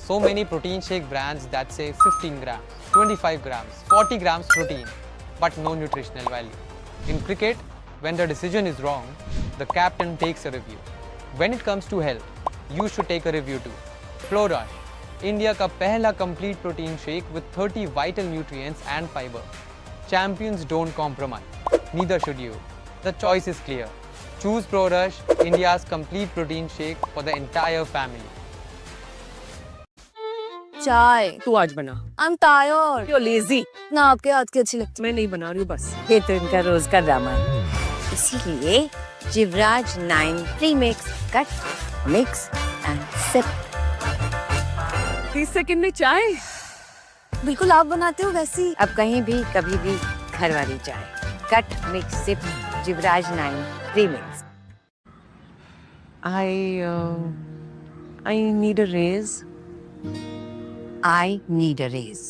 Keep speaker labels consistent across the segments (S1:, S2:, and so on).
S1: So many protein shake brands that say 15 grams, 25 grams, 40 grams protein, but no nutritional value. In cricket, when the decision is wrong, the captain takes a review. When it comes to health, you should take a review too. Flow Rush, India का पहला complete protein shake with 30 vital nutrients and fiber. Champions don't compromise. Neither should you. The choice is clear. Choose Pro Rush, India's complete protein shake for the entire family.
S2: चाय
S3: तू आज बना।
S2: I'm tired.
S3: You're lazy.
S2: ना आपके हाथ की अच्छी लगती
S3: मैं नहीं बना रही हूँ बस।
S4: ये तो इनका रोज का ड्रामा है। इसीलिए Jivraj 9 premix cut mix and sip.
S3: 30 second में चाय।
S2: बिल्कुल आप बनाते हो वैसी।
S4: अब कहीं भी कभी भी घर वाली चाय cut mix sip Jivraj 9 premix.
S3: I need a raise.
S4: I need a raise.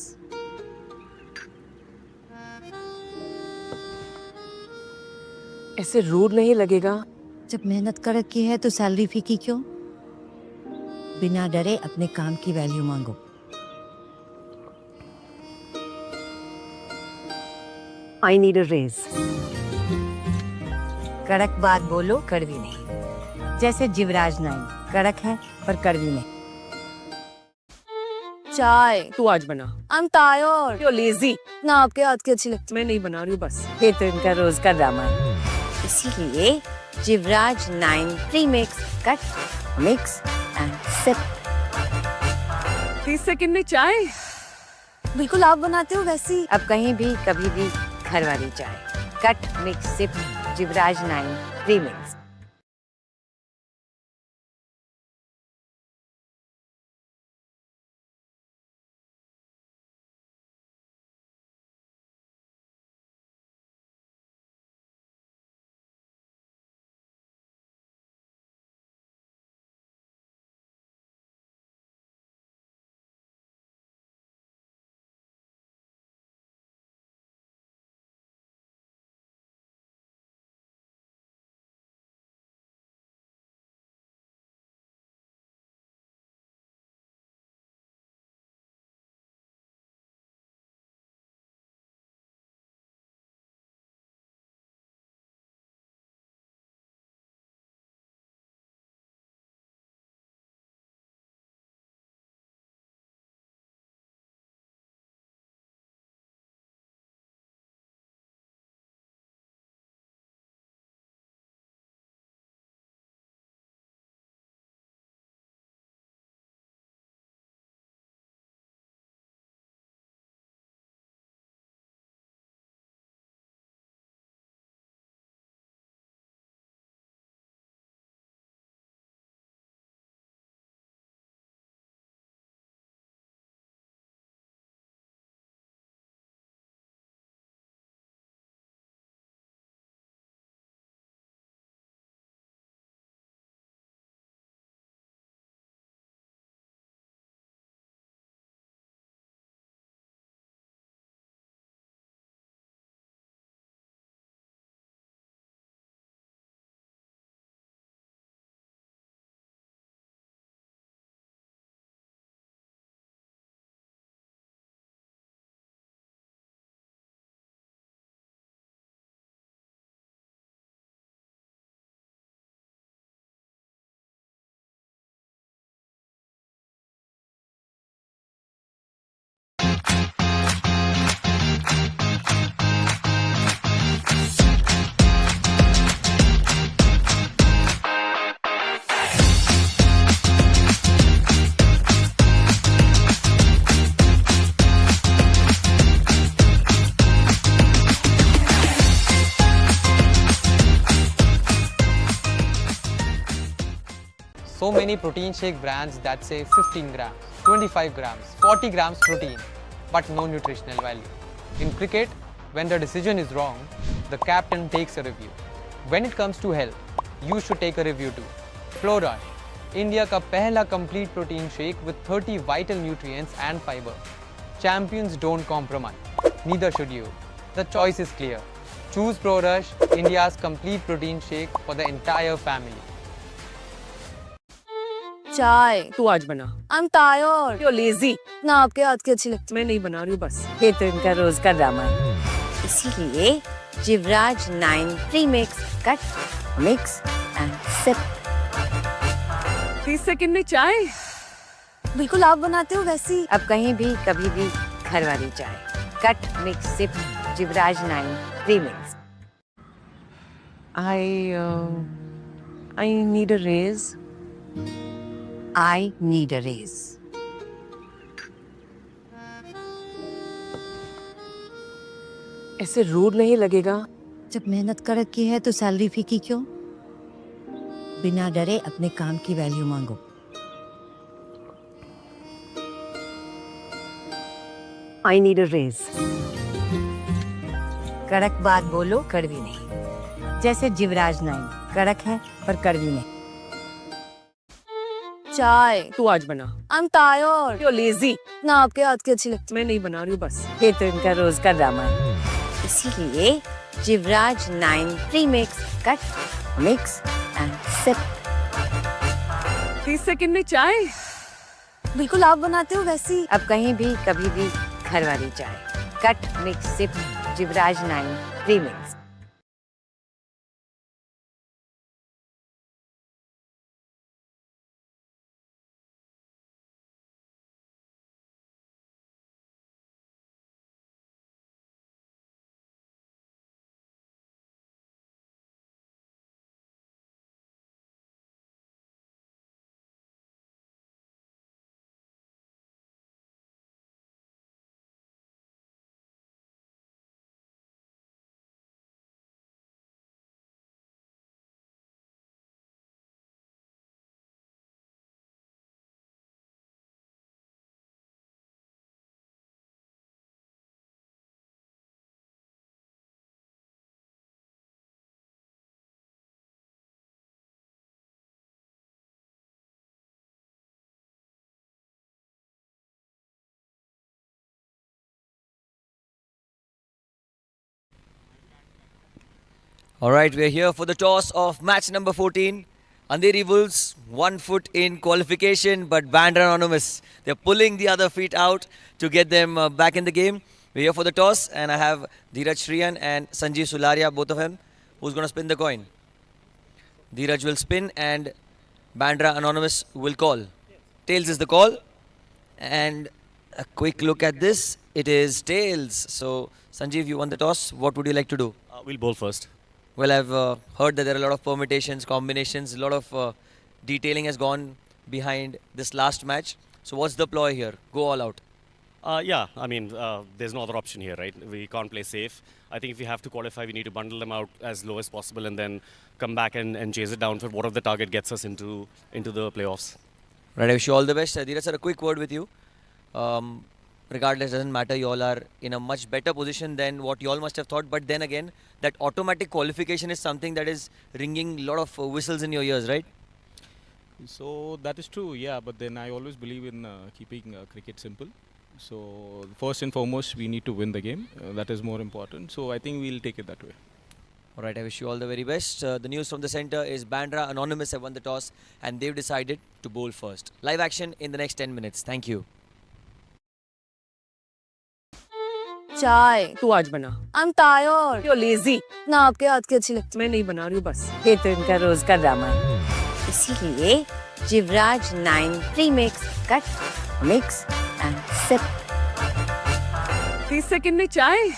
S3: ऐसे रूड नहीं लगेगा।
S4: जब मेहनत कर रखी है तो सैलरी फीकी क्यों? बिना डरे अपने काम की वैल्यू मांगो।
S3: I need a raise.
S4: कड़क बात बोलो, कड़वी नहीं। जैसे जिवराज 9 कड़क है पर कड़वी नहीं।
S2: चाय
S3: तू आज बना।
S2: I'm tired.
S3: You're lazy.
S2: ना आपके हाथ की अच्छी लगती
S3: मैं नहीं बना रही हूँ बस।
S4: ये तो इनका रोज का ड्रामा है। इसीलिए Jivraj 9 premix cut mix and sip.
S3: 30 second में चाय।
S2: बिल्कुल आप बनाते हो वैसी।
S4: अब कहीं भी कभी भी घर वाली चाय cut mix sip Jivraj 9 premix.
S1: So many protein shake brands that say 15 grams, 25 grams, 40 grams protein, but no nutritional value. In cricket, when the decision is wrong, the captain takes a review. When it comes to health, you should take a review too. Flow Rush, India का पहला complete protein shake with 30 vital nutrients and fiber. Champions don't compromise. Neither should you. The choice is clear. Choose Pro Rush, India's complete protein shake for the entire family.
S2: चाय
S3: तू आज बना.
S2: I'm tired.
S3: You're lazy.
S2: ना आपके हाथ की अच्छी लगती.
S3: मैं नहीं बना रही हूँ बस.
S4: ये तो इनका रोज का ड्रामा है. इसीलिए Jivraj 9 premix cut mix and sip.
S3: 30 second में चाय.
S2: बिल्कुल आप बनाते हो वैसी.
S4: अब कहीं भी कभी भी घर वाली चाय. Cut mix sip Jivraj 9 premix.
S3: I need a raise.
S4: I need a raise.
S3: ऐसे रूड नहीं लगेगा.
S2: जब मेहनत कर रखी है तो सैलरी फीकी क्यों? बिना डरे अपने काम की वैल्यू मांगो.
S3: I need a raise.
S4: कड़क बात बोलो, कड़वी नहीं. जैसे जिवराज 9 कड़क है पर कड़वी नहीं.
S2: चाय
S3: तू आज बना.
S2: I'm tired.
S3: You're lazy.
S2: ना आपके हाथ की अच्छी लगती.
S3: मैं नहीं बना रही हूँ बस.
S4: ये तो इनका रोज का ड्रामा है. इसीलिए Jivraj 9 premix cut mix and sip.
S3: 30 second में चाय.
S2: बिल्कुल आप बनाते हो वैसी.
S4: अब कहीं भी कभी भी घर वाली चाय. Cut mix sip Jivraj 9 premix.
S5: All right, we're here for the toss of match number 14. Andheri Wolves, 1 foot in qualification, but Bandra Anonymous, they're pulling the other feet out to get them back in the game. We're here for the toss, and I have Dheeraj Shriyan and Sanjeev Sularia, both of them. Who's going to spin the coin? Dheeraj will spin, and Bandra Anonymous will call. Tails is the call. And a quick look at this. It is tails. So, Sanjeev, you won the toss. What would you like to do?
S6: We'll bowl first.
S5: Well, I've heard that there are a lot of permutations, combinations, a lot of detailing has gone behind this last match. So what's the ploy here? Go all out.
S6: Yeah, I mean, there's no other option here, right? We can't play safe. I think if we have to qualify, we need to bundle them out as low as possible and then come back and chase it down for whatever the target gets us into the playoffs.
S5: Right, I wish you all the best. Dheeraj sir, a quick word with you. Regardless, doesn't matter, you all are in a much better position than what you all must have thought. But then again, that automatic qualification is something that is ringing a lot of whistles in your ears, right?
S7: So that is true, yeah. But then I always believe in keeping cricket simple. So first and foremost, we need to win the game. That is more important. So I think we'll take it that way.
S5: All right, I wish you all the very best. The news from the centre is Bandra Anonymous have won the toss and they've decided to bowl first. Live action in the next 10 minutes. Thank you.
S2: चाय
S3: तू आज बना.
S2: I'm tired.
S3: You're lazy.
S2: ना आपके हाथ की अच्छी लगती.
S3: मैं नहीं बना रही हूँ बस.
S4: ये तो इनका रोज का ड्रामा है. इसीलिए Jivraj 9 premix cut mix and sip.
S3: 30 second में चाय.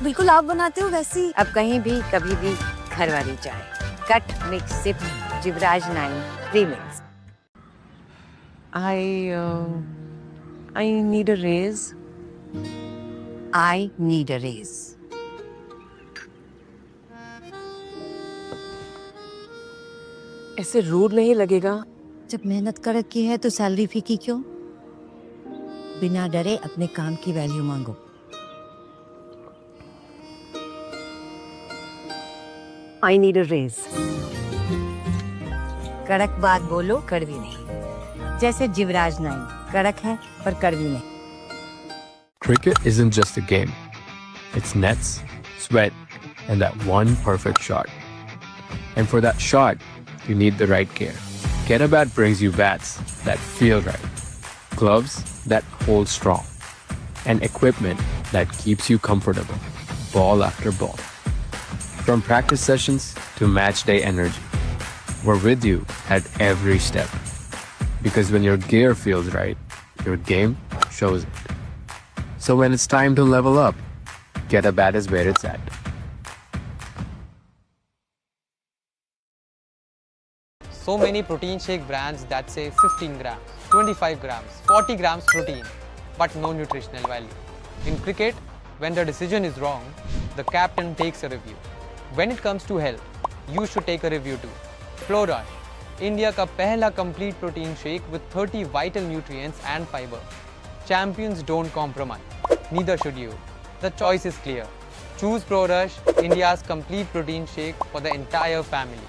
S2: बिल्कुल आप बनाते हो वैसी.
S4: अब कहीं भी कभी भी घर वाली चाय. Cut mix sip Jivraj 9 premix.
S3: I need a raise.
S4: I need a raise.
S3: ऐसे रूड नहीं लगेगा.
S2: जब मेहनत कर रखी है तो सैलरी फीकी क्यों? बिना डरे अपने काम की वैल्यू मांगो.
S3: I need a raise.
S4: कड़क बात बोलो, कड़वी नहीं. जैसे जिवराज 9 कड़क है पर कड़वी नहीं.
S8: Cricket isn't just a game. It's nets, sweat, and that one perfect shot. And for that shot, you need the right gear. Get a Bat brings you bats that feel right, gloves that hold strong, and equipment that keeps you comfortable, ball after ball. From practice sessions to match day energy, we're with you at every step. Because when your gear feels right, your game shows it. So when it's time to level up, Get a Bat is where it's at.
S1: So many protein shake brands that say 15 grams, 25 grams, 40 grams protein, but no nutritional value. In cricket, when the decision is wrong, the captain takes a review. When it comes to health, you should take a review too. Flow Rush, India का पहला complete protein shake with 30 vital nutrients and fiber. Champions don't compromise. Neither should you. The choice is clear. Choose Pro Rush, India's complete protein shake for the entire family.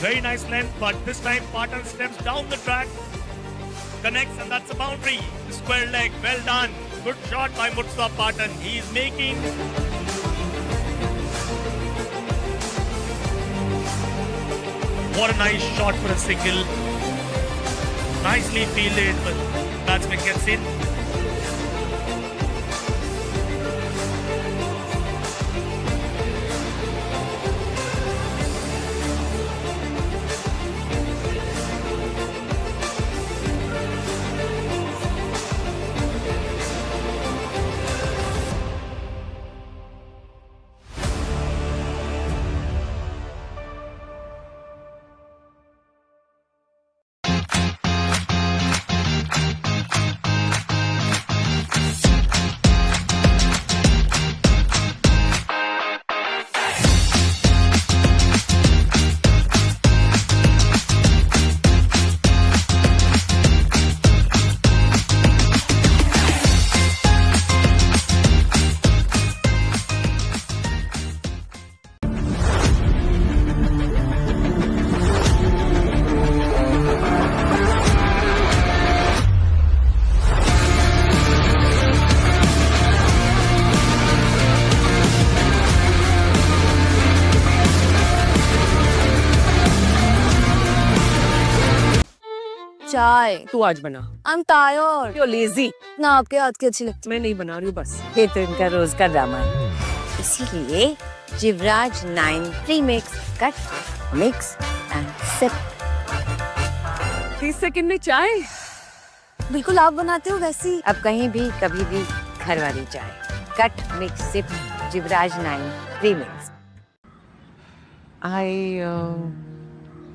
S9: Very nice length, but this time Patan steps down the track, connects, and that's a boundary. Square leg, well done. Good shot by Mutsa Patan. He is making what a nice shot for a single. Nicely fielded, but batsman gets in.
S2: चाय
S3: तू आज बना.
S2: I'm tired.
S3: You're lazy.
S2: ना आपके हाथ की अच्छी लगती.
S3: मैं नहीं बना रही हूँ बस.
S4: ये तो इनका रोज का ड्रामा है. इसीलिए Jivraj 9 premix cut mix and sip.
S3: 30 second में चाय.
S2: बिल्कुल आप बनाते हो वैसी.
S4: अब कहीं भी कभी भी घर वाली चाय. Cut mix sip Jivraj 9 premix.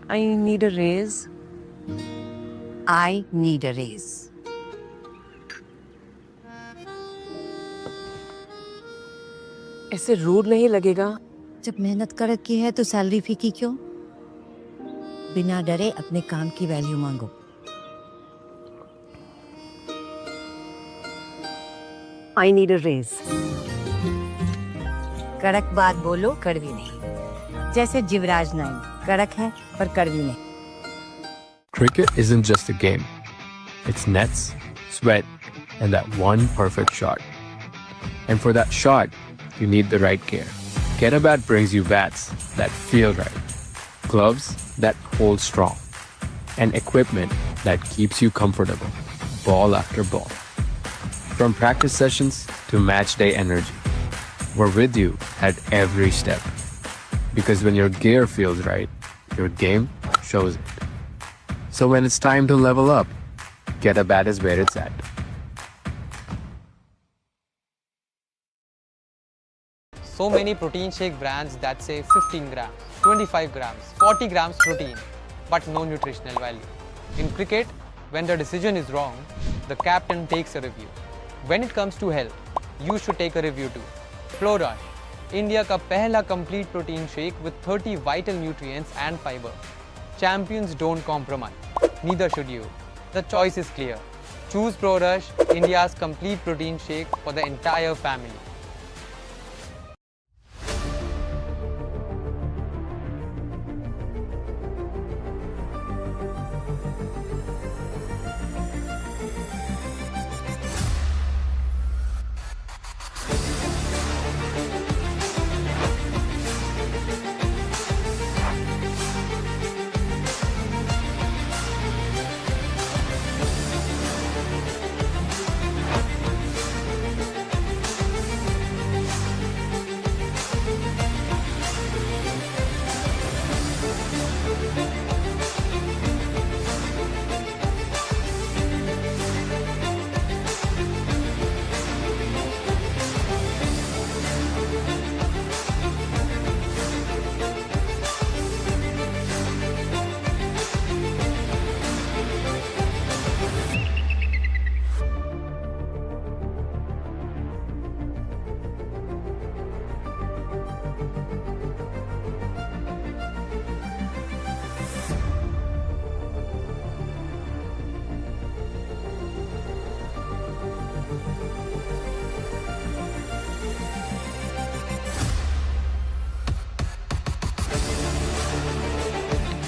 S3: I need a raise.
S2: I need a raise.
S3: ऐसे रूड नहीं लगेगा.
S2: जब मेहनत कर रखी है तो सैलरी फीकी क्यों? बिना डरे अपने काम की वैल्यू मांगो.
S3: I need a raise.
S2: कड़क बात बोलो, कड़वी नहीं. जैसे जिवराज 9 कड़क है पर कड़वी नहीं.
S8: Cricket isn't just a game. It's nets, sweat, and that one perfect shot. And for that shot, you need the right gear. Get a Bat brings you bats that feel right, gloves that hold strong, and equipment that keeps you comfortable, ball after ball. From practice sessions to match day energy, we're with you at every step. Because when your gear feels right, your game shows it. So when it's time to level up, Get a Bat is where it's at.
S1: So many protein shake brands that say 15 grams, 25 grams, 40 grams protein, but no nutritional value. In cricket, when the decision is wrong, the captain takes a review. When it comes to health, you should take a review too. Flow Rush, India का पहला complete protein shake with 30 vital nutrients and fiber. Champions don't compromise. Neither should you. The choice is clear. Choose Pro Rush, India's complete protein shake for the entire family.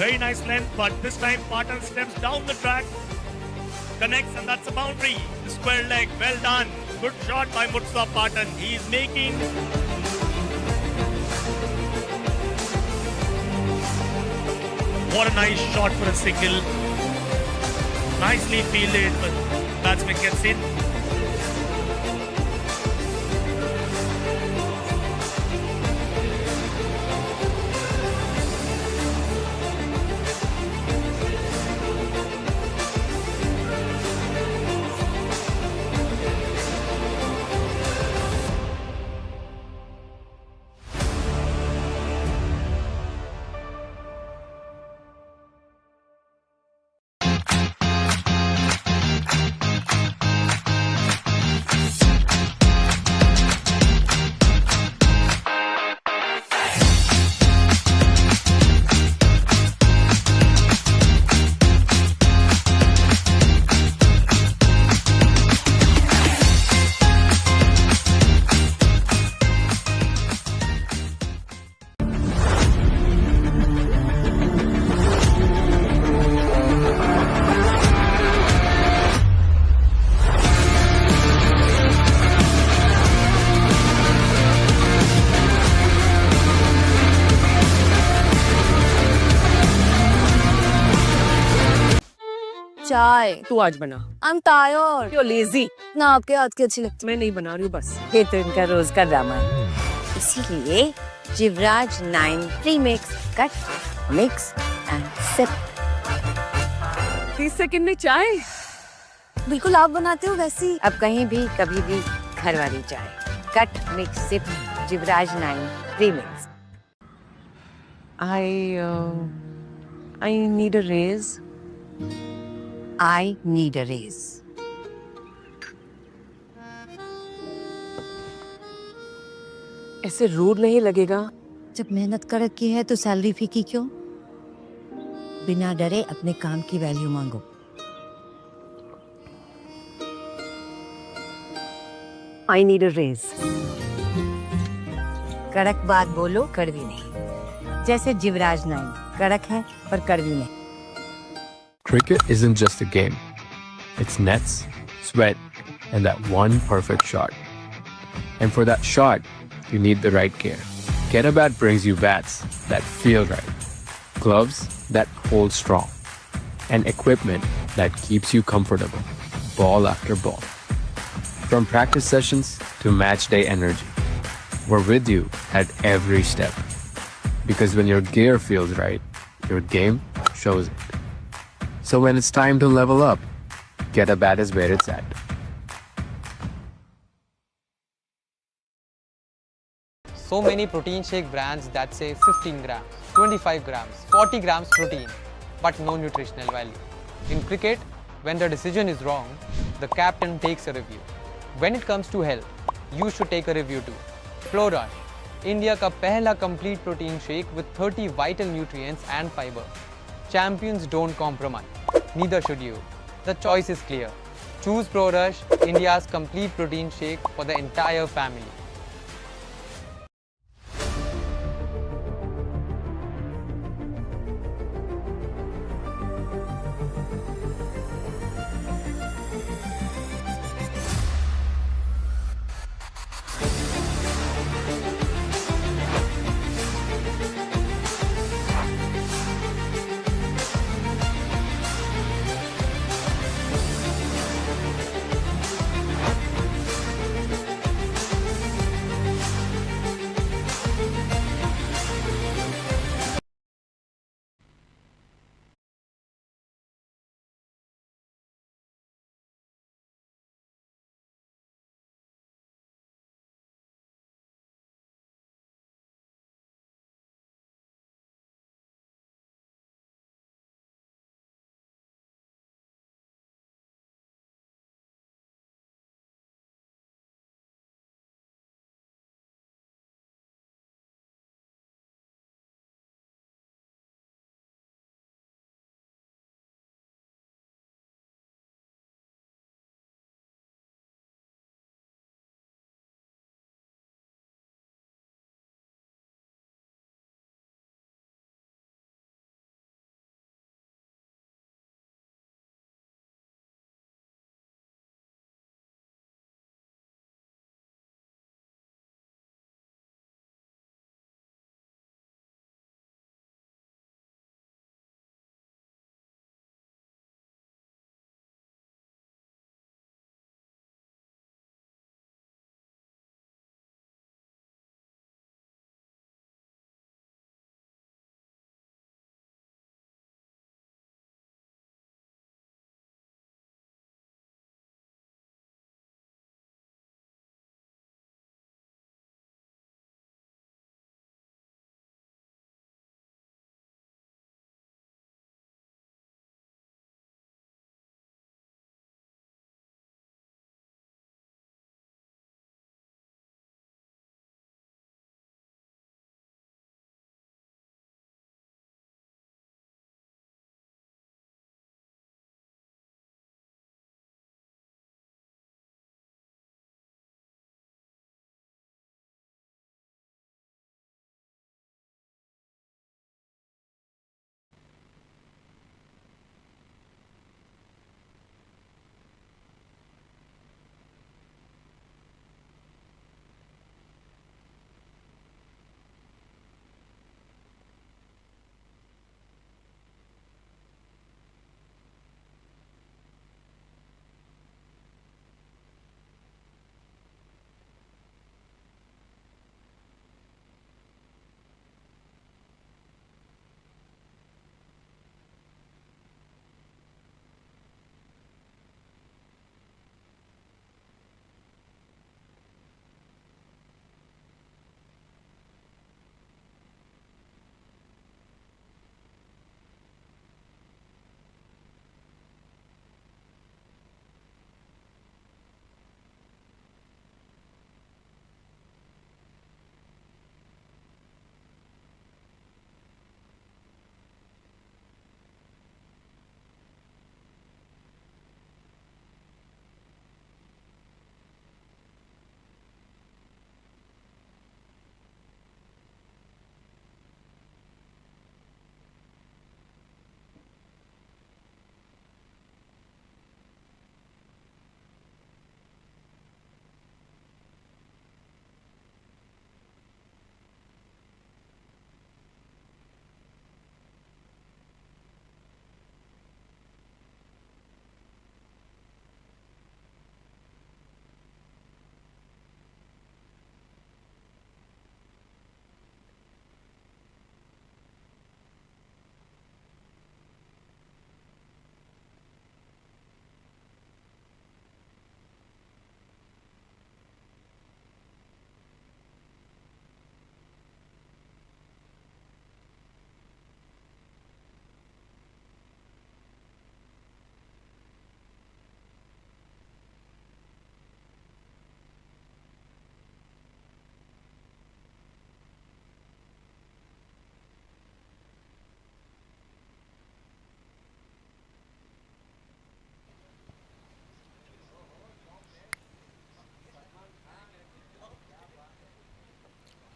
S9: Very nice length, but this time Patan steps down the track, connects, and that's a boundary. The square leg, well done. Good shot by Murtaza Patan. He is making what a nice shot for a single. Nicely fielded, but batsman gets in.
S2: चाय
S3: तू आज बना.
S2: I'm tired.
S3: You're lazy.
S2: ना आपके हाथ की अच्छी लगती.
S3: मैं नहीं बना रही हूँ बस.
S4: ये तो इनका रोज का ड्रामा है. इसीलिए Jivraj 9 premix cut mix and sip.
S3: 30 second में चाय.
S2: बिल्कुल आप बनाते हो वैसी.
S4: अब कहीं भी कभी भी घर वाली चाय. Cut mix sip Jivraj 9 premix.
S3: I need a raise.
S2: I need a raise.
S3: ऐसे रूड नहीं लगेगा.
S2: जब मेहनत कर रखी है तो सैलरी फीकी क्यों? बिना डरे अपने काम की वैल्यू मांगो.
S3: I need a raise.
S2: कड़क बात बोलो, कड़वी नहीं. जैसे जिवराज 9 कड़क है पर कड़वी नहीं.
S8: Cricket isn't just a game. It's nets, sweat, and that one perfect shot. And for that shot, you need the right gear. Get a Bat brings you bats that feel right, gloves that hold strong, and equipment that keeps you comfortable, ball after ball. From practice sessions to match day energy, we're with you at every step. Because when your gear feels right, your game shows it. So when it's time to level up, Get a Bat is where it's at.
S1: So many protein shake brands that say 15 grams, 25 grams, 40 grams protein, but no nutritional value. In cricket, when the decision is wrong, the captain takes a review. When it comes to health, you should take a review too. Flow Rush, India का पहला complete protein shake with 30 vital nutrients and fiber. Champions don't compromise. Neither should you. The choice is clear. Choose Pro Rush, India's complete protein shake for the entire family.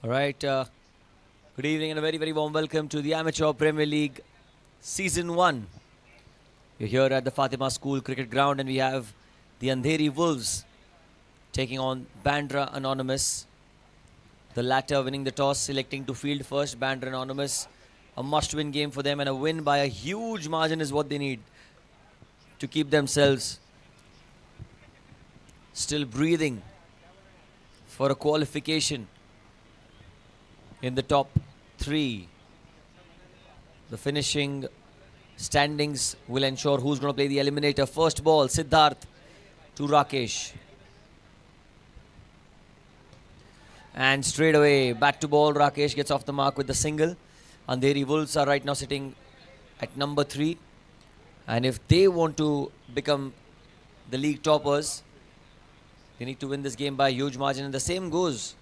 S5: All right. Good evening and a very, very warm welcome to the Amateur Premier League Season 1. We're here at the Fatima School Cricket Ground and we have the Andheri Wolves taking on Bandra Anonymous. The latter winning the toss, selecting to field first. Bandra Anonymous, a must-win game for them, and a win by a huge margin is what they need to keep themselves still breathing for a qualification in the top 3. The finishing standings will ensure who's going to play the eliminator. First ball, Siddharth to Rakesh. And straight away, back to ball, Rakesh gets off the mark with the single. Andheri Wolves are right now sitting at number 3. And if they want to become the league toppers, they need to win this game by a huge margin. And the same goes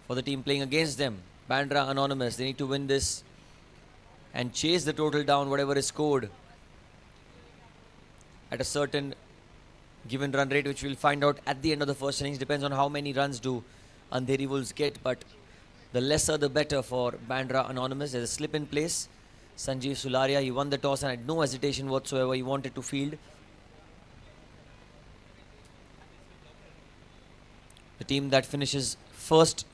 S5: for the team playing against them, Bandra Anonymous. They need to win this and chase the total down, whatever is scored, at a certain given run rate, which we'll find out at the end of the first innings. Depends on how many runs do Andheri Wolves get, but the lesser the better for Bandra Anonymous. There's a slip in place. Sanjeev Sularia, he won the toss and had no hesitation whatsoever. He wanted to field. The team that finishes first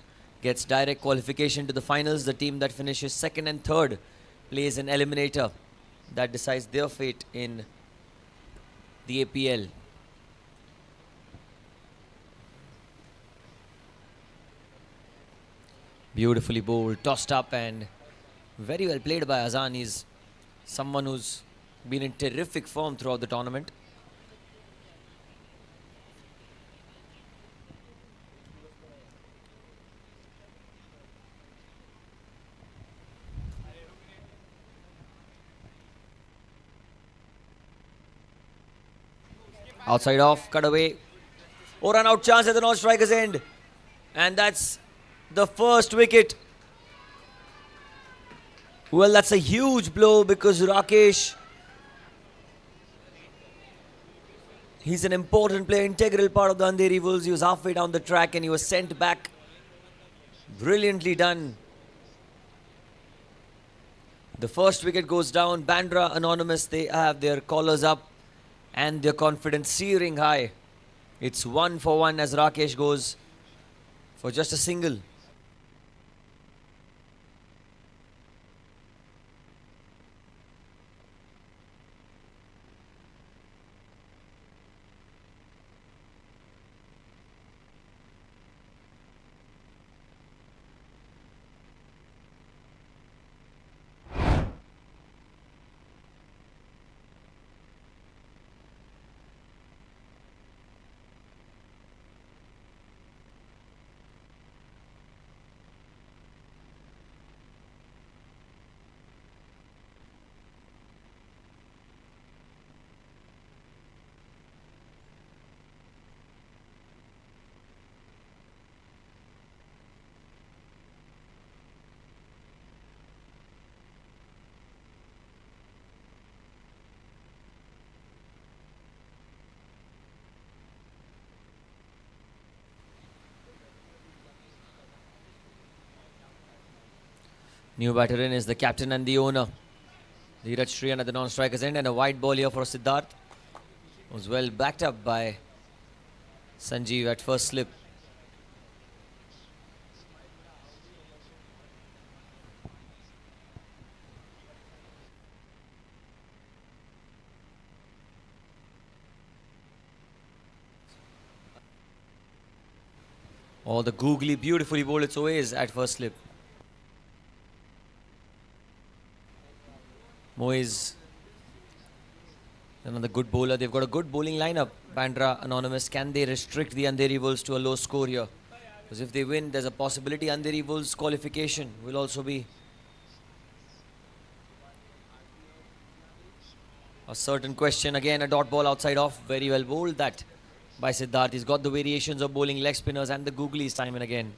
S5: gets direct qualification to the finals. The team that finishes second and third plays an eliminator that decides their fate in the APL. Beautifully bowled, tossed up, and very well played by Azan. He's someone who's been in terrific form throughout the tournament. Outside off, cut away. Oh, run out chance at the non-striker's end. And that's the first wicket. Well, that's a huge blow because Rakesh, he's an important player, integral part of the Andheri Wolves. He was halfway down the track and he was sent back. Brilliantly done. The first wicket goes down. Bandra Anonymous, they have their collars up and their confidence searing high. It's 1 for 1 as Rakesh goes for just a single. New batter in is the captain and the owner, Dheeraj Shriyan at the non-striker's end, and a wide ball here for Siddharth. Was well backed up by Sanjeev at first slip. Oh, the googly, beautifully bowled. It's always at first slip. Moise, another good bowler. They've got a good bowling lineup. Bandra Anonymous, can they restrict the Andheri Wolves to a low score here? Because if they win, there's a possibility Andheri Wolves qualification will also be a certain question. Again, a dot ball outside off. Very well bowled that by Siddharth. He's got the variations of bowling leg spinners and the googlies time and again.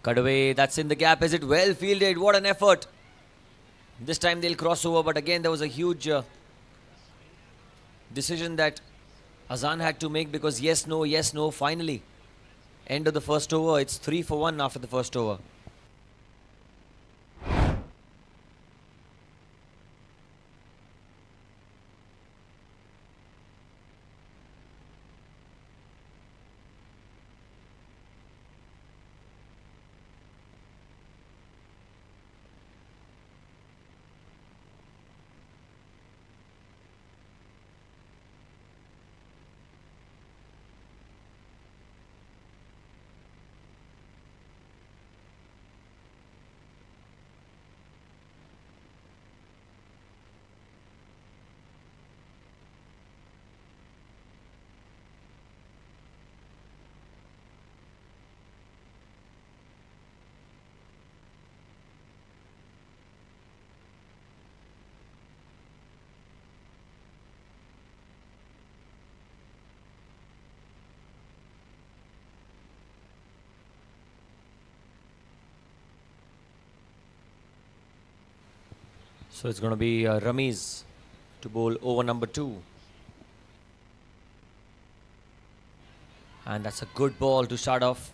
S5: Cut away, that's in the gap. Is it well fielded? What an effort. This time they'll cross over, but again there was a huge decision that Azan had to make because yes, no, finally. End of the first over. It's 3 for 1 after the first over. So it's going to be Ramiz to bowl over number 2. And that's a good ball to start off.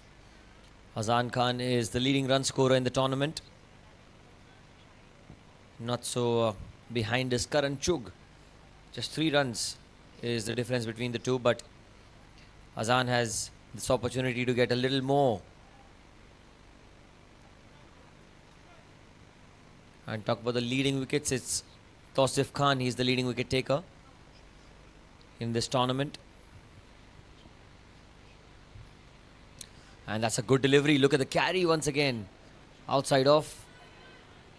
S5: Azan Khan is the leading run scorer in the tournament. Not so behind is Karan Chugh. Just 3 runs is the difference between the two, but Azan has this opportunity to get a little more. And talk about the leading wickets, it's Tausif Khan. He's the leading wicket taker in this tournament. And that's a good delivery. Look at the carry once again. Outside off.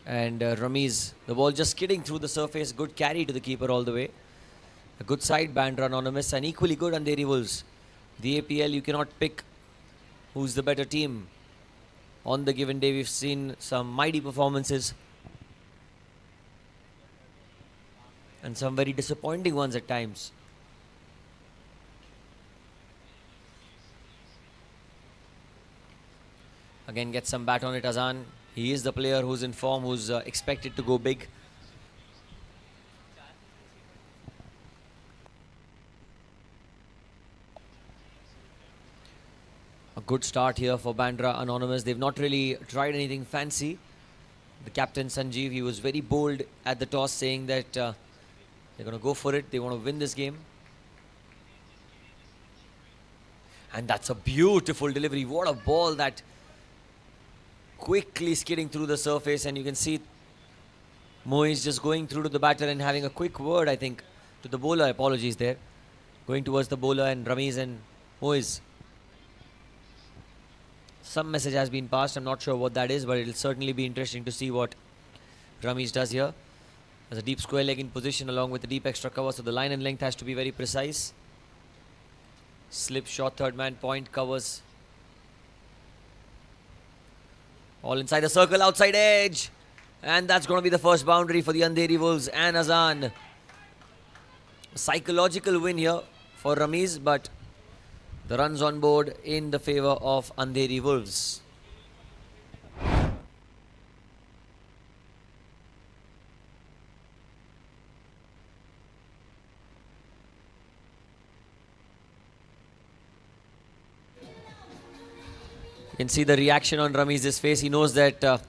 S5: And Ramiz, the ball just skidding through the surface. Good carry to the keeper all the way. A good side, Bandra Anonymous, and equally good Andheri Wolves. The APL, you cannot pick who's the better team. On the given day, we've seen some mighty performances. And some very disappointing ones at times. Again, get some bat on it, Azan. He is the player who's in form, who's expected to go big. A good start here for Bandra Anonymous. They've not really tried anything fancy. The captain Sanjeev, he was very bold at the toss, saying that they're going to go for it. They want to win this game. And that's a beautiful delivery. What a ball that quickly skidding through the surface. And you can see Moiz just going through to the batter and having a quick word, I think, to the bowler. Apologies there. Going towards the bowler and Ramiz and Moiz. Some message has been passed. I'm not sure what that is, but it'll certainly be interesting to see what Ramiz does here. There's a deep square leg in position along with the deep extra cover, so the line and length has to be very precise. Slip shot, third man point, covers. All inside the circle, outside edge. And that's going to be the first boundary for the Andheri Wolves and Azan. A psychological win here for Ramiz, but the runs on board in the favour of Andheri Wolves. You can see the reaction on Ramiz's face. He knows that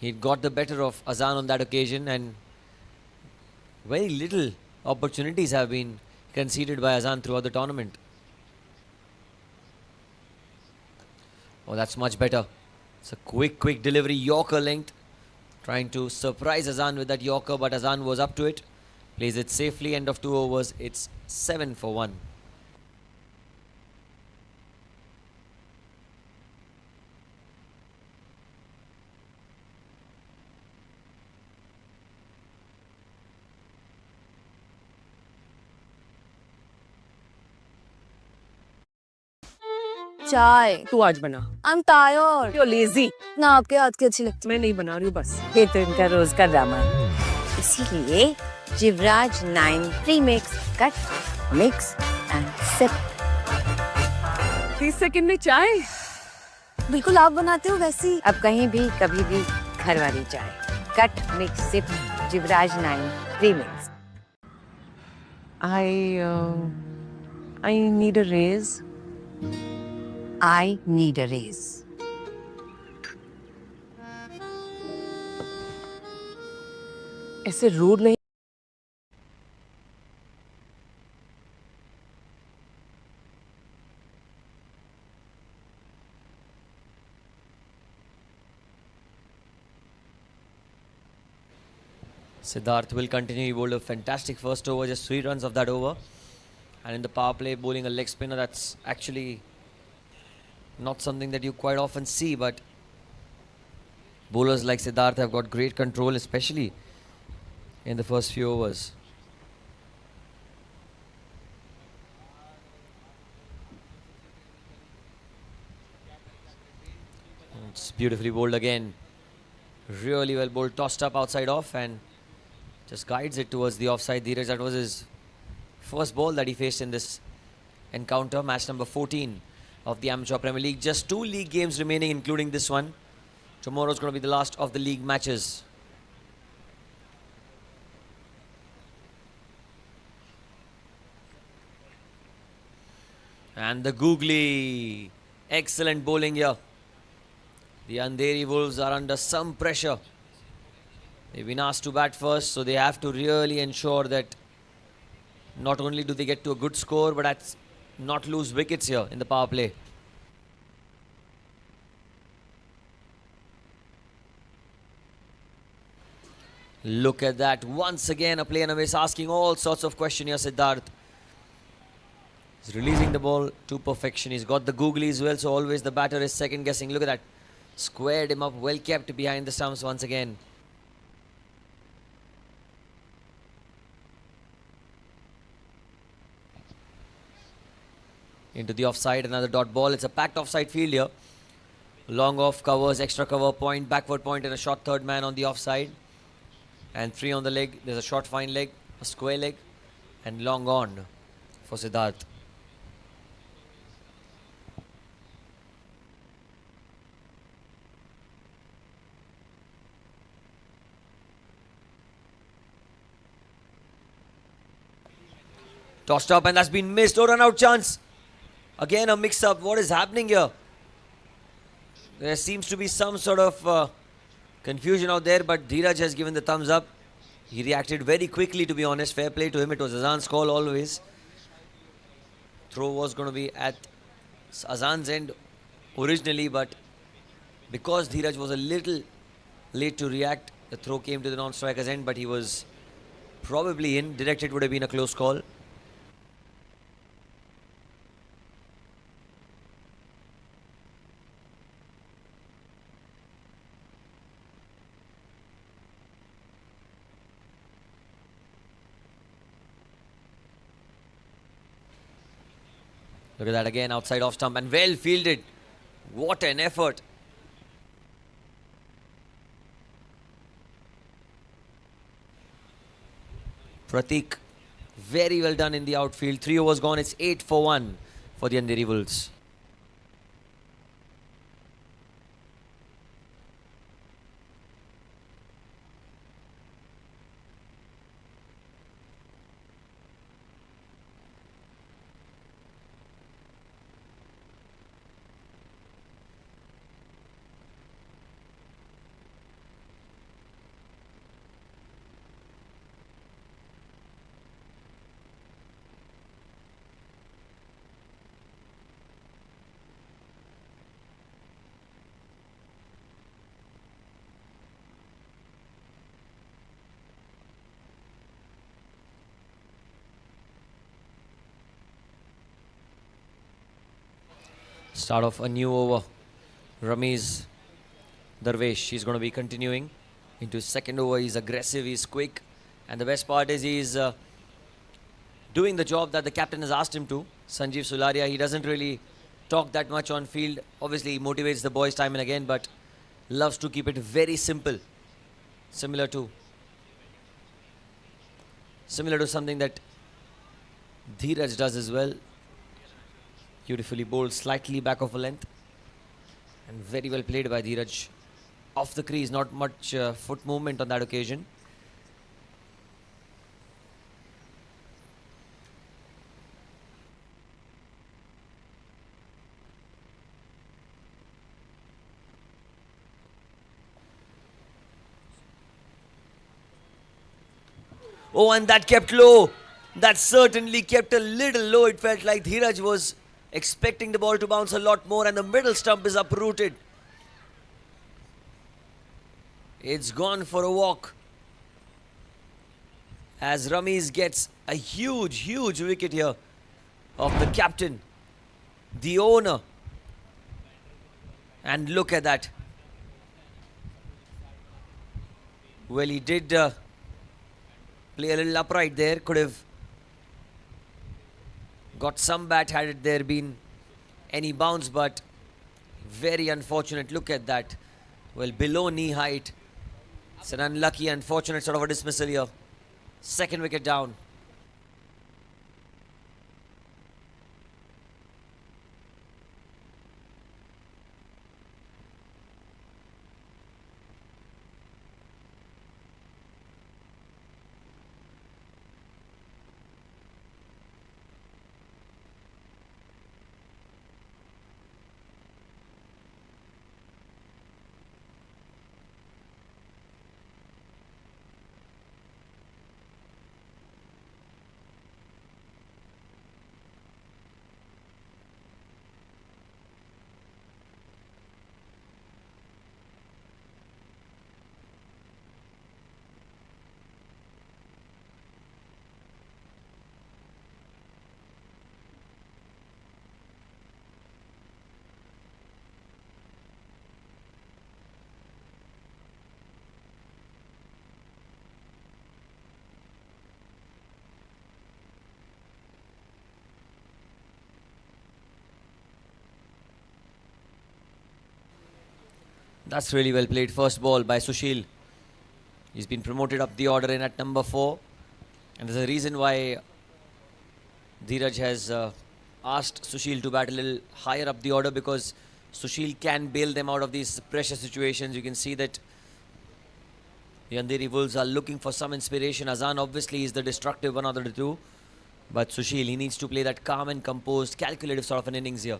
S5: he got the better of Azan on that occasion, and very little opportunities have been conceded by Azan throughout the tournament. Oh, that's much better. It's a quick delivery, Yorker length. Trying to surprise Azan with that Yorker, but Azan was up to it. Plays it safely, end of 2 overs. It's 7 for 1.
S2: चाय
S3: तू आज बना.
S2: I'm tired.
S3: You're lazy.
S2: ना आपके हाथ की अच्छी लगती.
S3: मैं नहीं बना रही हूँ बस.
S4: ये तो इनका रोज का ड्रामा है। इसीलिए Jivraj 9 premix cut mix and sip.
S3: 30 second में चाय.
S2: बिल्कुल आप बनाते हो वैसी।
S4: अब कहीं भी कभी भी घर वाली चाय। Cut mix sip Jivraj 9 premix.
S3: I need a raise.
S2: I need a raise.
S3: ऐसे रूड नहीं.
S5: Siddharth will continue. He bowled a fantastic first over, just 3 runs of that over. And in the power play, bowling a leg spinner, that's actually not something that you quite often see. But bowlers like Siddharth have got great control, especially in the first few overs. It's beautifully bowled again. Really well bowled, tossed up outside off and just guides it towards the offside. Dheeraj, that was his first ball that he faced in this encounter, match number 14 of the Amateur Premier League. Just 2 league games remaining, including this one. Tomorrow's going to be the last of the league matches. And the googly, excellent bowling here. The Andheri Wolves are under some pressure. They've been asked to bat first, so they have to really ensure that not only do they get to a good score, but not lose wickets here in the power play. Look at that. Once again, a play and a miss, asking all sorts of questions here, Siddharth. He's releasing the ball to perfection. He's got the googly as well, so always the batter is second guessing. Look at that. Squared him up, well kept behind the stumps once again. Into the offside, another dot ball. It's a packed offside field here. Long off covers, extra cover point, backward point and a short third man on the offside. And 3 on the leg. There's a short fine leg, a square leg and long on for Siddharth. Tossed up and that's been missed. Oh, run out chance. Again a mix up. What is happening here? There seems to be some sort of confusion out there, but Dheeraj has given the thumbs up. He reacted very quickly, to be honest. Fair play to him. It was Azan's call always. Throw was going to be at Azan's end originally, but because Dheeraj was a little late to react, the throw came to the non-striker's end, but he was probably in. Directed would have been a close call. Look at that again, outside off stump and well fielded. What an effort. Pratik, very well done in the outfield. 3 overs gone, it's 8 for 1 for the Andheri Wolves. Start off a new over. Ramesh Darvesh, he's going to be continuing into his second over. He's aggressive, he's quick, and the best part is he's doing the job that the captain has asked him to. Sanjeev Sularia, he doesn't really talk that much on field. Obviously, he motivates the boys time and again, but loves to keep it very simple. Similar to something that Dheeraj does as well. Beautifully bowled, slightly back of a length. And very well played by Dheeraj. Off the crease, not much foot movement on that occasion. Oh, and that kept low. That certainly kept a little low. It felt like Dheeraj was expecting the ball to bounce a lot more, and the middle stump is uprooted. It's gone for a walk. As Ramesh gets a huge, huge wicket here of the captain, the owner. And look at that. Well, he did play a little upright there. Could have got some bat had there been any bounce, but very unfortunate. Look at that. Well, below knee height. It's an unlucky, unfortunate sort of a dismissal here. Second wicket down. That's really well played. First ball by Sushil. He's been promoted up the order in at number 4. And there's a reason why Dheeraj has asked Sushil to bat a little higher up the order, because Sushil can bail them out of these pressure situations. You can see that the Andheri Wolves are looking for some inspiration. Azan obviously is the destructive one out of the two. But Sushil, he needs to play that calm and composed, calculative sort of an innings here,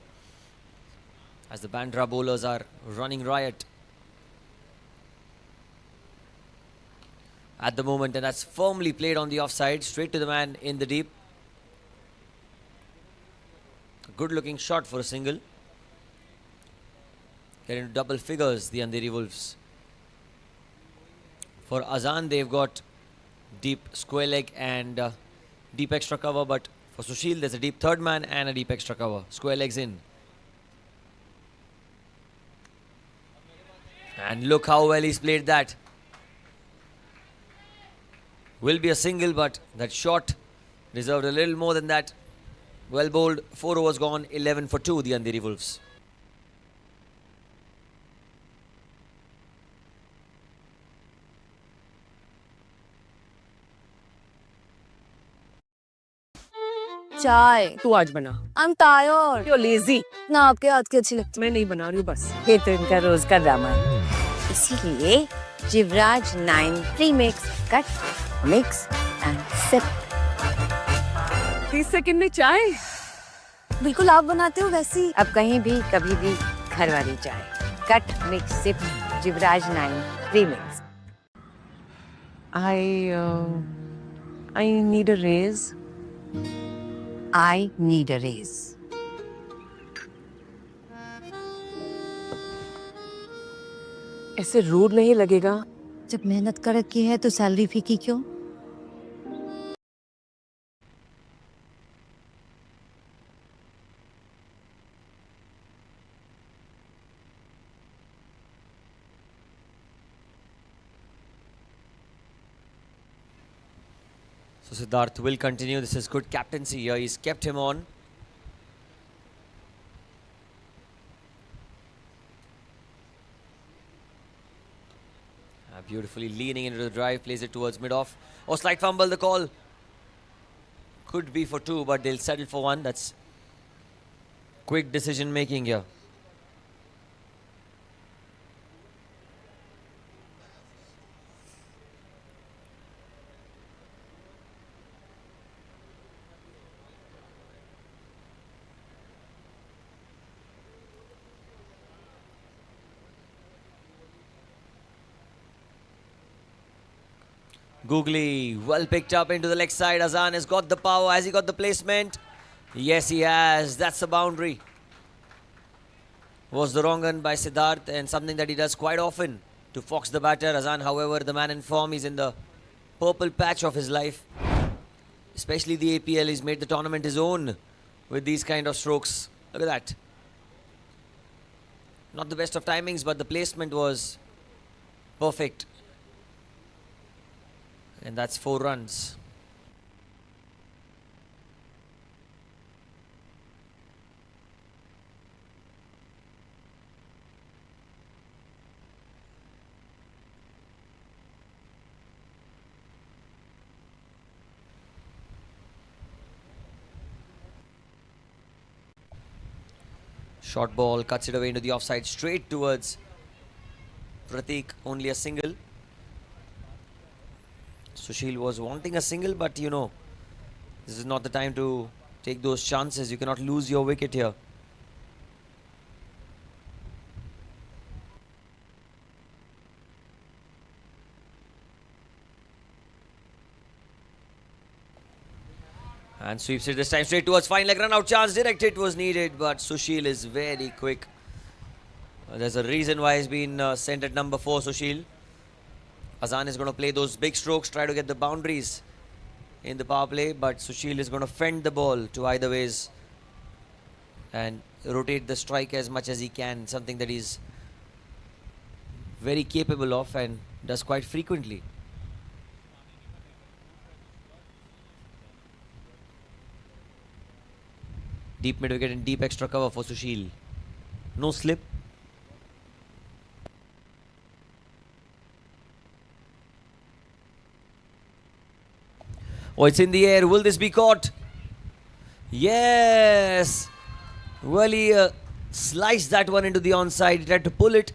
S5: as the Bandra bowlers are running riot at the moment, and that's firmly played on the offside, straight to the man in the deep. A good looking shot for a single. Get into double figures, the Andheri Wolves. For Azan, they've got deep square leg and deep extra cover, but for Sushil, there's a deep third man and a deep extra cover. Square legs in. And look how well he's played that. Will be a single, but that shot deserved a little more than that. Well bowled. 4 overs gone. 11 for 2, the Andheri Wolves.
S2: चाय
S3: तू आज बना.
S2: I'm tired.
S3: You're lazy.
S2: ना आपके हाथ की अच्छी लगती.
S3: मैं नहीं बना रही हूँ बस.
S4: ये तो इनका रोज का ड्रामा है. इसीलिए Jivraj 9 premix cut mix and sip.
S3: 30 second में चाय.
S2: बिल्कुल आप बनाते हो वैसी.
S4: अब कहीं भी कभी भी घर वाली चाय. Cut mix sip Jivraj 9 premix.
S3: I need a raise.
S2: I need a raise.
S3: ऐसे रूड नहीं लगेगा.
S2: जब मेहनत कर रखी है तो सैलरी फीकी क्यों?
S5: So Siddharth will continue. This is good captaincy here. He's kept him on. Beautifully leaning into the drive, plays it towards mid-off. Oh, slight fumble, the call. Could be for 2, but they'll settle for 1. That's quick decision making here. Googly, well picked up into the leg side. Azan has got the power. Has he got the placement? Yes, he has. That's the boundary. Was the wrong one by Siddharth, and something that he does quite often to fox the batter. Azan, however, the man in form, is in the purple patch of his life. Especially the APL, he's made the tournament his own with these kind of strokes. Look at that. Not the best of timings, but the placement was perfect. And that's 4 runs. Short ball cuts it away into the offside, straight towards Pratik. Only a single. Sushil was wanting a single, but you know, this is not the time to take those chances. You cannot lose your wicket here. And sweeps it this time straight towards fine leg run out chance. Direct hit was needed, but Sushil is very quick. There's a reason why he's been sent at number 4, Sushil. Azan is going to play those big strokes, try to get the boundaries in the power play, but Sushil is going to fend the ball to either ways and rotate the strike as much as he can, something that he's very capable of and does quite frequently. Deep mid wicket and deep extra cover for Sushil. No slip. Oh, it's in the air. Will this be caught? Yes. Well, he sliced that one into the onside. He tried to pull it.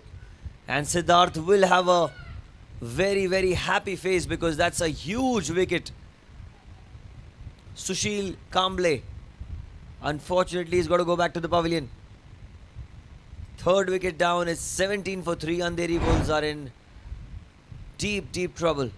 S5: And Siddharth will have a very, very happy face because that's a huge wicket. Sushil Kamble, unfortunately, he's got to go back to the pavilion. 3rd wicket down. It's 17 for 3. Andheri Wolves are in deep, deep trouble.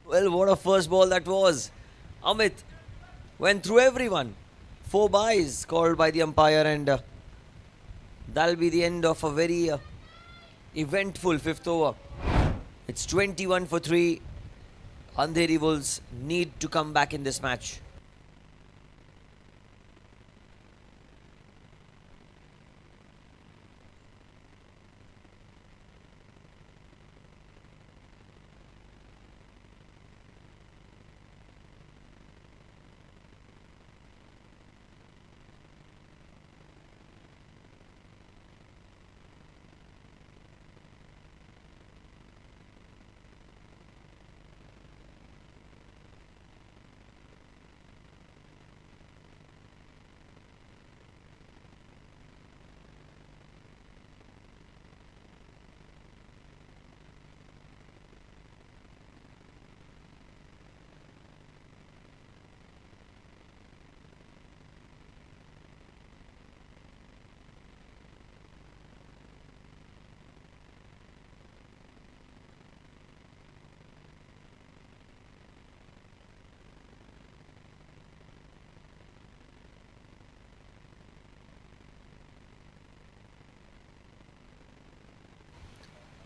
S5: Well, what a first ball that was. Amit went through everyone. 4 byes called by the umpire, and that'll be the end of a very eventful 5th over. It's 21 for 3. Andheri Wolves need to come back in this match.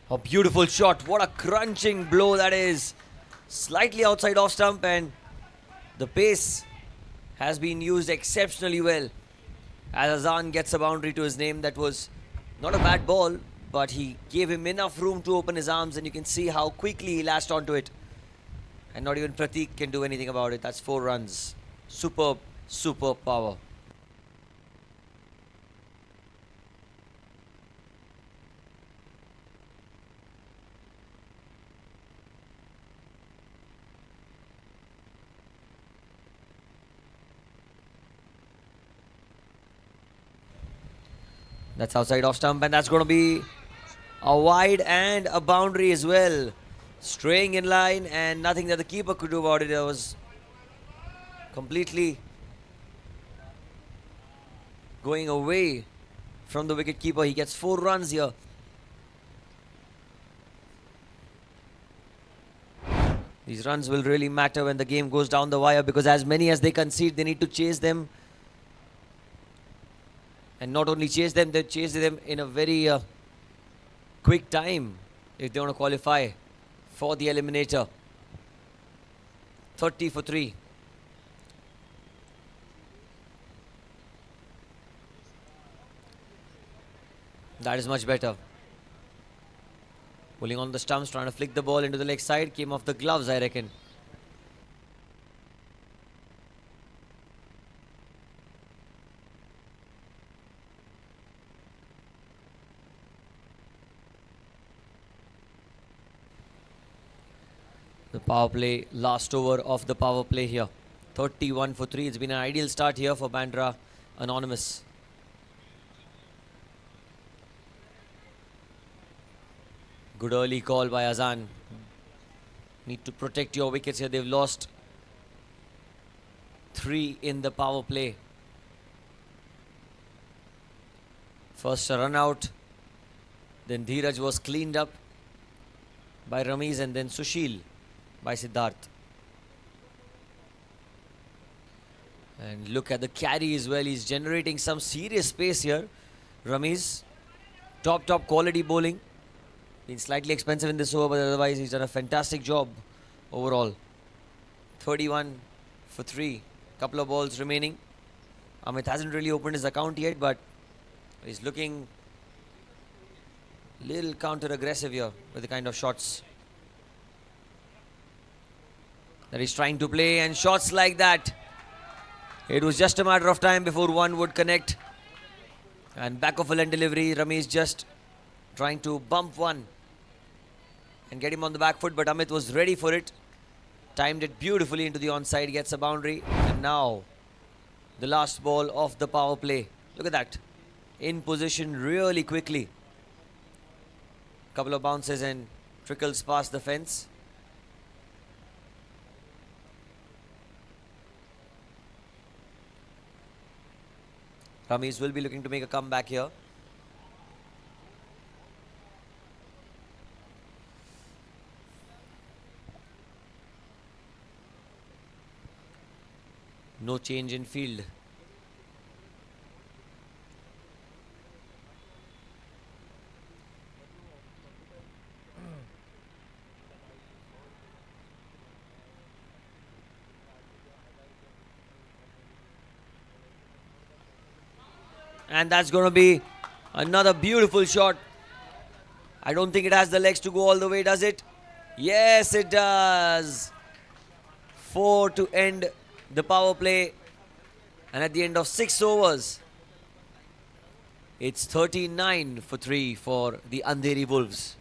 S5: A beautiful shot. What a crunching blow that is. Slightly outside off stump, and the pace has been used exceptionally well. As Azan gets a boundary to his name, that was not a bad ball, but he gave him enough room to open his arms, and you can see how quickly he latched onto it. And not even Pratik can do anything about it. That's 4 runs. Superb, superb power. That's outside off stump, and that's going to be a wide and a boundary as well. Straying in line, and nothing that the keeper could do about it. It was completely going away from the wicket keeper. He gets 4 runs here. These runs will really matter when the game goes down the wire, because as many as they concede, they need to chase them. And not only chase them, they chase them in a very quick time if they want to qualify for the eliminator. 30 for 3. That is much better. Pulling on the stumps, trying to flick the ball into the leg side. Came off the gloves, I reckon. The power play, last over of the power play here. 31 for 3. It's been an ideal start here for Bandra Anonymous. Good early call by Azan. Need to protect your wickets here. They've lost 3 in the power play. First a run out. Then Dheeraj was cleaned up by Ramiz, and then Sushil by Siddharth. And look at the carry as well. He's generating some serious space here. Ramiz, top quality bowling. Been slightly expensive in this over, but otherwise he's done a fantastic job overall. 31 for 3. Couple of balls remaining. Amit hasn't really opened his account yet, but he's looking little counter-aggressive here with the kind of shots that he's trying to play, and shots like that. It was just a matter of time before one would connect. And back of a leg delivery, Ramesh just trying to bump one and get him on the back foot, but Amit was ready for it. Timed it beautifully into the onside, gets a boundary. And now the last ball of the power play. Look at that. In position really quickly. Couple of bounces and trickles past the fence. Ramesh will be looking to make a comeback here. No change in field. And that's going to be another beautiful shot. I don't think it has the legs to go all the way, does it? Yes, it does. 4 to end the power play. And at the end of 6 overs, it's 39 for 3 for the Andheri Wolves.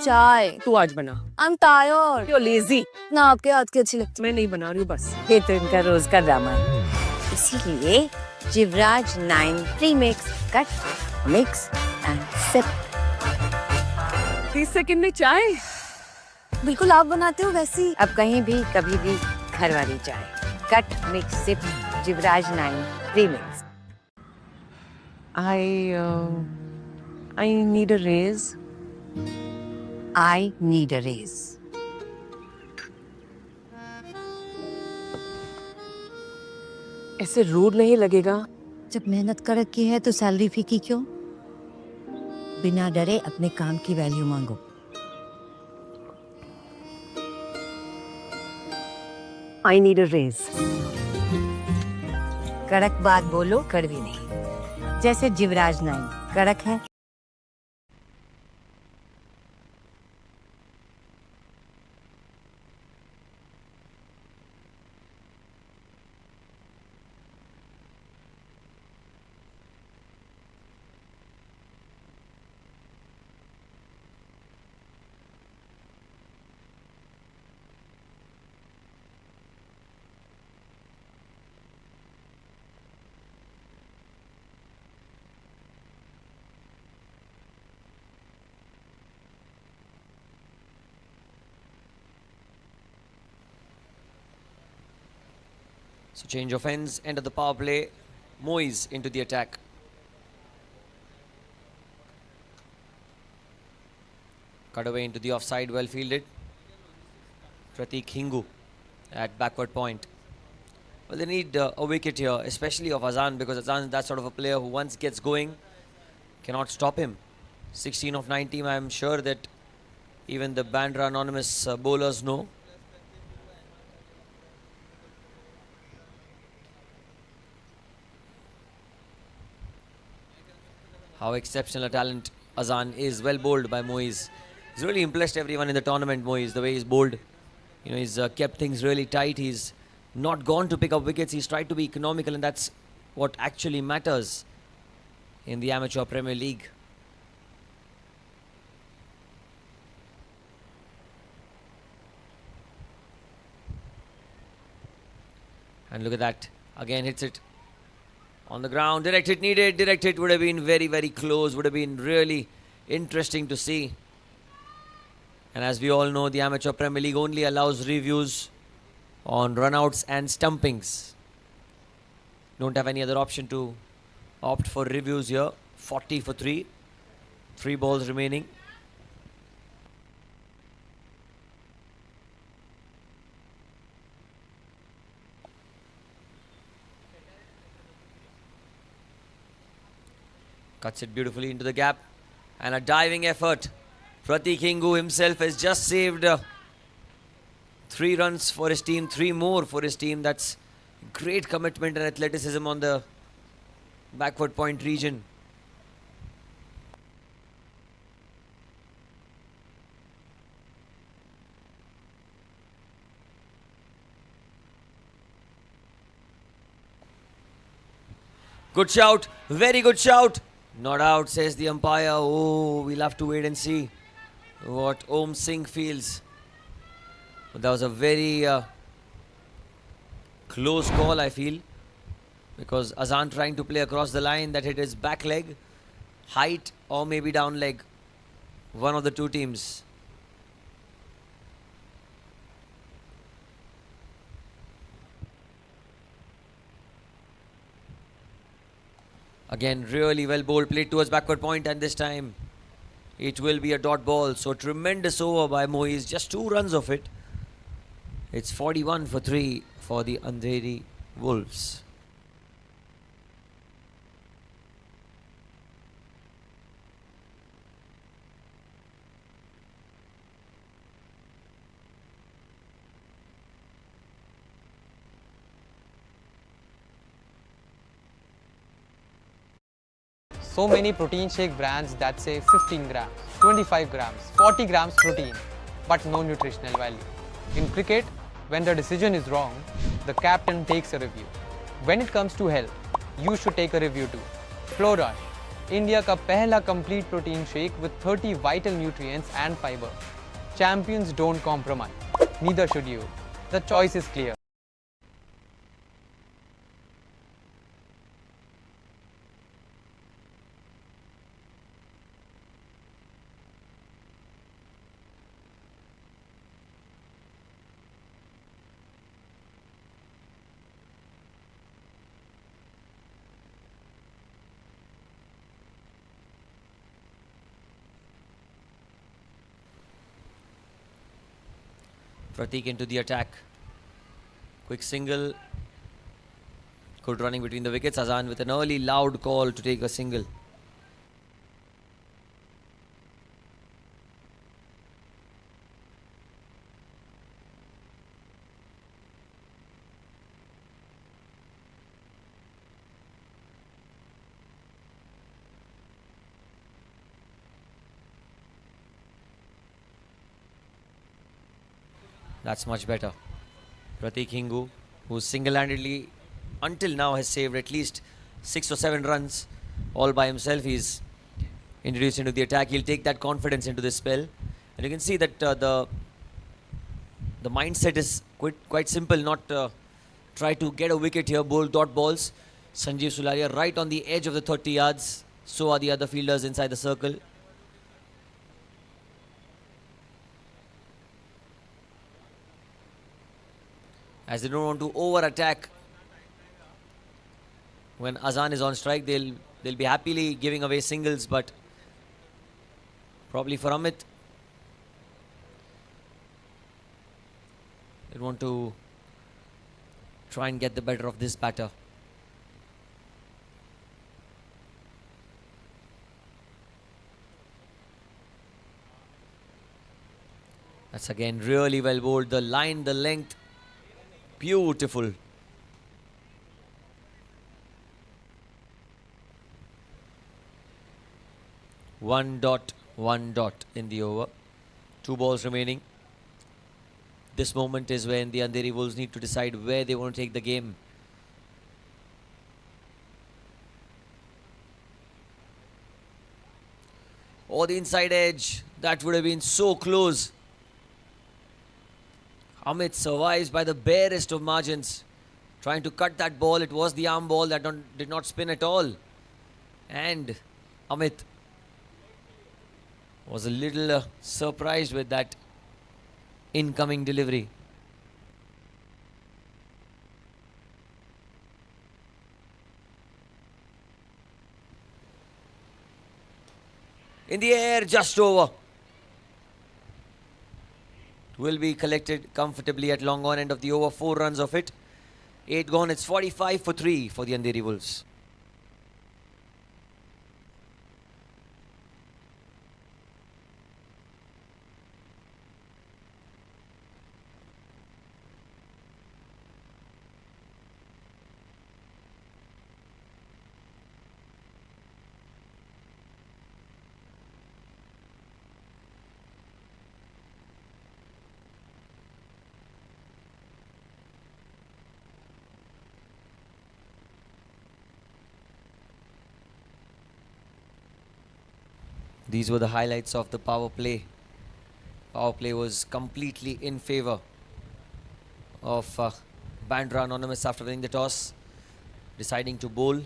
S2: चाय
S3: तू आज बना.
S2: I am tired
S3: You're lazy.
S2: ना आपके हाथ की अच्छी लगती
S3: मैं नहीं बना रही हूँ बस.
S4: ये तो इनका रोज का ड्रामा है. इसीलिए Jivraj 9 premix cut mix and sip.
S3: 30 second में चाय।
S2: बिल्कुल आप बनाते हो वैसी।
S4: अब कहीं भी कभी भी घर वाली चाय। Cut mix sip Jivraj 9 premix.
S3: I need a raise.
S2: I need a raise.
S3: ऐसे रूड नहीं लगेगा।
S2: जब मेहनत कर रखी है तो सैलरी फीकी क्यों? बिना डरे अपने काम की वैल्यू मांगो।
S3: I need a raise.
S2: कड़क बात बोलो, कड़वी नहीं। जैसे जिवराज 9 कड़क है।
S5: So change of ends, end of the power play. Moise into the attack. Cut away into the offside, well fielded. Pratik Hingu at backward point. Well, they need a wicket here, especially of Azan, because Azan is that sort of a player who once gets going, cannot stop him. 16 of 19, I'm sure that even the Bandra anonymous bowlers know. How exceptional a talent Azan is. Well bowled by Moise. He's really impressed everyone in the tournament, Moise, the way he's bowled. You know, he's kept things really tight. He's not gone to pick up wickets. He's tried to be economical, and that's what actually matters in the Amateur Premier League. And look at that. Again hits it on the ground. Direct hit needed. Direct hit would have been very, very close. Would have been really interesting to see. And as we all know, the Amateur Premier League only allows reviews on runouts and stumpings. Don't have any other option to opt for reviews here. 40 for 3. 3 balls remaining. Cuts it beautifully into the gap. And a diving effort. Pratik Hingu himself has just saved 3 runs for his team, 3 more for his team. That's great commitment and athleticism on the backward point region. Good shout, very good shout. Not out, says the umpire. Oh, we'll have to wait and see what Om Singh feels. But that was a very close call, I feel. Because Azan trying to play across the line, that hit his back leg, height, or maybe down leg. One of the two teams. Again, really well bowled, played towards backward point, and this time it will be a dot ball. So tremendous over by Moise, just 2 runs of it. It's 41 for 3 for the Andheri Wolves.
S1: So many protein shake brands that say 15 grams, 25 grams, 40 grams protein, but no nutritional value. In cricket, when the decision is wrong, the captain takes a review. When it comes to health, you should take a review too. Flow Rush, India ka pehla complete protein shake with 30 vital nutrients and fiber. Champions don't compromise. Neither should you. The choice is clear.
S5: Pratik into the attack. Quick single. Good running between the wickets. Azan with an early loud call to take a single. That's much better. Pratik Hingu, who single-handedly until now has saved at least 6 or 7 runs all by himself. He's introduced into the attack. He'll take that confidence into this spell. And you can see that the mindset is quite simple. Not try to get a wicket here, bowl dot balls. Sanjeev Sularia right on the edge of the 30 yards. So are the other fielders inside the circle. As they don't want to over-attack when Azan is on strike, they'll be happily giving away singles, but probably for Amit, they want to try and get the better of this batter. That's again really well bowled. The line, the length, beautiful. One dot in the over. 2 balls remaining. This moment is when the Andheri Wolves need to decide where they want to take the game. Oh, the inside edge. That would have been so close. Amit survives by the barest of margins. Trying to cut that ball. It was the arm ball that did not spin at all. And Amit was a little surprised with that incoming delivery. In the air, just over. Will be collected comfortably at long on end of the over. 4 runs of it. 8 gone. It's 45 for 3 for the Andheri Wolves. These were the highlights of the power play. Power play was completely in favour of Bandra Anonymous after winning the toss, deciding to bowl.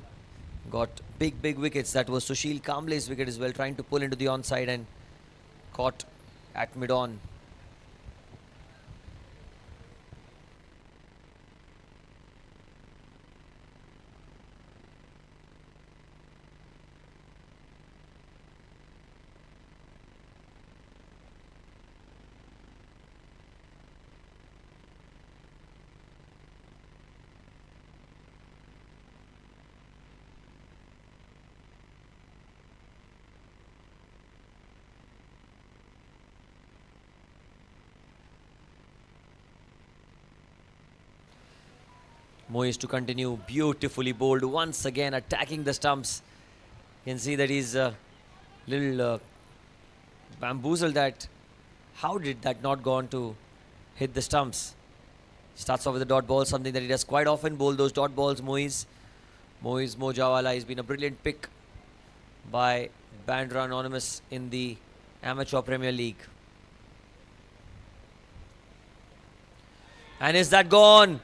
S5: Got big wickets. That was Sushil Kamble's wicket as well, trying to pull into the onside and caught at mid-on. Moish to continue, beautifully bowled, once again attacking the stumps. You can see that he's a little bamboozled. That how did that not go on to hit the stumps? Starts off with a dot ball, something that he does quite often, bowl those dot balls. Moiz Mojawala has been a brilliant pick by Bandra Anonymous in the Amateur Premier League. And is that gone?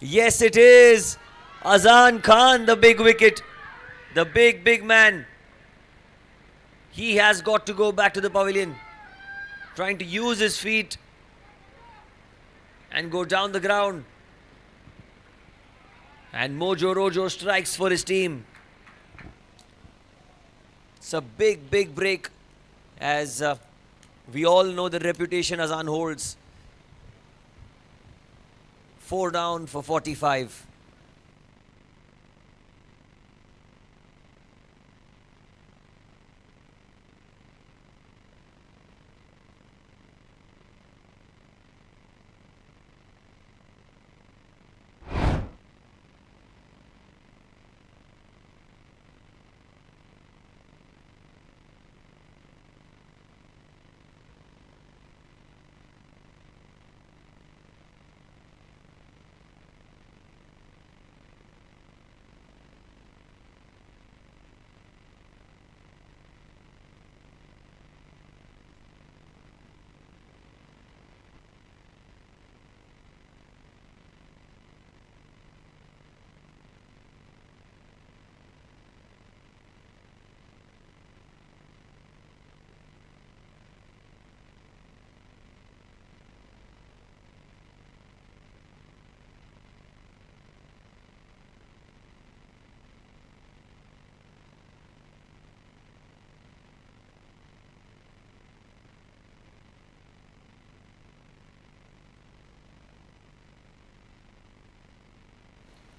S5: Yes, it is. Azan Khan, the big wicket. The big man. He has got to go back to the pavilion. Trying to use his feet and go down the ground. And Mojo Rojo strikes for his team. It's a big break, as we all know the reputation Azan holds. 4 down for 45.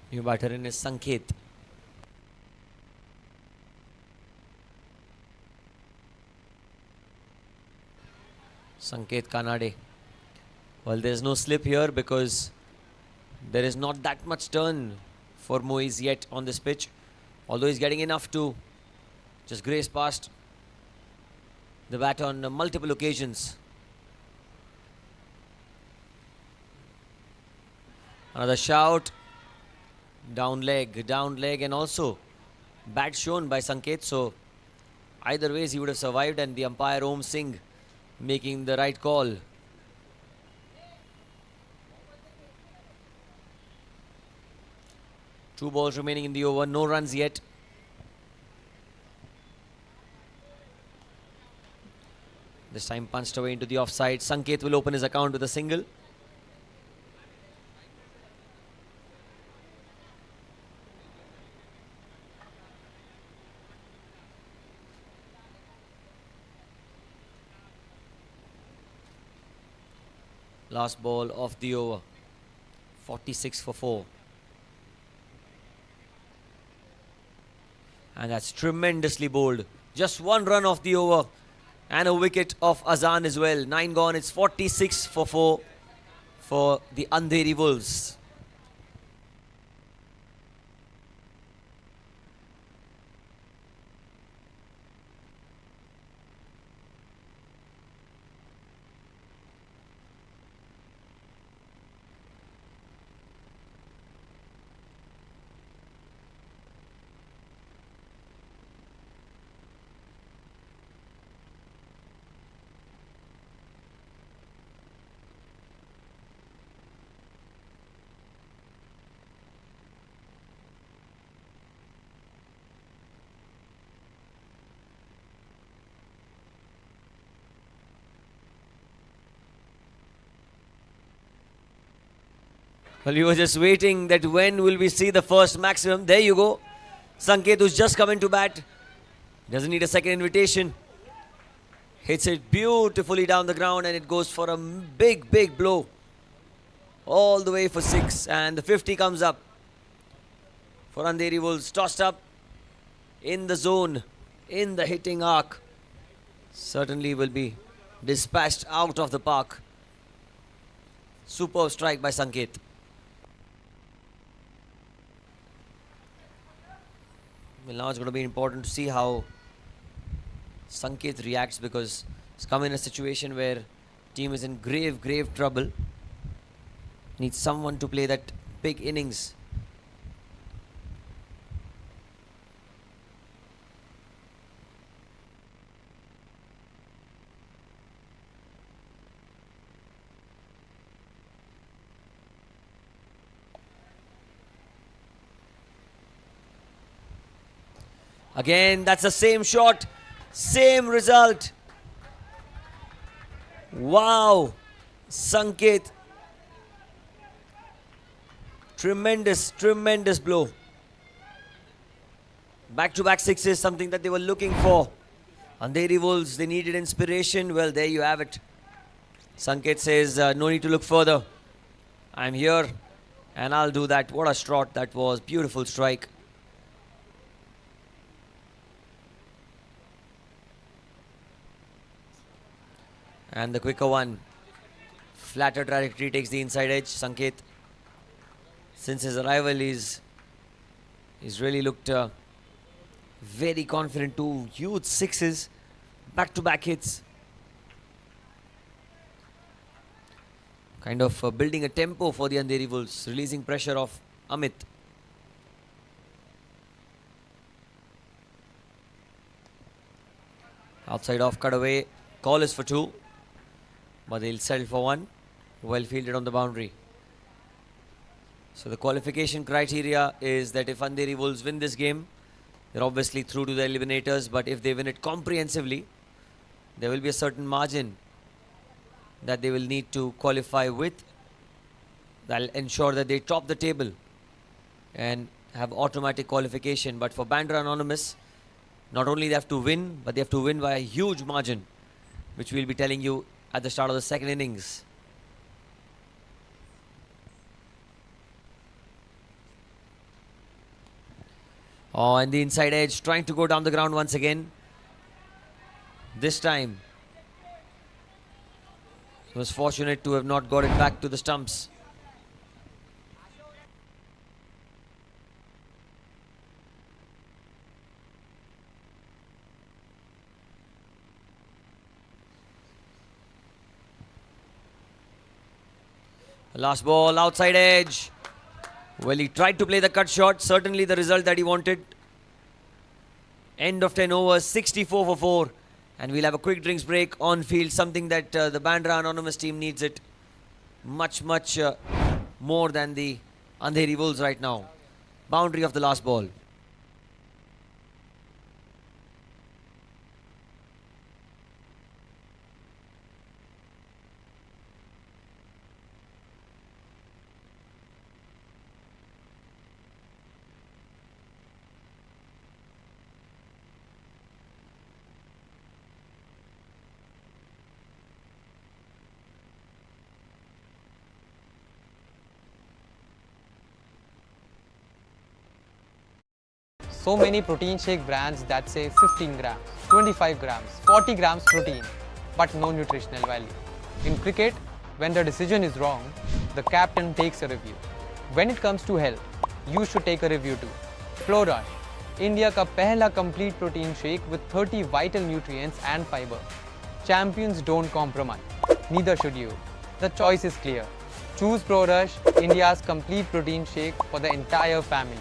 S5: New batter in is Sanket. Sanket Kanade. Well, there's no slip here because there is not that much turn for Moise yet on this pitch. Although he's getting enough to just graze past the bat on multiple occasions. Another shout. Down leg, and also bat shown by Sanket. So either ways he would have survived, and the umpire Om Singh making the right call. Two balls remaining in the over, no runs yet. This time punched away into the offside. Sanket will open his account with a single. Last ball of the over. 46 for 4. And that's tremendously bowled. Just one run off the over. And a wicket of Azan as well. 9 gone. It's 46 for 4 for the Andheri Wolves. Well, we were just waiting that when will we see the first maximum. There you go. Sanket, who's just come into bat. Doesn't need a second invitation. Hits it beautifully down the ground and it goes for a big, big blow. All the way for 6. And the 50 comes up for Andheri Wolves. Tossed up in the zone, in the hitting arc. Certainly will be dispatched out of the park. Superb strike by Sanket. Well, now it's going to be important to see how Sanket reacts, because he's come in a situation where team is in grave, grave trouble. Needs someone to play that big innings. Again, that's the same shot, same result. Wow, Sanket. Tremendous, tremendous blow. Back-to-back sixes, something that they were looking for. Andheri Wolves, they needed inspiration. Well, there you have it. Sanket says, no need to look further. I'm here. And I'll do that. What a shot that was. Beautiful strike. And the quicker one. Flatter trajectory takes the inside edge. Sanket, since his arrival, he's really looked very confident. Two huge sixes. Back-to-back hits. Kind of building a tempo for the Andheri Wolves, releasing pressure of Amit. Outside off, cut away. Call is for 2, but they'll settle for 1. Well fielded on the boundary. So the qualification criteria is that if Andheri Wolves win this game, they're obviously through to the eliminators, but if they win it comprehensively, there will be a certain margin that they will need to qualify with. That'll ensure that they top the table and have automatic qualification. But for Bandra Anonymous, not only they have to win, but they have to win by a huge margin, which we'll be telling you at the start of the second innings. Oh, and the inside edge, trying to go down the ground once again. This time, he was fortunate to have not got it back to the stumps. Last ball, outside edge. Well, he tried to play the cut shot. Certainly the result that he wanted. End of 10 overs, 64 for 4. And we'll have a quick drinks break on field. Something that the Bandra Anonymous team needs it much more than the Andheri Wolves right now. Boundary of the last ball.
S1: So many protein shake brands that say 15 grams, 25 grams, 40 grams protein, but no nutritional value. In cricket, when the decision is wrong, the captain takes a review. When it comes to health, you should take a review too. Flow Rush, India का पहला complete protein shake with 30 vital nutrients and fiber. Champions don't compromise. Neither should you. The choice is clear. Choose Pro Rush, India's complete protein shake for the entire family.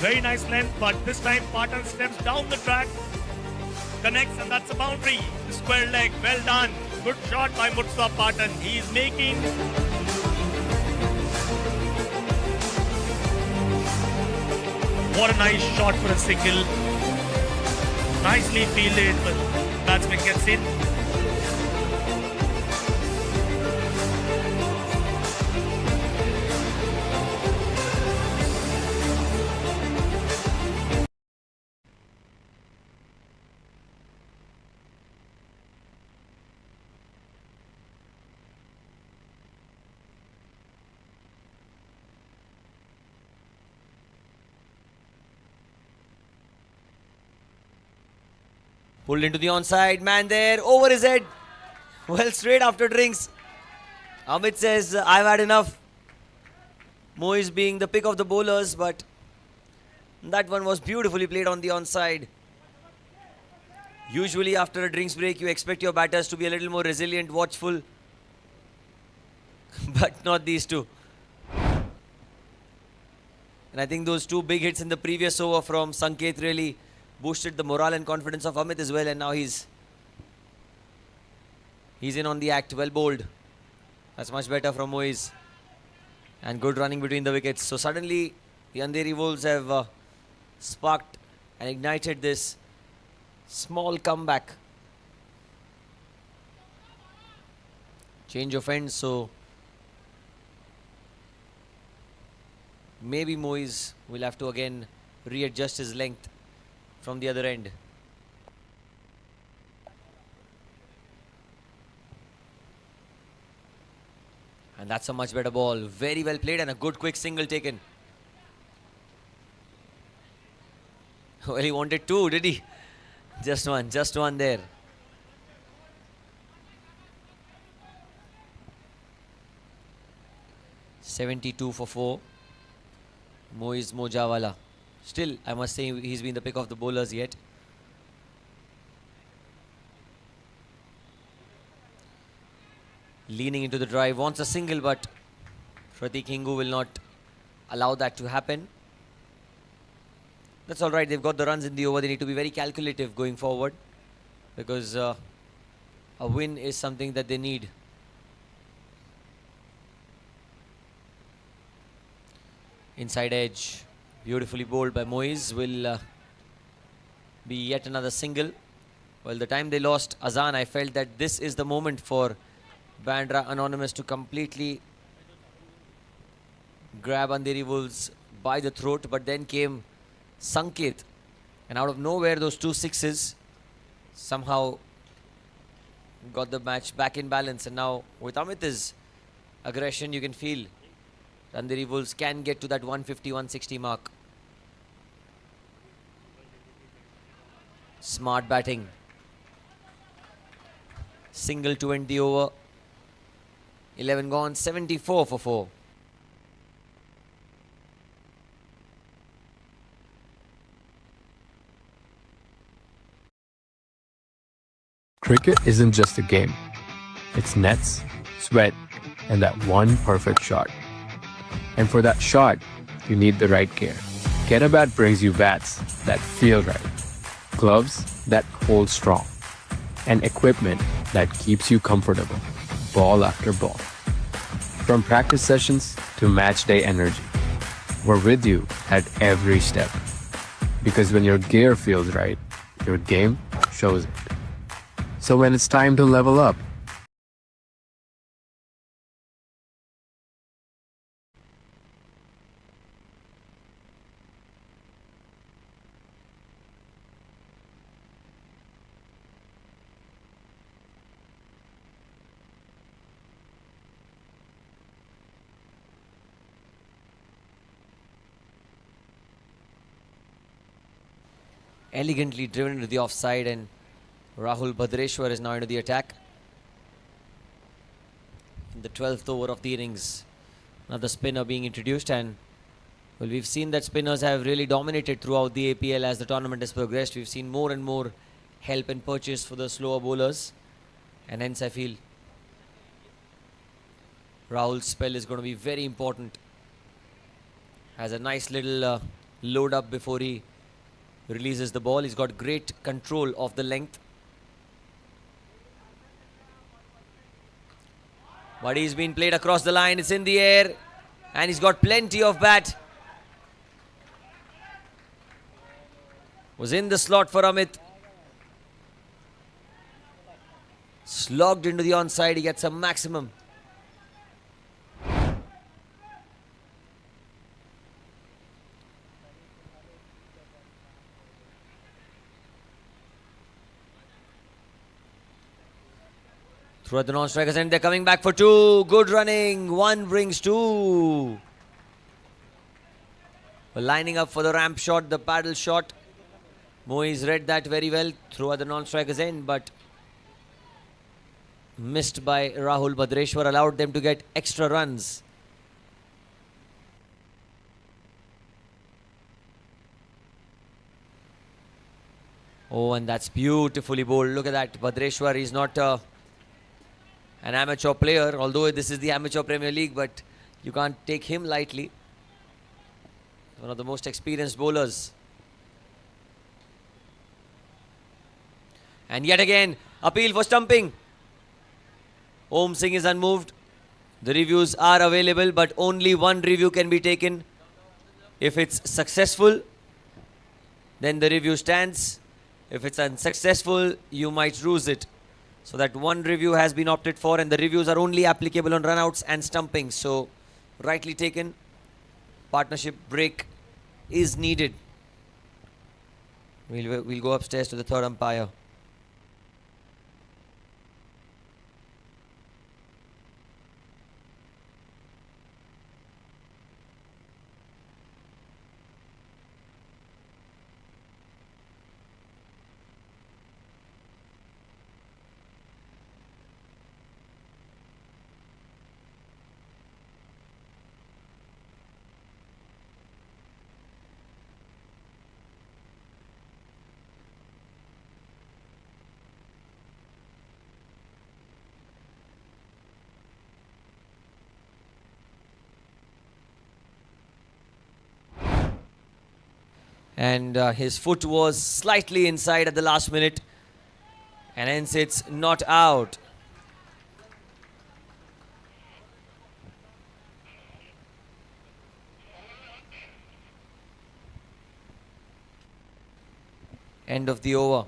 S9: Very nice length, but this time Patan steps down the track, connects, and that's a boundary. The square leg, well done. Good shot by Mutsa Patan. He's making What a nice shot for a single. Nicely fielded, but batsman gets in.
S5: Pulled into the onside, man there, over his head. Well, straight after drinks. Amit says, I've had enough. Moise being the pick of the bowlers, but that one was beautifully played on the onside. Usually after a drinks break, you expect your batters to be a little more resilient, watchful. But not these two. And I think those two big hits in the previous over from Sanket really boosted the morale and confidence of Amit as well, and now he's in on the act. Well bowled. That's much better from Moise. And good running between the wickets. So suddenly the Andheri Wolves have sparked and ignited this small comeback. Change of ends, so maybe Moise will have to again readjust his length from the other end. And that's a much better ball. Very well played and a good quick single taken. Well, he wanted two, did he? Just one there. "72 for 4. Moise Mojawala. Still, I must say, he's been the pick of the bowlers yet. Leaning into the drive, wants a single, but Pratik Hingu will not allow that to happen. That's all right, they've got the runs in the over. They need to be very calculative going forward, because a win is something that they need. Inside edge, beautifully bowled by Moise, will be yet another single. Well, the time they lost Azan, I felt that this is the moment for Bandra Anonymous to completely grab Andheri Wolves by the throat, but then came Sanket, and out of nowhere those two sixes somehow got the match back in balance. And now with Amit's aggression, you can feel Andheri Wolves can get to that 150-160 mark. Smart batting. Single to end the over. 11 gone, 74 for 4.
S8: Cricket isn't just a game. It's nets, sweat, and that one perfect shot. And for that shot, you need the right gear. Get a Bat brings you bats that feel right, gloves that hold strong, and equipment that keeps you comfortable, ball after ball. From practice sessions to match day energy, we're with you at every step. Because when your gear feels right, your game shows it. So when it's time to level up,
S5: elegantly driven into the offside, and Rahul Bhadreshwar is now into the attack. In the 12th over of the innings, another spinner being introduced, and well, we've seen that spinners have really dominated throughout the APL as the tournament has progressed. We've seen more and more help and purchase for the slower bowlers, and hence I feel Rahul's spell is going to be very important. Has a nice little load up before he releases the ball. He's got great control of the length. But he's been played across the line. It's in the air. And he's got plenty of bat. Was in the slot for Amit. Slogged into the onside. He gets a maximum. Through at the non-strikers end, they're coming back for two. Good running. One brings two. Well, lining up for the ramp shot, the paddle shot. Moiz read that very well. Through at the non-strikers end, but missed by Rahul. Bhadreshwar allowed them to get extra runs. Oh, and that's beautifully bowled. Look at that. Bhadreshwar is not an amateur player, although this is the Amateur Premier League, but you can't take him lightly. One of the most experienced bowlers. And yet again, appeal for stumping. Om Singh is unmoved. The reviews are available, but only one review can be taken. If it's successful, then the review stands. If it's unsuccessful, you might lose it. So that one review has been opted for, and the reviews are only applicable on runouts and stumping. So rightly taken. Partnership break is needed. We'll go upstairs to the third umpire. And his foot was slightly inside at the last minute, and hence it's not out. End of the over.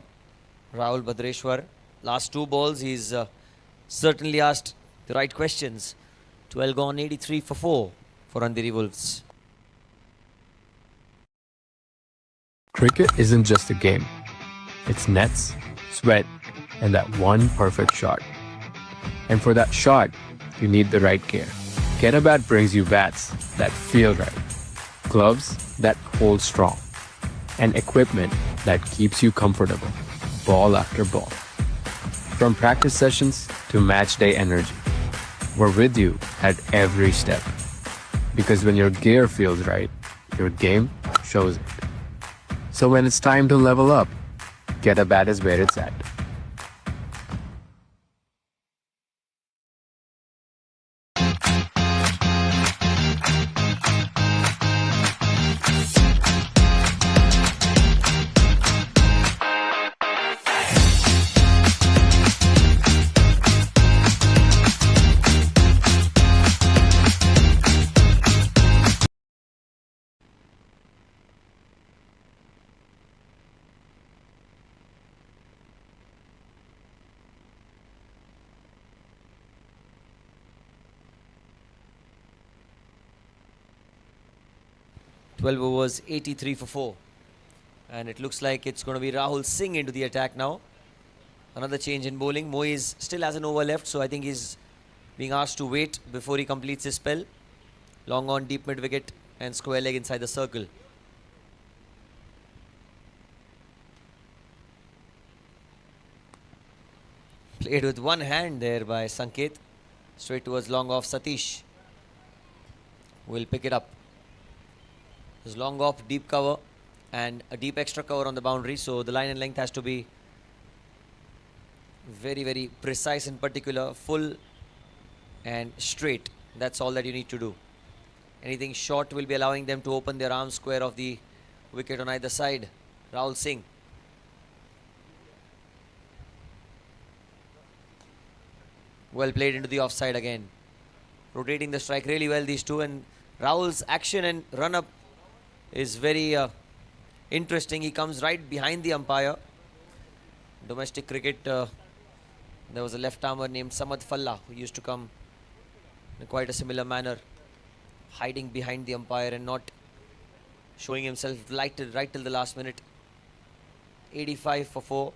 S5: Rahul Bhadreshwar, last two balls, he's certainly asked the right questions. 12 gone, 83 for 4 for Andheri Wolves.
S8: Cricket isn't just a game. It's nets, sweat, and that one perfect shot. And for that shot, you need the right gear. Get a Bat brings you bats that feel right, gloves that hold strong, and equipment that keeps you comfortable, ball after ball. From practice sessions to match day energy, we're with you at every step. Because when your gear feels right, your game shows it. So when it's time to level up, Get a Bat is where it's at.
S5: Overs, 83 for 4. And it looks like it's going to be Rahul Singh into the attack now. Another change in bowling. Moiz still has an over left, so I think he's being asked to wait before he completes his spell. Long on, deep mid wicket, and square leg inside the circle. Played with one hand there by Sanket. Straight towards long off Satish. Will pick it up. There's long off, deep cover, and a deep extra cover on the boundary. So the line and length has to be very, very precise in particular, full and straight. That's all that you need to do. Anything short will be allowing them to open their arm square of the wicket on either side. Rahul Singh. Well played into the offside again. Rotating the strike really well, these two. And Rahul's action and run-up is very interesting. He comes right behind the umpire. Domestic cricket, there was a left-armer named Samad Falla who used to come in quite a similar manner, hiding behind the umpire and not showing himself right till the last minute. 85 for 4.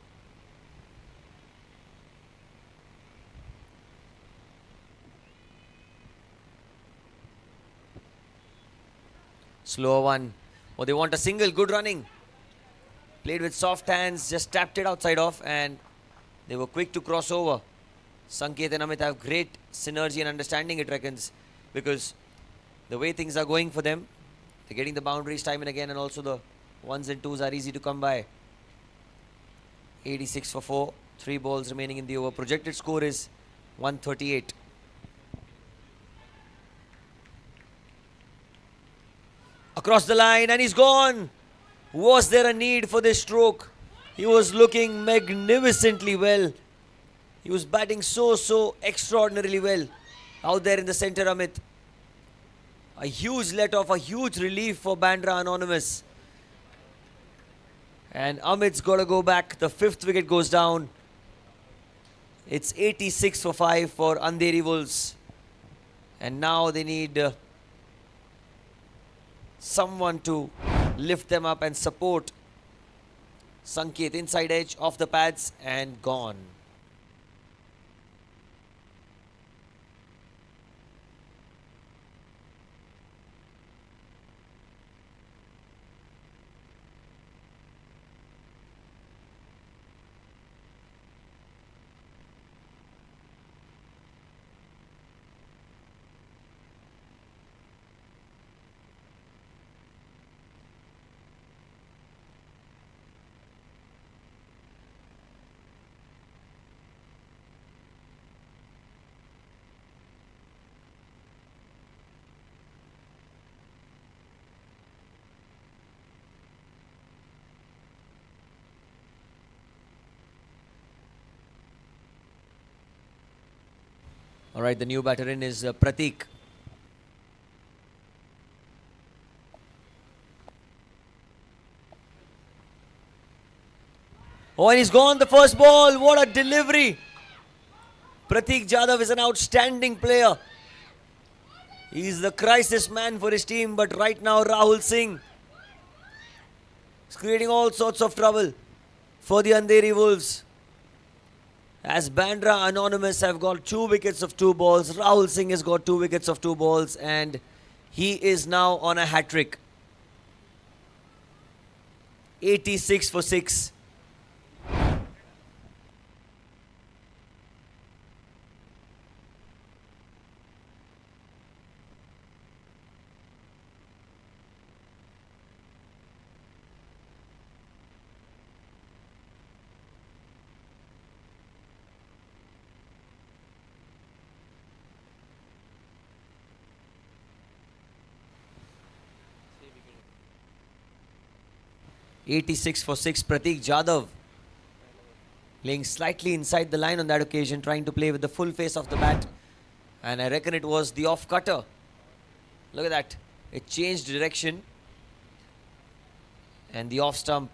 S5: Slower one. Oh, they want a single. Good running. Played with soft hands, just tapped it outside off, and they were quick to cross over. Sanket and Amit have great synergy and understanding, it reckons, because the way things are going for them, they're getting the boundaries time and again, and also the ones and twos are easy to come by. 86 for 4. 3 balls remaining in the over. Projected score is 138. Across the line, and he's gone. Was there a need for this stroke? He was looking magnificently well. He was batting so extraordinarily well out there in the centre, Amit. A huge let-off, a huge relief for Bandra Anonymous. And Amit's got to go back. The 5th wicket goes down. It's 86 for 5 for Andheri Wolves. And now they need someone to lift them up and support. Sanket inside edge, off the pads and gone. All right, the new batter in is Pratik. Oh, and he's gone the first ball. What a delivery. Pratik Jadhav is an outstanding player. He's the crisis man for his team, but right now Rahul Singh is creating all sorts of trouble for the Andheri Wolves. As Bandra Anonymous have got 2 wickets of 2 balls, Rahul Singh has got 2 wickets of 2 balls, and he is now on a hat-trick. 86 for 6. .86 for 6. Pratik Jadhav playing slightly inside the line on that occasion, trying to play with the full face of the bat, and I reckon it was the off cutter. Look at that, it changed direction and the off stump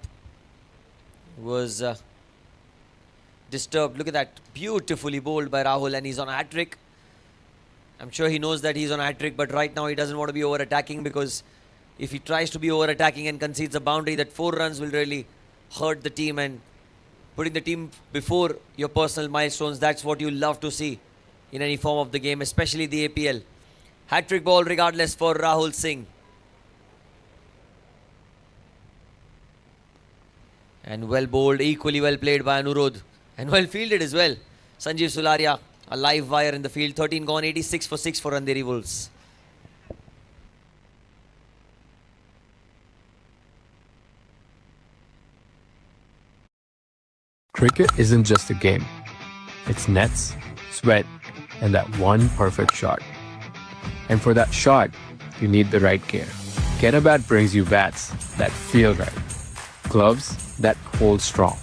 S5: was disturbed. Look at that, beautifully bowled by Rahul, and he's on a hat-trick. I'm sure he knows that he's on a hat-trick, but right now he doesn't want to be over-attacking, because if he tries to be over-attacking and concedes a boundary, that 4 runs will really hurt the team, and putting the team before your personal milestones, that's what you love to see in any form of the game, especially the APL. Hat-trick ball regardless for Rahul Singh. And well bowled, equally well played by Anurodh, and well fielded as well. Sanjeev Sularia, a live wire in the field. 13 gone, 86 for 6 for Andheri Wolves.
S8: Cricket isn't just a game. It's nets, sweat, and that one perfect shot. And for that shot, you need the right gear. Get-A-Bat brings you bats that feel right, gloves that hold strong,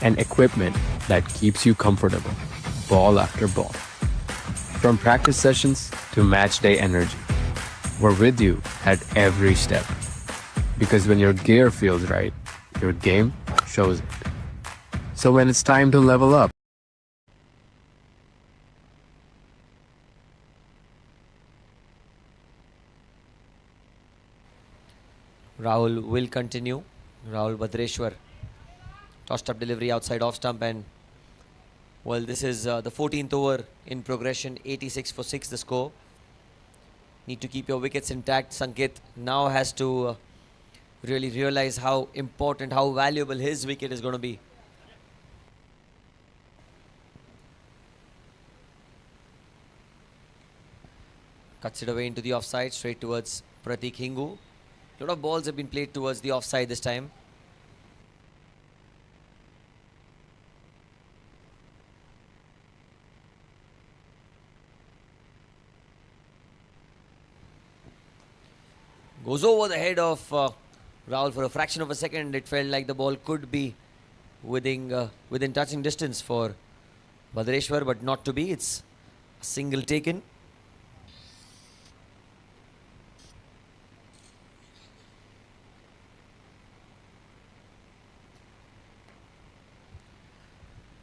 S8: and equipment that keeps you comfortable, ball after ball. From practice sessions to match day energy, we're with you at every step. Because when your gear feels right, your game shows it. So when it's time to level up,
S5: Rahul will continue. Rahul Bhadreshwar. Tossed up delivery outside off stump, and well, this is the 14th over in progression. 86 for 6 the score. Need to keep your wickets intact. Sanket now has to really realize how important, how valuable his wicket is going to be. Cuts it away into the offside, straight towards Pratik Hingu. A lot of balls have been played towards the offside this time. Goes over the head of Rahul for a fraction of a second. It felt like the ball could be within touching distance for Bhadreshwar, but not to be. It's a single taken.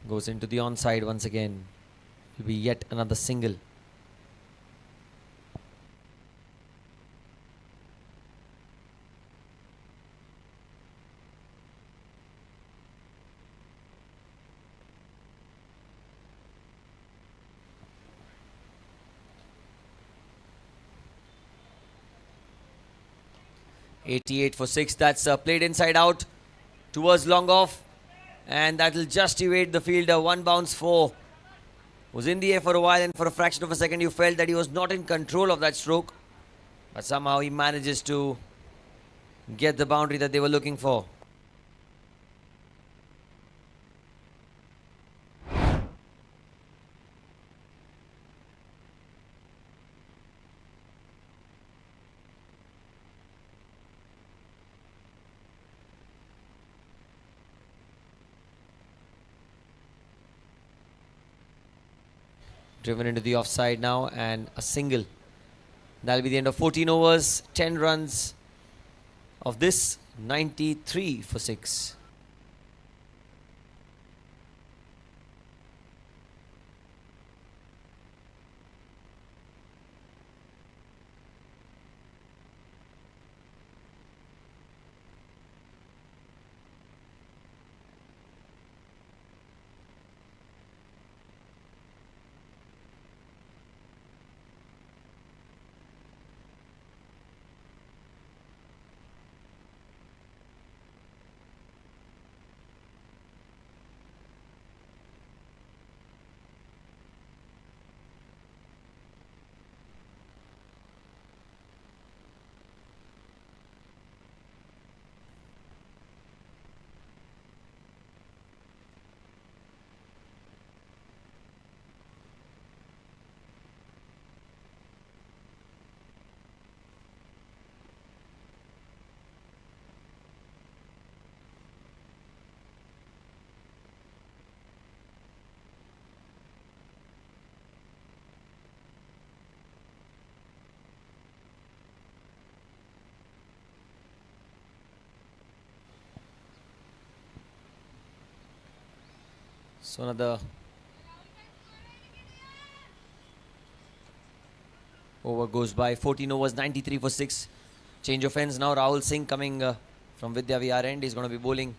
S5: Goes into the onside once again. Will be yet another single. .88 for 6. That's played inside out towards long off. And that will just evade the fielder. One bounce 4. Was in the air for a while, and for a fraction of a second you felt that he was not in control of that stroke. But somehow he manages to get the boundary that they were looking for. Driven into the offside now, and a single. That'll be the end of 14 overs, 10 runs of this, 93 for 6. So another over goes by. 14 overs, 93 for 6. Change of ends now. Rahul Singh coming from Vidya Vihar end. He's going to be bowling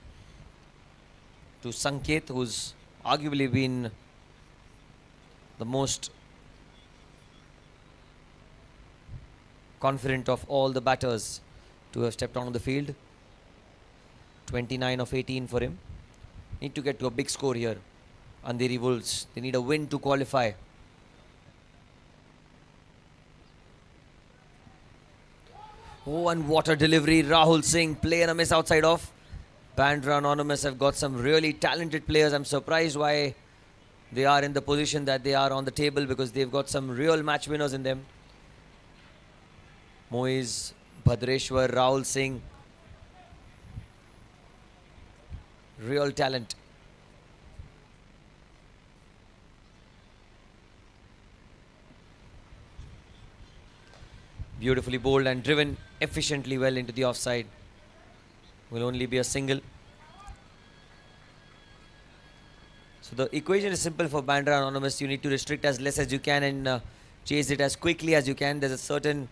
S5: to Sanket, who's arguably been the most confident of all the batters to have stepped onto the field. 29 of 18 for him. Need to get to a big score here. Andheri Wolves, they need a win to qualify. Oh, and what a delivery. Rahul Singh, play and a miss outside off. Bandra Anonymous have got some really talented players. I'm surprised why they are in the position that they are on the table, because they've got some real match winners in them. Moiz, Bhadreshwar, Rahul Singh. Real talent. Beautifully bowled and driven efficiently well into the offside. will only be a single. So the equation is simple for Bandra Anonymous. You need to restrict as less as you can and chase it as quickly as you can. There's a certain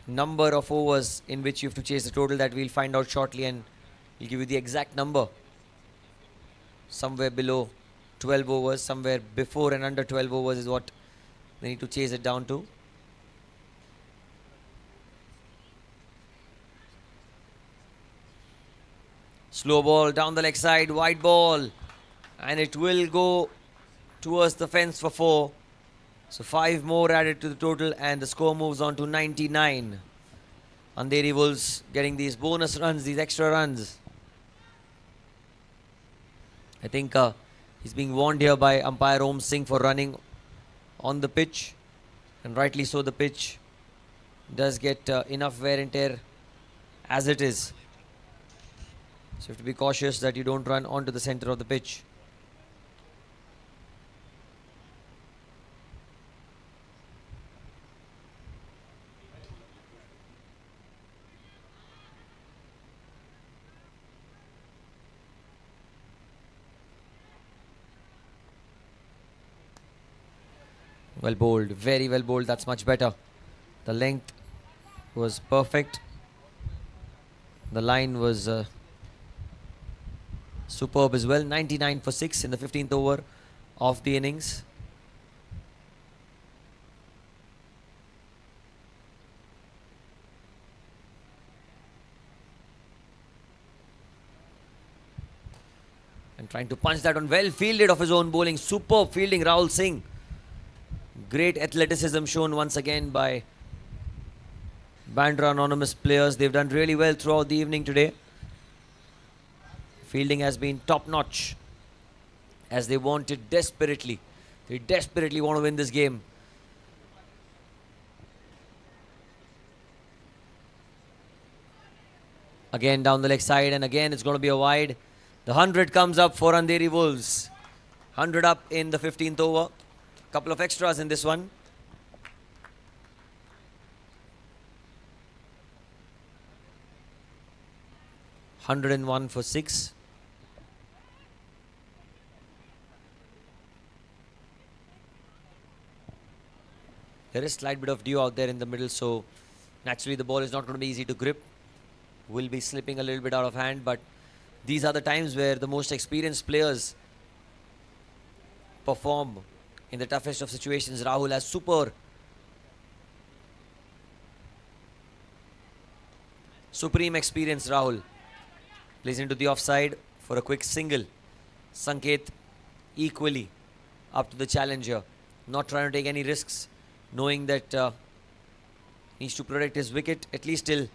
S5: number of overs in which you have to chase the total that we'll find out shortly, and we'll give you the exact number. Somewhere below 12 overs, somewhere before and under 12 overs is what they need to chase it down to. Slow ball down the leg side, wide ball, and it will go towards the fence for 4. So 5 more added to the total, and the score moves on to 99. Andheri Wolves getting these bonus runs, these extra runs. I think he's being warned here by umpire Om Singh for running on the pitch, and rightly so. The pitch does get enough wear and tear as it is. So you have to be cautious that you don't run onto the center of the pitch. Well bowled, very well bowled. That's much better. The length was perfect. The line was superb as well. 99 for 6 in the 15th over of the innings. And trying to punch that on, well fielded of his own bowling. Superb fielding, Rahul Singh. Great athleticism shown once again by Bandra Anonymous players. They've done really well throughout the evening today. Fielding has been top notch, as they wanted desperately. They desperately want to win this game. Again down the leg side, and again it's going to be a wide. The 100 comes up for Andheri Wolves. 100 up in the 15th over. Couple of extras in this one. $101 for 6. There is slight bit of dew out there in the middle, so naturally the ball is not going to be easy to grip. Will be slipping a little bit out of hand, but these are the times where the most experienced players perform in the toughest of situations. Rahul has supreme experience. Rahul plays into the offside for a quick single. Sanket equally up to the challenger, not trying to take any risks, knowing that needs to protect his wicket at least till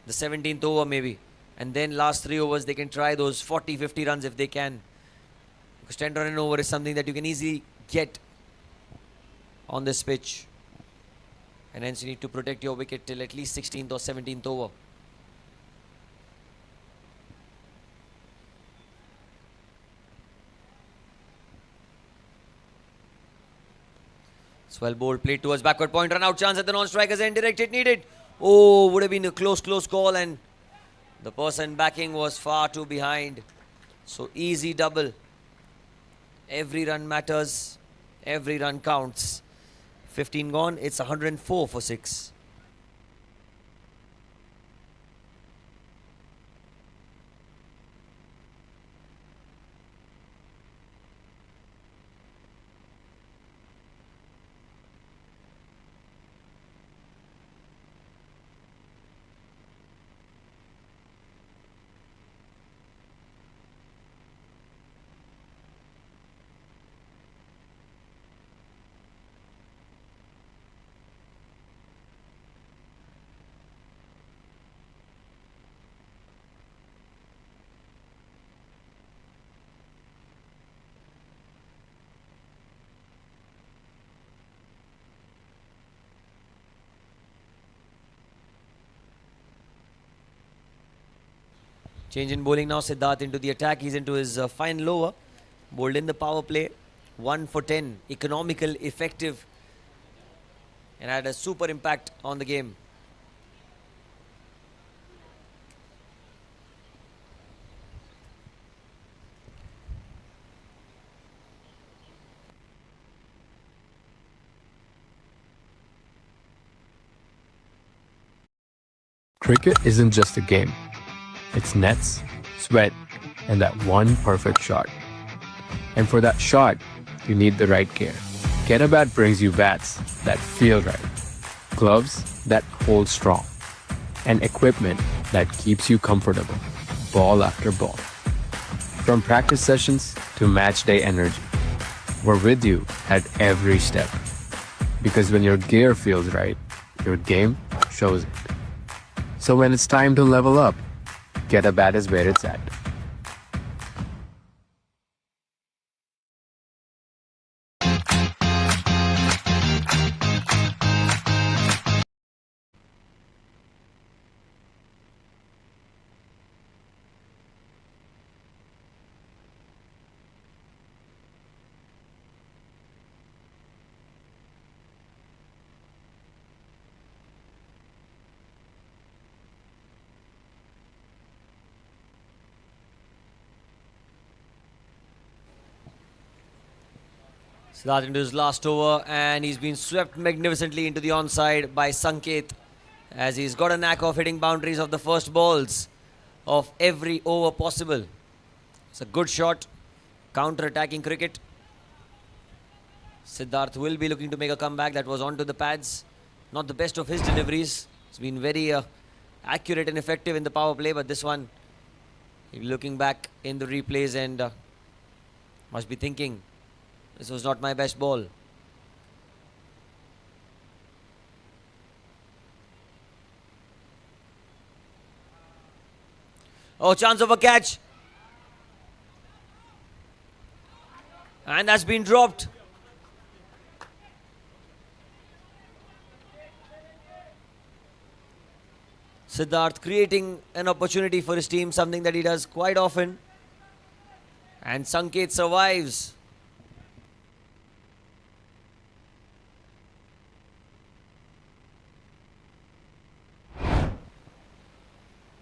S5: the 17th over maybe, and then last 3 overs they can try those 40-50 runs if they can, because 10 run and over is something that you can easily get on this pitch, and hence you need to protect your wicket till at least 16th or 17th over. Well bowled, played towards backward point, run out chance at the non-striker's end, direct hit needed. Oh, would have been a close call, and the person backing was far too behind. So easy double. Every run matters, every run counts. 15 gone, it's 104 for 6. Change in bowling now. Siddharth into the attack. He's into his fine lower. Bowled in the power play. 1 for 10. Economical, effective, and had a super impact on the game.
S8: Cricket isn't just a game. It's nets, sweat, and that one perfect shot. And for that shot, you need the right gear. Get a Bat brings you bats that feel right, gloves that hold strong, and equipment that keeps you comfortable, ball after ball. From practice sessions to match day energy, we're with you at every step. Because when your gear feels right, your game shows it. So when it's time to level up, Get a Bat is where it's at.
S5: Siddharth into his last over, and he's been swept magnificently into the onside by Sanket, as he's got a knack of hitting boundaries of the first balls of every over possible. It's a good shot, counter-attacking cricket. Siddharth will be looking to make a comeback. That was onto the pads. Not the best of his deliveries. It's been very accurate and effective in the power play, but this one, looking back in the replays and must be thinking, this was not my best ball. Oh, chance of a catch. And that's been dropped. Siddharth creating an opportunity for his team, something that he does quite often. And Sanket survives.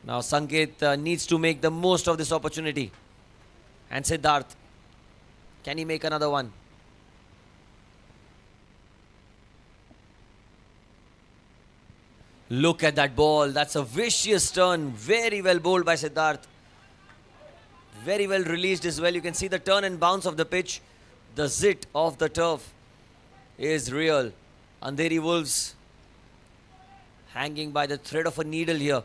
S5: Now Sanket needs to make the most of this opportunity. And Siddharth, can he make another one? Look at that ball. That's a vicious turn. Very well bowled by Siddharth. Very well released as well. You can see the turn and bounce of the pitch. The zit of the turf is real. Andheri Wolves hanging by the thread of a needle here.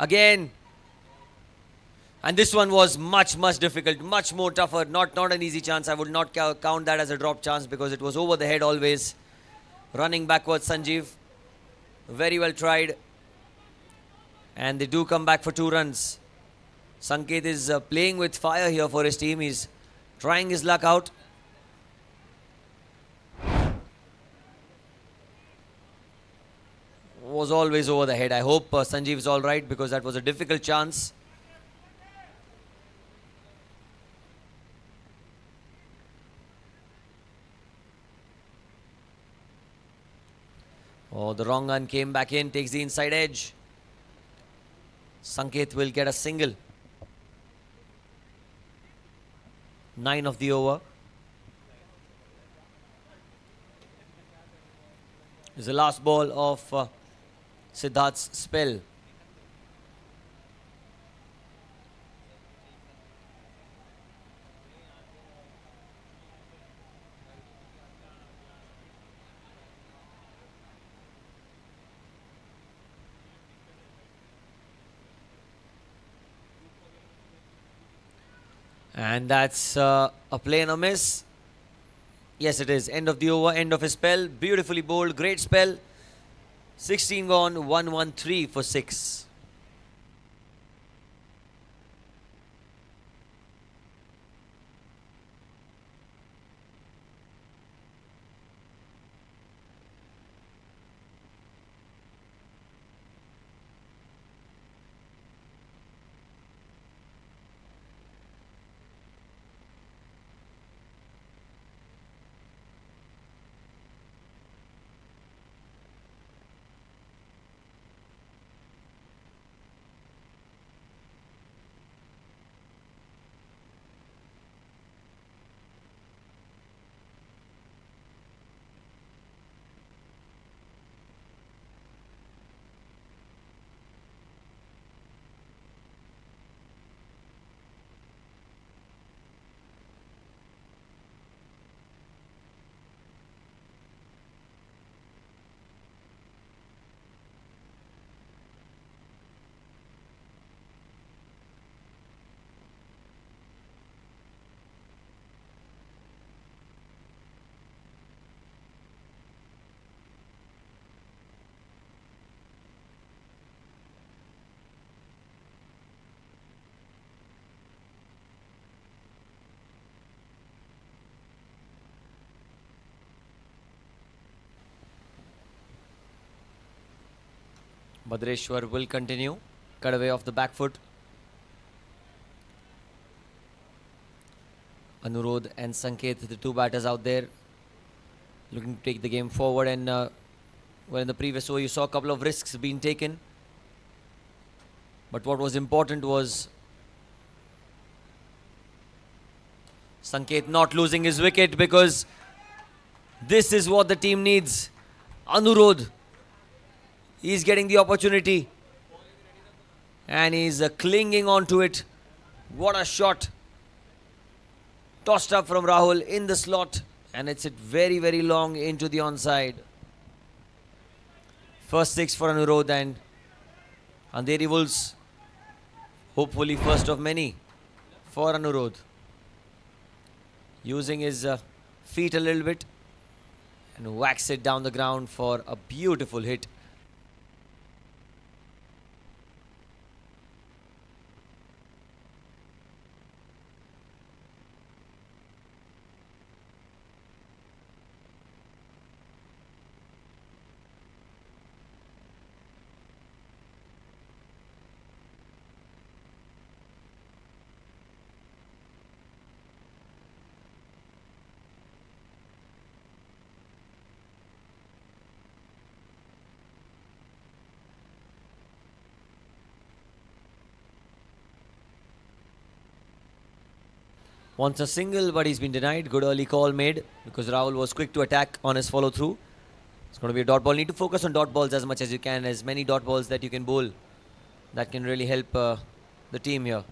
S5: Again. And this one was much difficult, much more tougher. Not an easy chance. I would not count that as a drop chance because it was over the head always. Running backwards, Sanjeev. Very well tried. And they do come back for 2 runs. Sanket is playing with fire here for his team. He's trying his luck out. Was always over the head. I hope Sanjeev is all right because that was a difficult chance. Oh, the wrong one came back in, takes the inside edge. Sanket will get a single. 9 of the over. This is the last ball of Siddharth's spell. And that's a play and a miss. Yes, it is. End of the over, end of his spell. Beautifully bowled, great spell. 16 gone, 113 for 6. Badreshwar will continue. Cut away off the back foot. Anurodh and Sanket, the two batters out there, looking to take the game forward. And well, in the previous over, you saw a couple of risks being taken. But what was important was Sanket not losing his wicket, because this is what the team needs. Anurodh, he's getting the opportunity and he's clinging on to it. What a shot. Tossed up from Rahul in the slot, and it's hit very, very long into the onside. First six for Anurodh, and Andheri Wolves hopefully first of many for Anurodh. Using his feet a little bit and whacks it down the ground for a beautiful hit. Wants a single, but he's been denied. Good early call made, because Rahul was quick to attack on his follow through. It's going to be a dot ball. Need to focus on dot balls as much as you can. As many dot balls that you can bowl, that can really help the team here.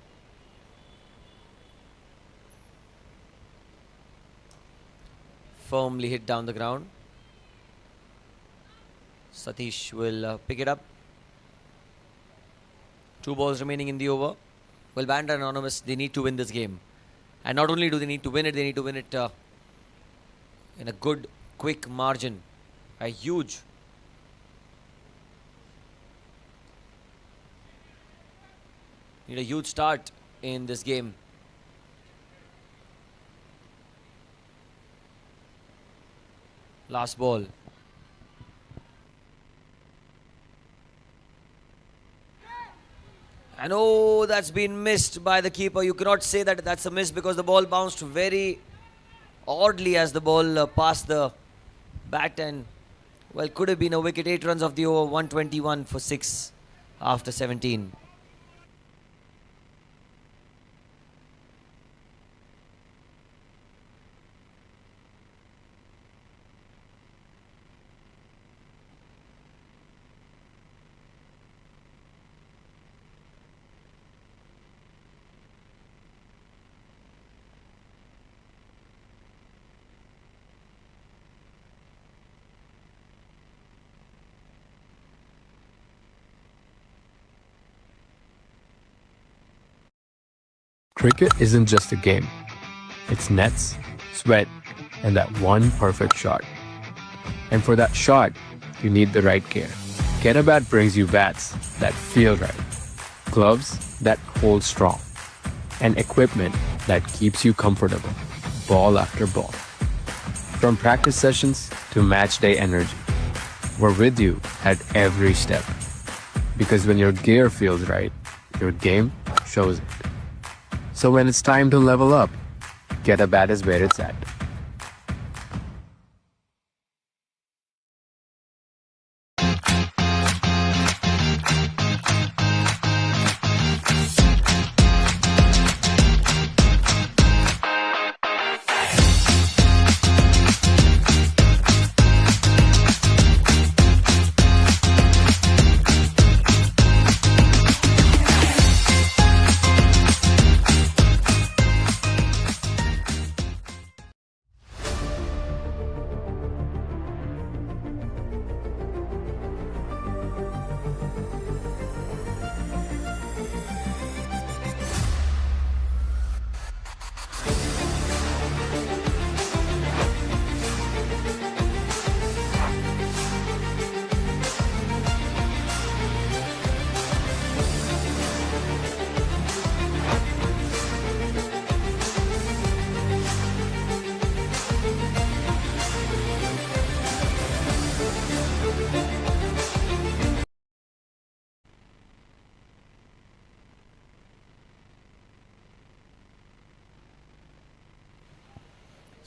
S5: Firmly hit down the ground. Satish will pick it up. 2 balls remaining in the over. Well, Bandra Anonymous, they need to win this game. And not only do they need to win it, they need to win it in a good, quick margin. A huge. Need a huge start in this game. Last ball. And oh, that's been missed by the keeper. You cannot say that that's a miss, because the ball bounced very oddly as the ball passed the bat, and well, could have been a wicket. 8 runs of the over, 121 for 6 after 17.
S8: Cricket isn't just a game. It's nets, sweat, and that one perfect shot. And for that shot, you need the right gear. Get a Bat brings you bats that feel right, gloves that hold strong, and equipment that keeps you comfortable, ball after ball. From practice sessions to match day energy, we're with you at every step. Because when your gear feels right, your game shows it. So when it's time to level up, Get a Bat is where it's at.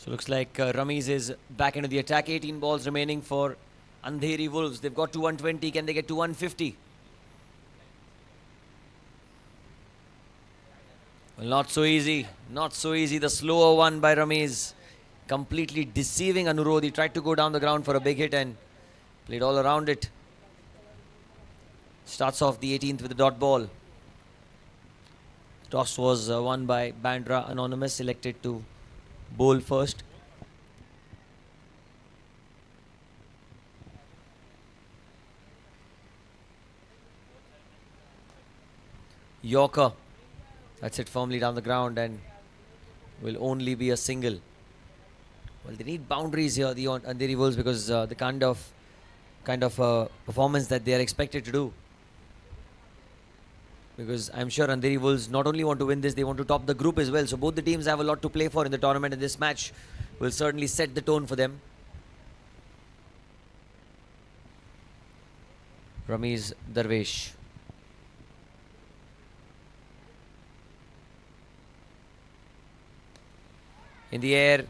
S5: So looks like Rameez is back into the attack. 18 balls remaining for Andheri Wolves. They've got to 120. Can they get to 150? Well, not so easy. Not so easy. The slower one by Rameez. Completely deceiving Anurod. He tried to go down the ground for a big hit and played all around it. Starts off the 18th with a dot ball. Toss was won by Bandra Anonymous, selected to bowl first. Yorker. That's it firmly down the ground and will only be a single. Well, they need boundaries here, the Andheri Wolves, because the kind of performance that they are expected to do. Because I'm sure Andheri Wolves not only want to win this, they want to top the group as well. So both the teams have a lot to play for in the tournament, and this match will certainly set the tone for them. Rameez Darvesh. In the air.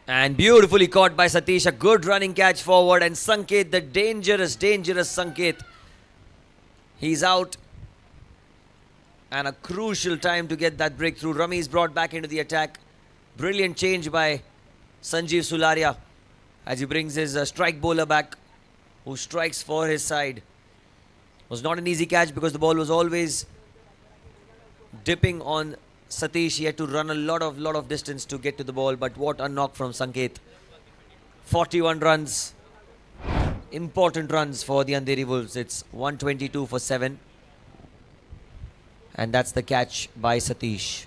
S5: And beautifully caught by Satish. A good running catch forward. And Sanket, the dangerous Sanket. He's out. And a crucial time to get that breakthrough. Rameez brought back into the attack. Brilliant change by Sanjeev Sularia as he brings his strike bowler back, who strikes for his side. Was not an easy catch because the ball was always dipping on Satish. He had to run a lot of distance to get to the ball, but what a knock from Sanket. 41 runs. Important runs for the Andheri Wolves. It's 122 for 7. And that's the catch by Satish.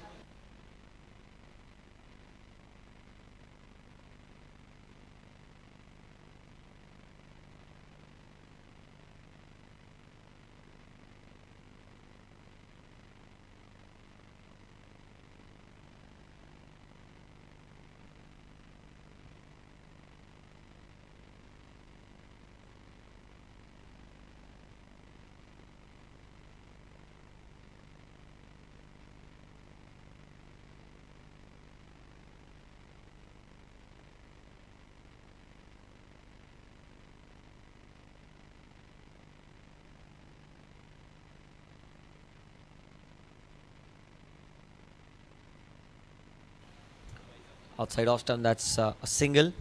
S5: Outside off stump, that's a single.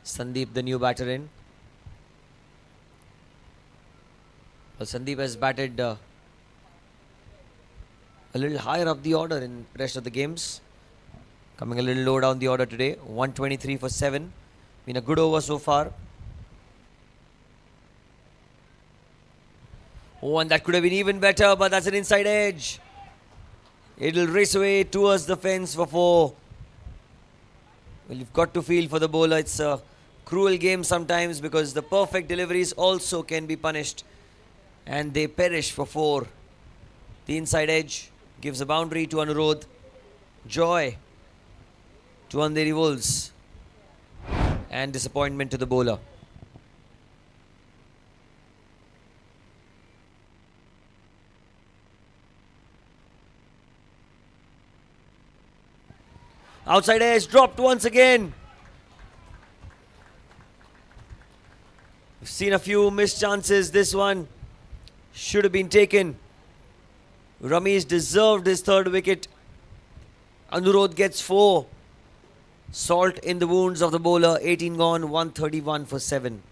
S5: Sandeep, the new batter, in. Well, Sandeep has batted a little higher up the order in the rest of the games. Coming a little low down the order today. 123 for 7. Been a good over so far. Oh, and that could have been even better, but that's an inside edge. It'll race away towards the fence for 4. Well, you've got to feel for the bowler. It's a cruel game sometimes because the perfect deliveries also can be punished. And they perish for 4. The inside edge gives a boundary to Anurod. Joy to Andheri Wolves. And disappointment to the bowler. Outside edge dropped once again. We've seen a few missed chances. This one should have been taken. Rameez deserved his 3rd wicket. Anurod gets 4. Salt in the wounds of the bowler. 18 gone, 131 for 7.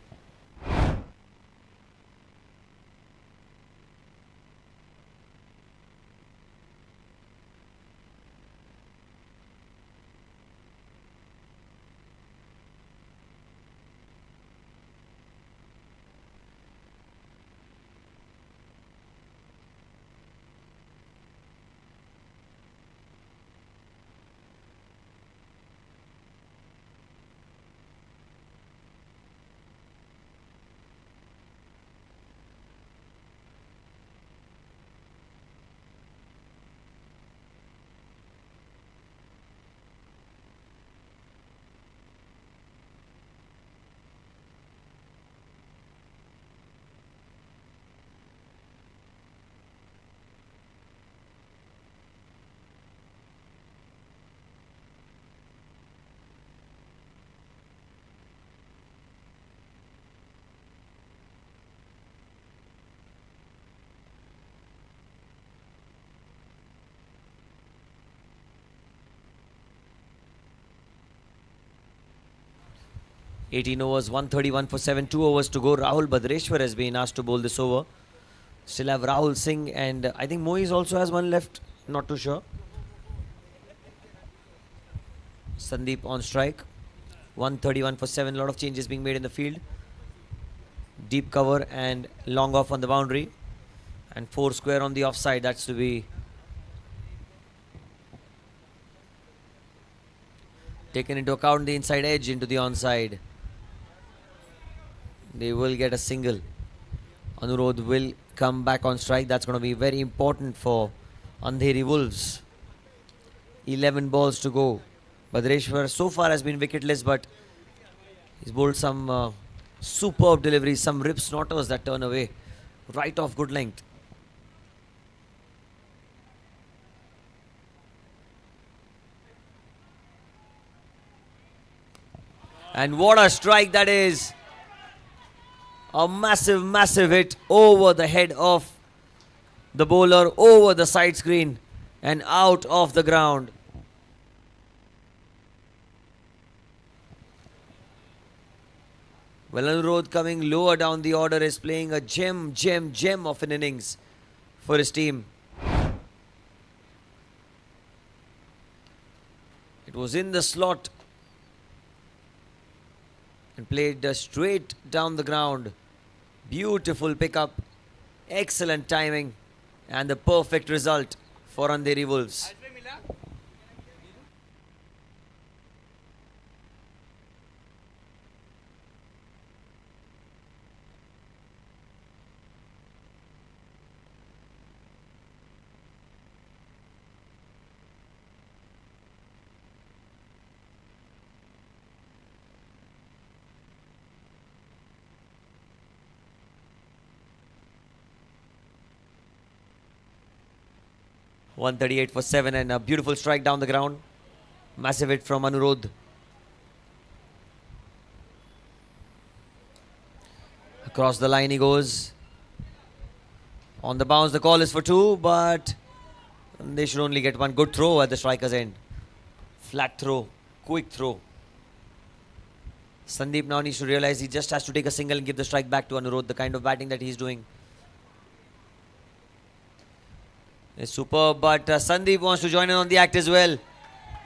S5: 18 overs, 131 for 7, 2 overs to go. Rahul Badreshwar has been asked to bowl this over. Still have Rahul Singh and I think Moiz also has one left. Not too sure. Sandeep on strike. 131 for 7. A lot of changes being made in the field. Deep cover and long off on the boundary. And 4 square on the offside. That's to be taken into account. The inside edge into the onside. They will get a single. Anurodh will come back on strike. That's going to be very important for Andheri Wolves. 11 balls to go. Badreshwar so far has been wicketless, but he's bowled some superb deliveries, some rip snorters that turn away right off good length. And what a strike that is. A massive, massive hit over the head of the bowler, over the side screen and out of the ground. Well, Anurodh coming lower down the order is playing a gem of an innings for his team. It was in the slot and played straight down the ground. Beautiful pickup, excellent timing and the perfect result for Andheri Wolves. 138 for 7 and a beautiful strike down the ground. Massive hit from Anurodh. Across the line he goes. On the bounce, the call is for 2, but they should only get one. Good throw at the striker's end. Flat throw, quick throw. Sandeep now needs to realize he just has to take a single and give the strike back to Anurodh. The kind of batting that he's doing is superb, but Sandeep wants to join in on the act as well.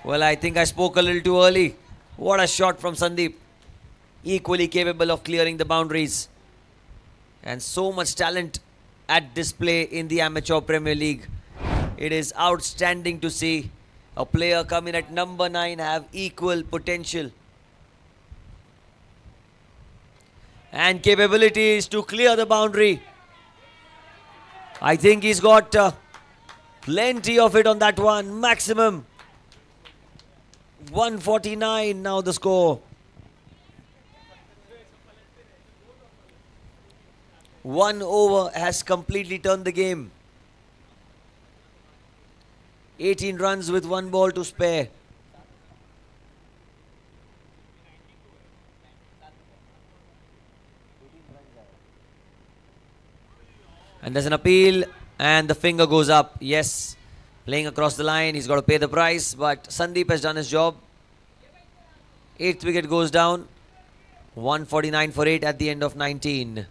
S5: Well, I think I spoke a little too early. What a shot from Sandeep. Equally capable of clearing the boundaries. And so much talent at display in the Amateur Premier League. It is outstanding to see a player come in at number 9 have equal potential and capabilities to clear the boundary. I think he's got plenty of it on that one. Maximum 149 now the score. One over has completely turned the game. 18 runs with 1 ball to spare. And there's an appeal and the finger goes up. Yes, playing across the line, he's got to pay the price, but Sandeep has done his job. 8th wicket goes down. 149 for 8 at the end of 19.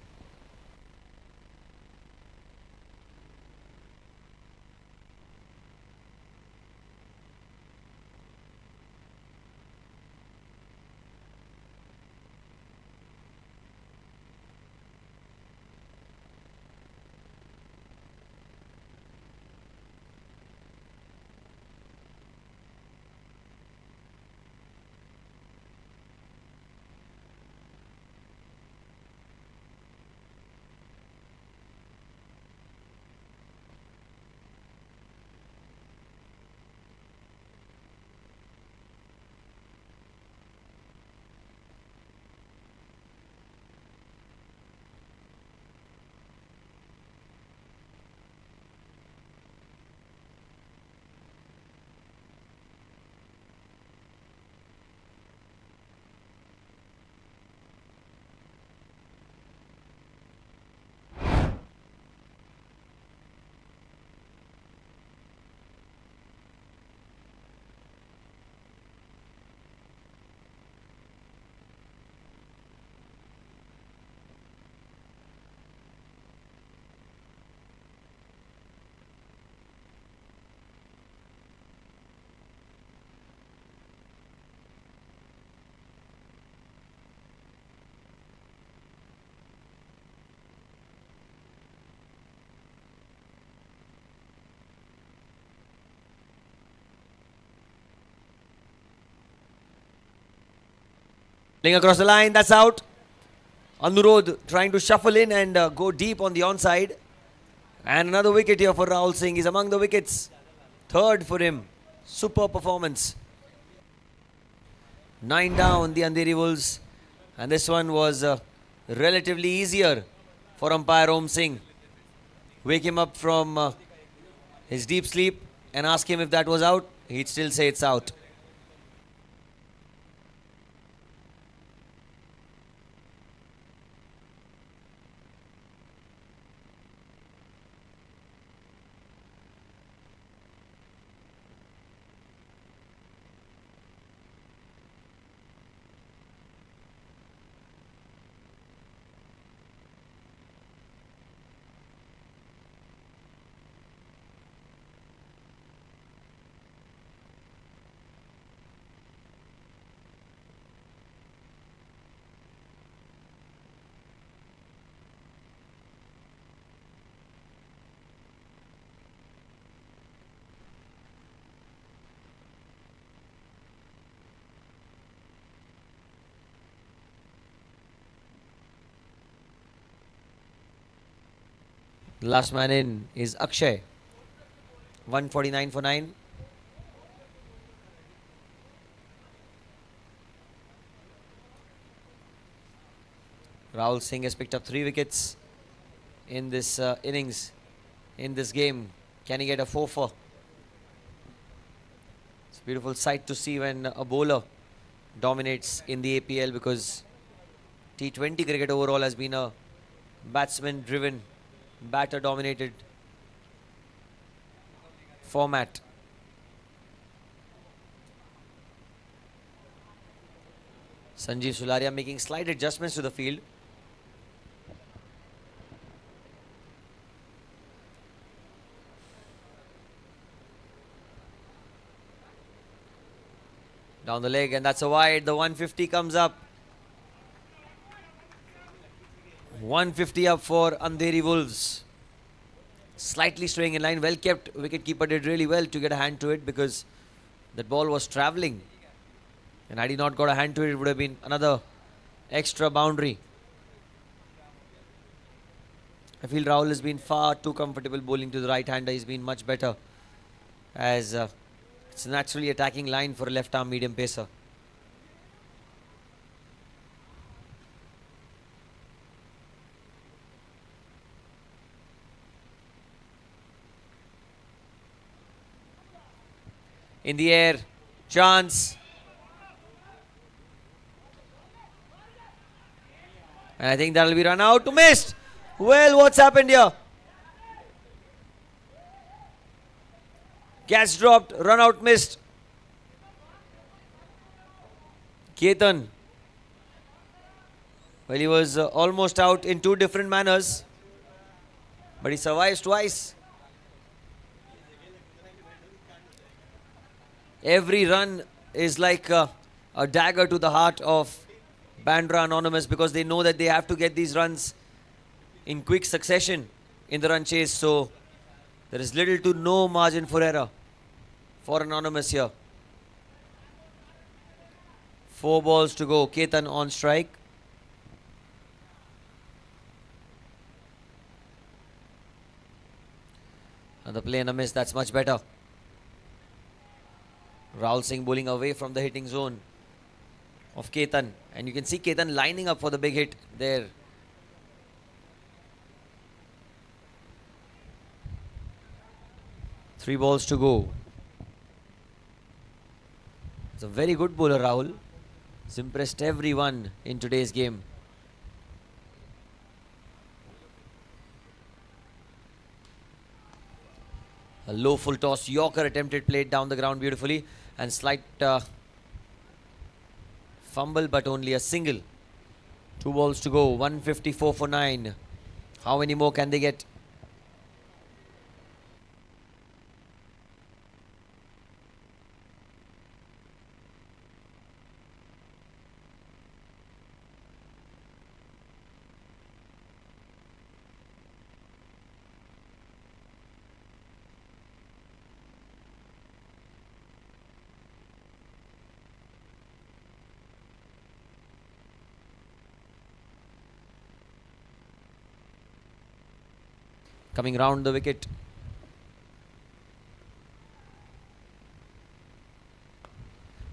S5: Playing across the line, that's out. Anurod trying to shuffle in and go deep on the onside. And another wicket here for Rahul Singh. He's among the wickets. Third for him. Super performance. 9 down, the Andheri Wolves. And this one was relatively easier for umpire Om Singh. Wake him up from his deep sleep and ask him if that was out. He'd still say it's out. The last man in is Akshay. 149 for 9. Rahul Singh has picked up 3 wickets in this innings, in this game. Can he get a 4-4? It's a beautiful sight to see when a bowler dominates in the APL, because T20 cricket overall has been a batsman-driven, batter-dominated format. Sanjeev Sularia making slight adjustments to the field. Down the leg, and that's a wide. The 150 comes up. 150 up for Andheri Wolves. Slightly straying in line. Well kept. Wicketkeeper did really well to get a hand to it, because that ball was travelling. And had he not got a hand to it, it would have been another extra boundary. I feel Rahul has been far too comfortable bowling to the right-hander. He's been much better, as it's a naturally attacking line for a left-arm medium pacer. In the air, chance. And I think that'll be run out to missed. Well, what's happened here? Catch dropped, run out missed. Ketan. Well, he was almost out in 2 different manners, but he survives twice. Every run is like a dagger to the heart of Bandra Anonymous, because they know that they have to get these runs in quick succession in the run chase. So there is little to no margin for error for Anonymous here. 4 balls to go. Ketan on strike. And the play and a miss. That's much better. Rahul Singh bowling away from the hitting zone of Ketan. And you can see Ketan lining up for the big hit there. Three balls to go. It's a very good bowler, Rahul. He's impressed everyone in today's game. A low full toss Yorker attempted, played down the ground beautifully, and slight fumble, but only a single. 2 balls to go. 154 for 9. How many more can they get? coming round the wicket.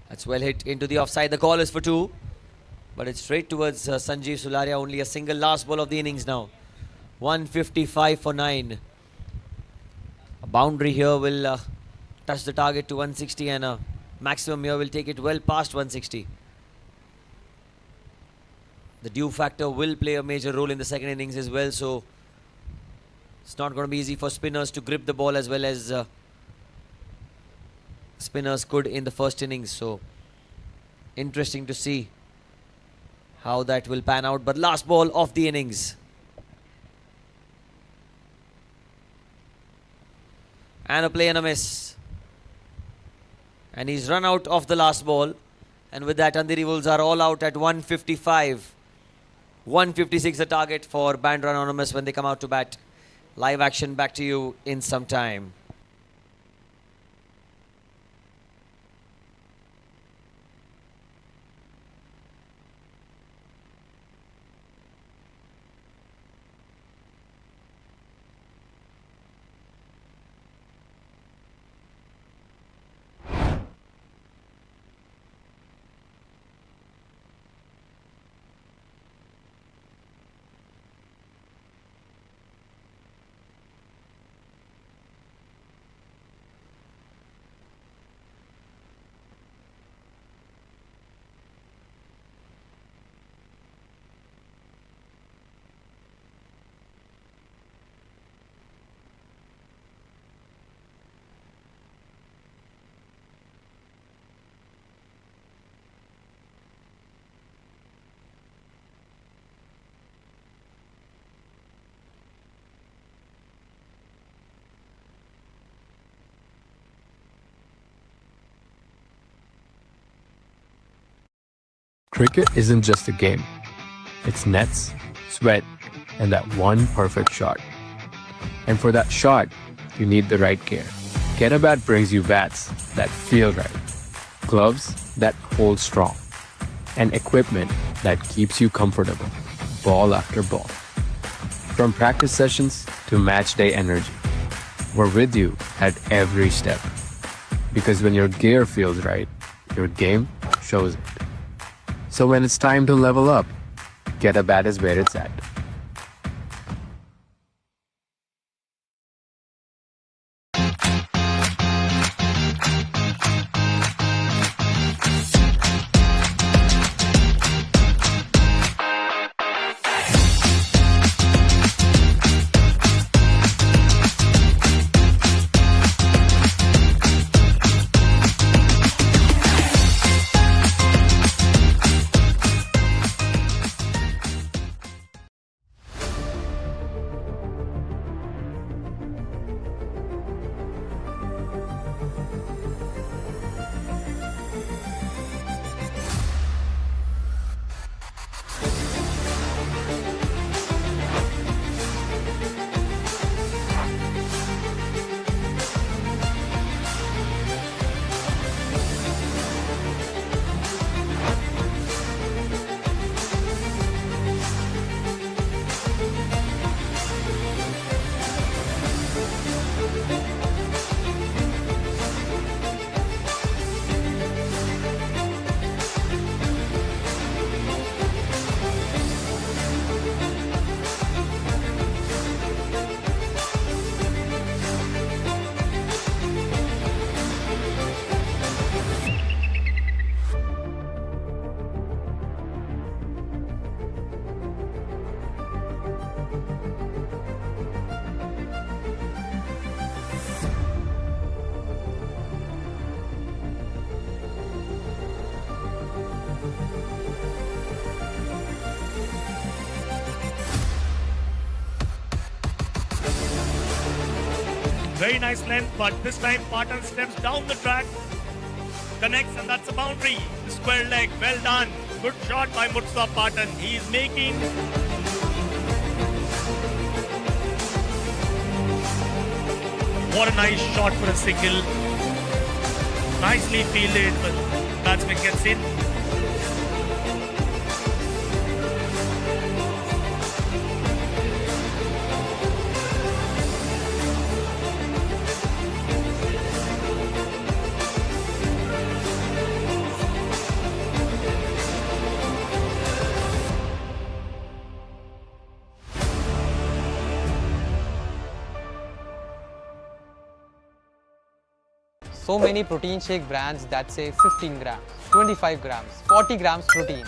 S5: That's well hit into the offside. The call is for 2. But it's straight towards Sanjeev Sularia. Only a single last ball of the innings now. 155 for 9. A boundary here will touch the target to 160, and a maximum here will take it well past 160. The dew factor will play a major role in the second innings as well, so it's not going to be easy for spinners to grip the ball as well as spinners could in the first innings. So interesting to see how that will pan out. But last ball of the innings. And a play and a miss. And he's run out of the last ball. And with that, Andheri Wolves are all out at 155. 156 the target for Bandra Anonymous when they come out to bat. Live action back to you in some time.
S8: Cricket isn't just a game. It's nets, sweat, and that one perfect shot. And for that shot, you need the right gear. Get a Bat brings you bats that feel right, gloves that hold strong, and equipment that keeps you comfortable, ball after ball. From practice sessions to match day energy, we're with you at every step. Because when your gear feels right, your game shows it. So when it's time to level up, Get a Bat is where it's at.
S9: Very nice length, but this time Patan steps down the track, connects, and that's a boundary. Square leg, well done. Good shot by Murtaza Patan. He's making what a nice shot for a single. Nicely fielded, but batsman gets in.
S1: So many protein shake brands that say 15 grams, 25 grams, 40 grams protein,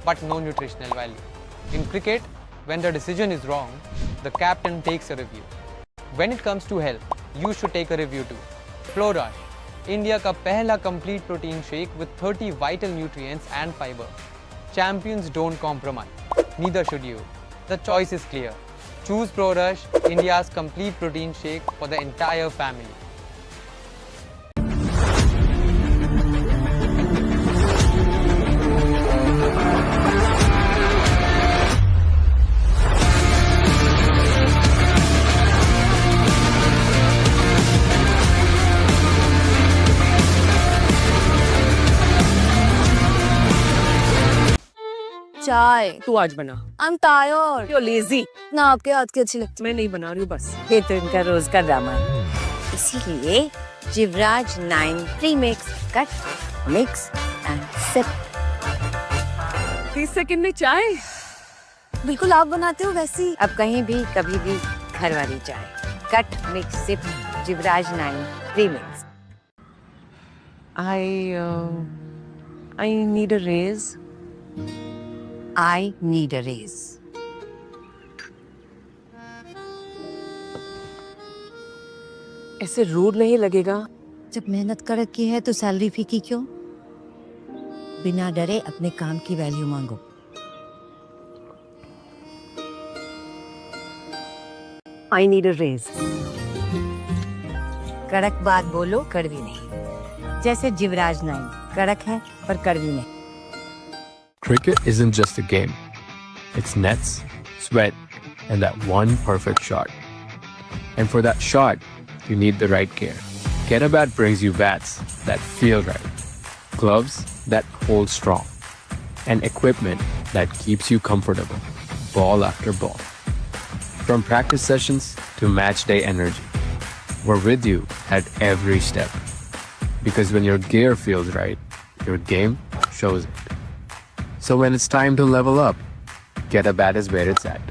S1: but no nutritional value. In cricket, when the decision is wrong, the captain takes a review. When it comes to health, you should take a review too. Flow Rush, India का पहला complete protein shake with 30 vital nutrients and fiber. Champions don't compromise. Neither should you. The choice is clear. Choose Pro Rush, India's complete protein shake for the entire family.
S2: चाय।
S3: तू आज बना।
S2: I'm tired.
S3: You're lazy.
S2: ना आपके हाथ की अच्छी लगती।
S3: मैं नहीं बना रही हूँ बस।
S4: ये तो इनका रोज का ड्रामा है। इसीलिए Jivraj 9 premix cut mix and sip.
S3: 30 second में चाय।
S2: बिल्कुल आप बनाते हो वैसी।
S4: अब कहीं भी कभी भी घर वाली चाय। Cut mix sip Jivraj 9 premix.
S3: I need a raise.
S2: I need a raise.
S3: ऐसे रूड नहीं लगेगा।
S2: जब मेहनत कर की है तो सैलरी फीकी क्यों? बिना डरे अपने काम की वैल्यू मांगो।
S3: I need a raise.
S2: कड़क बात बोलो, कड़वी नहीं। जैसे जिवराज 9 कड़क है पर कड़वी नहीं।
S8: Cricket isn't just a game. It's nets, sweat, and that one perfect shot. And for that shot, you need the right gear. Get a Bat brings you bats that feel right, gloves that hold strong, and equipment that keeps you comfortable, ball after ball. From practice sessions to match day energy, we're with you at every step. Because when your gear feels right, your game shows it. So when it's time to level up, Get a Bat is where it's at.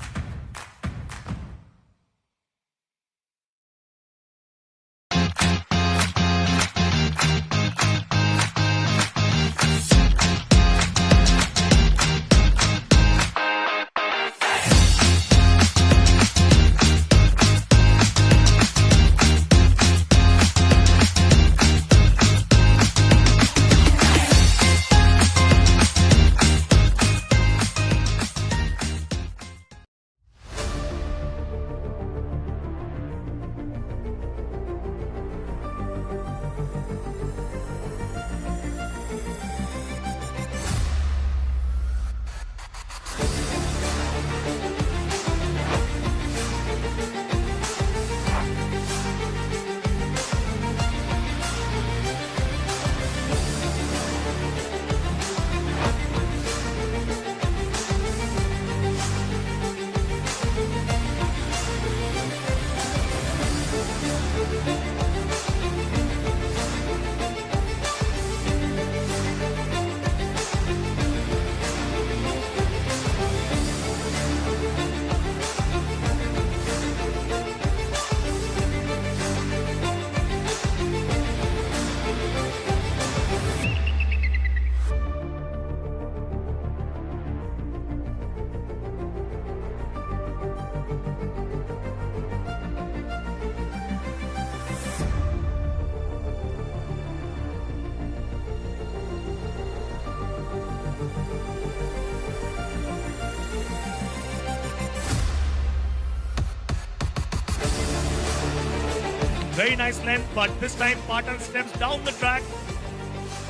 S9: Very nice length, but this time Patan steps down the track,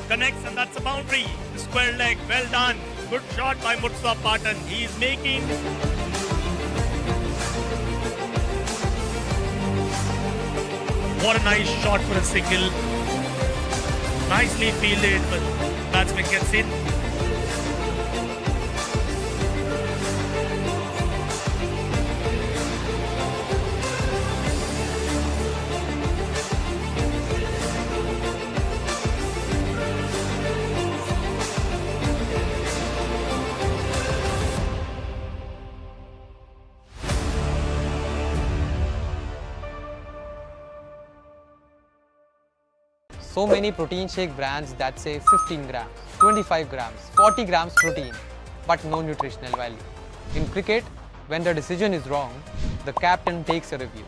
S9: connects, and that's a boundary. The square leg, well done. Good shot by Mutsa Patan. He's making what a nice shot for a single. Nicely fielded, but batsman gets in.
S1: so many protein shake brands that say 15 grams, 25 grams, 40 grams protein, but no nutritional value. In cricket, when the decision is wrong, the captain takes a review.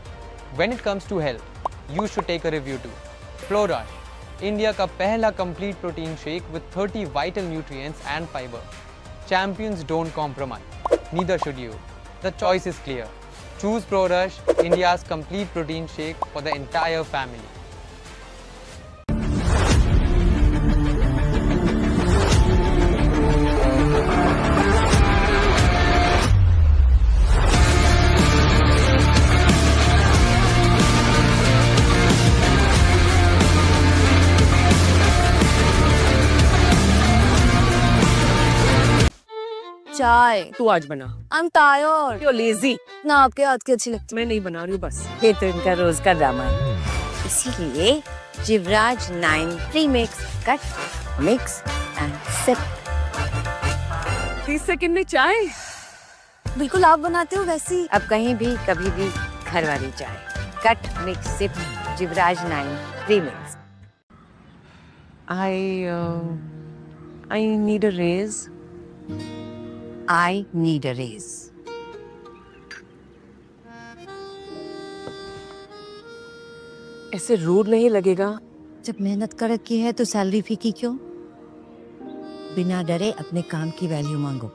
S1: When it comes to health, you should take a review too. Flow Rush, India का पहला complete protein shake with 30 vital nutrients and fiber. Champions don't compromise. Neither should you. The choice is clear. Choose Pro Rush, India's complete protein shake for the entire family.
S2: चाय
S3: तू आज बना.
S2: I'm tired.
S3: You're lazy.
S2: ना आपके हाथ की अच्छी लगती.
S3: मैं नहीं बना रही हूँ बस.
S4: ये तो इनका रोज का ड्रामा है. इसीलिए Jivraj 9 premix cut mix and sip.
S3: 30 second में चाय.
S2: बिल्कुल आप बनाते हो वैसी.
S4: अब कहीं भी कभी भी घर वाली चाय. Cut mix sip Jivraj 9 premix.
S3: I need a raise.
S2: I need a raise.
S3: ऐसे रूड नहीं लगेगा.
S2: जब मेहनत कर रखी है तो सैलरी फीकी क्यों? बिना डरे अपने काम की वैल्यू मांगो.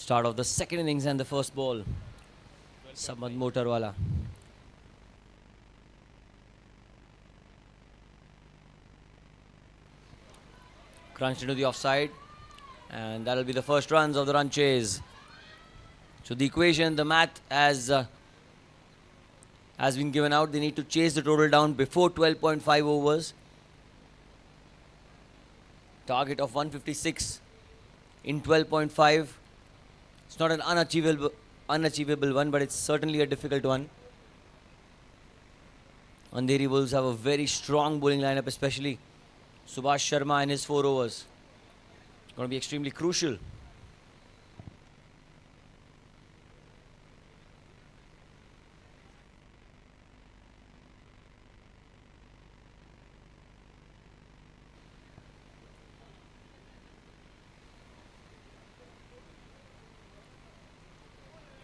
S5: Start of the second innings and the first ball. Samad Motorwala. Crunched into the offside. And that'll be the first runs of the run chase. So the equation, the math has been given out. They need to chase the total down before 12.5 overs. Target of 156 in 12.5. It's not an unachievable one, but it's certainly a difficult one. Andheri Wolves have a very strong bowling lineup, especially Subhash Sharma in his 4 overs. Going to be extremely crucial.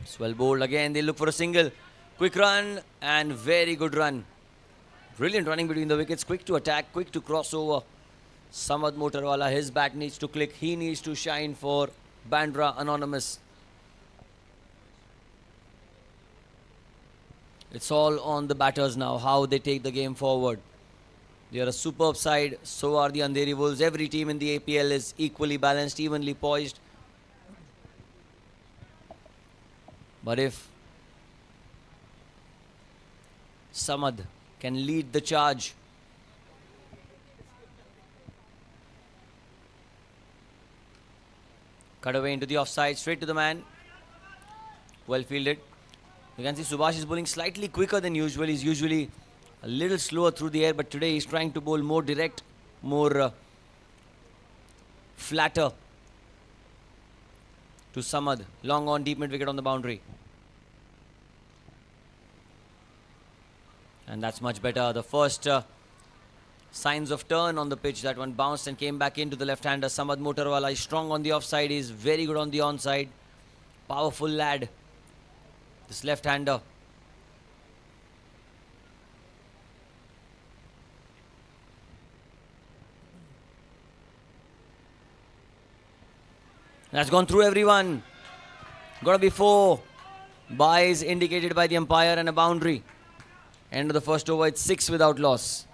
S5: It's well bowled again. They look for a single. Quick run and very good run. Brilliant running between the wickets. Quick to attack, quick to cross over. Samad Motorwala, his bat needs to click. He needs to shine for Bandra Anonymous. It's all on the batters now, how they take the game forward. They are a superb side. So are the Andheri Wolves. Every team in the APL is equally balanced, evenly poised. But if Samad can lead the charge, cut away into the offside, straight to the man. Well fielded. You can see Subhash is bowling slightly quicker than usual. He's usually a little slower through the air, but today he's trying to bowl more direct, more flatter to Samad. Long on, deep mid wicket on the boundary. And that's much better. The first signs of turn on the pitch. That one bounced and came back into the left-hander. Samad Motorwala is strong on the offside. He's very good on the onside. Powerful lad, this left-hander. That's gone through everyone. Got to be 4. Byes indicated by the umpire and a boundary. End of the first over, it's 6 without loss.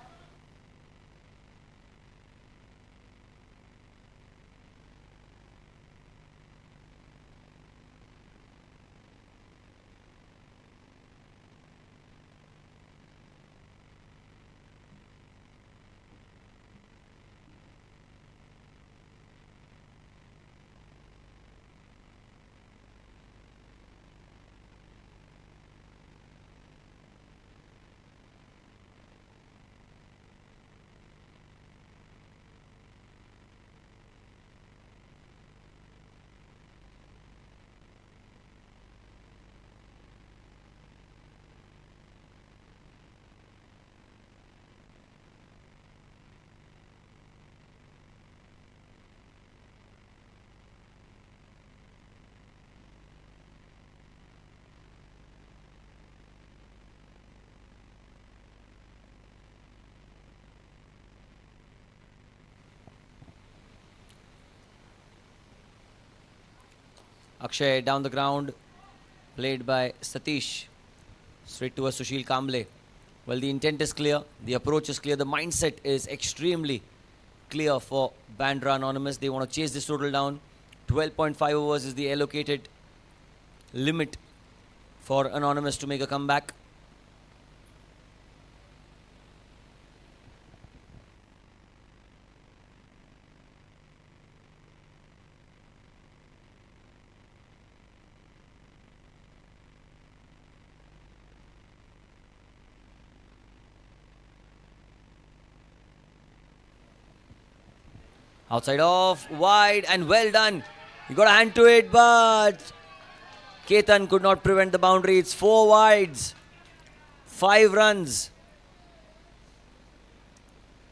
S5: Akshay down the ground, played by Satish. Straight to a Sushil Kamble. Well, the intent is clear, the approach is clear, the mindset is extremely clear for Bandra Anonymous. They want to chase this total down. 12.5 overs is the allocated limit for Anonymous to make a comeback. Outside off, wide and well done. You got a hand to it, but Ketan could not prevent the boundary. It's 4 wides, 5 runs.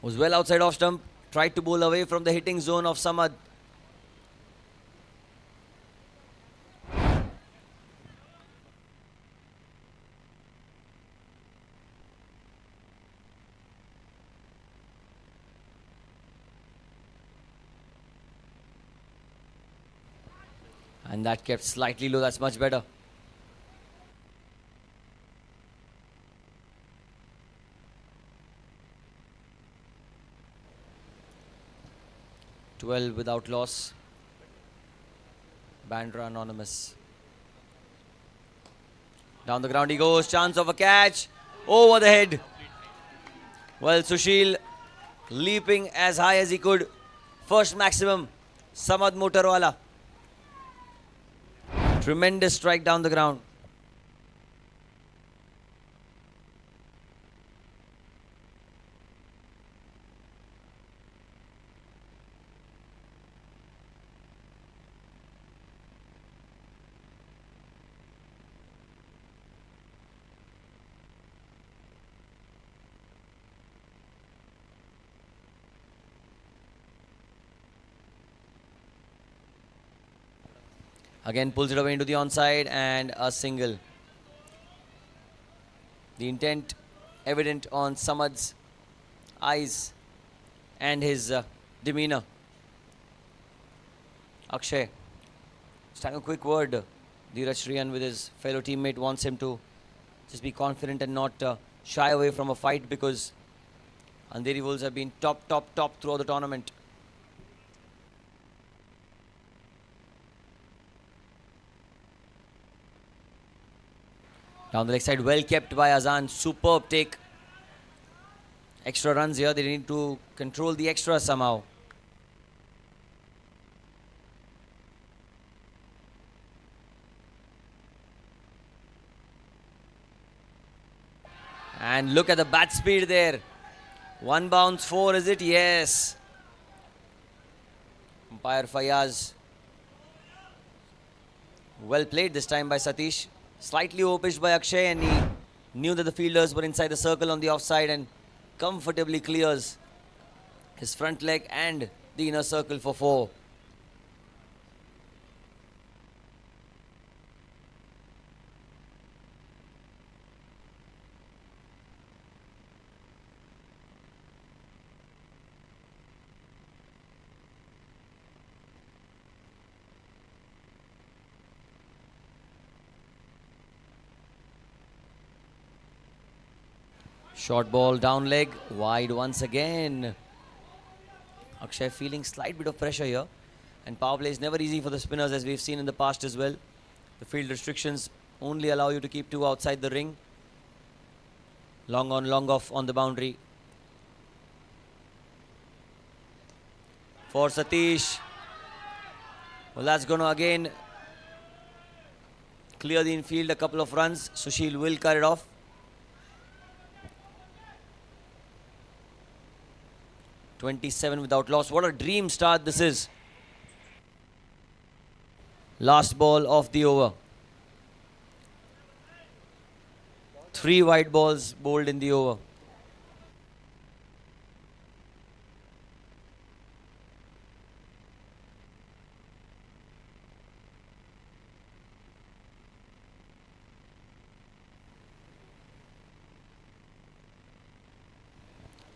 S5: Was well outside off stump. Tried to bowl away from the hitting zone of Samad. And that kept slightly low. That's much better. "12 without loss." Bandra anonymous. Down the ground he goes. Chance of a catch. Over the head. Well, Sushil leaping as high as he could. First maximum. Samad Motorwala. Tremendous strike down the ground. Again pulls it away into the onside and a single. The intent evident on Samad's eyes and his demeanor. Akshay, just having a quick word. Dheeraj Shriyan with his fellow teammate wants him to just be confident and not shy away from a fight, because Andheri Wolves have been top throughout the tournament. Down the leg side, well kept by Azan. Superb take. Extra runs here. They need to control the extra somehow. And look at the bat speed there. One bounce, 4 is it? Yes. Umpire Fayaz. Well played this time by Satish. Slightly overpitched by Akshay, and he knew that the fielders were inside the circle on the offside and comfortably clears his front leg and the inner circle for 4. Short ball down leg, wide once again. Akshay feeling slight bit of pressure here, and power play is never easy for the spinners, as we've seen in the past as well. The field restrictions only allow you to keep 2 outside the ring. Long on, long off on the boundary. For Satish. Well, that's going to again clear the infield a couple of runs. Sushil will cut it off. "27 without loss." What a dream start this is. Last ball of the over. 3 wide balls bowled in the over.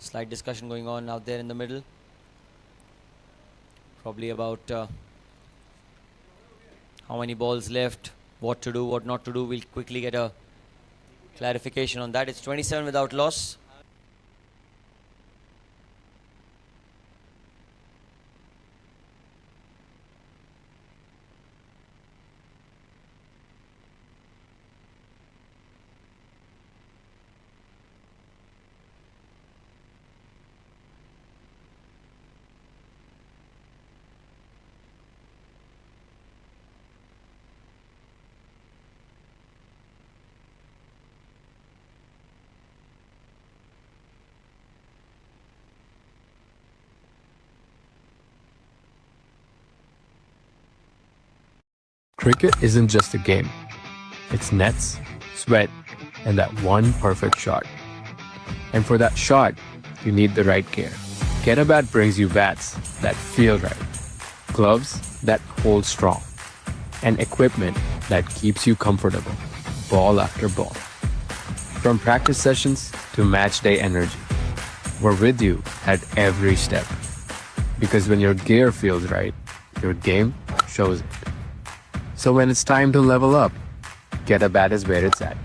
S5: Slight discussion going on out there in the middle. Probably about how many balls left, what to do, what not to do. We'll quickly get a clarification on that. It's 27 without loss.
S8: Cricket isn't just a game. It's nets, sweat, and that one perfect shot. And for that shot, you need the right gear. Get a Bat brings you bats that feel right, gloves that hold strong, and equipment that keeps you comfortable, ball after ball. From practice sessions to match day energy, we're with you at every step. Because when your gear feels right, your game shows it. So when it's time to level up, get a bat is where it's at.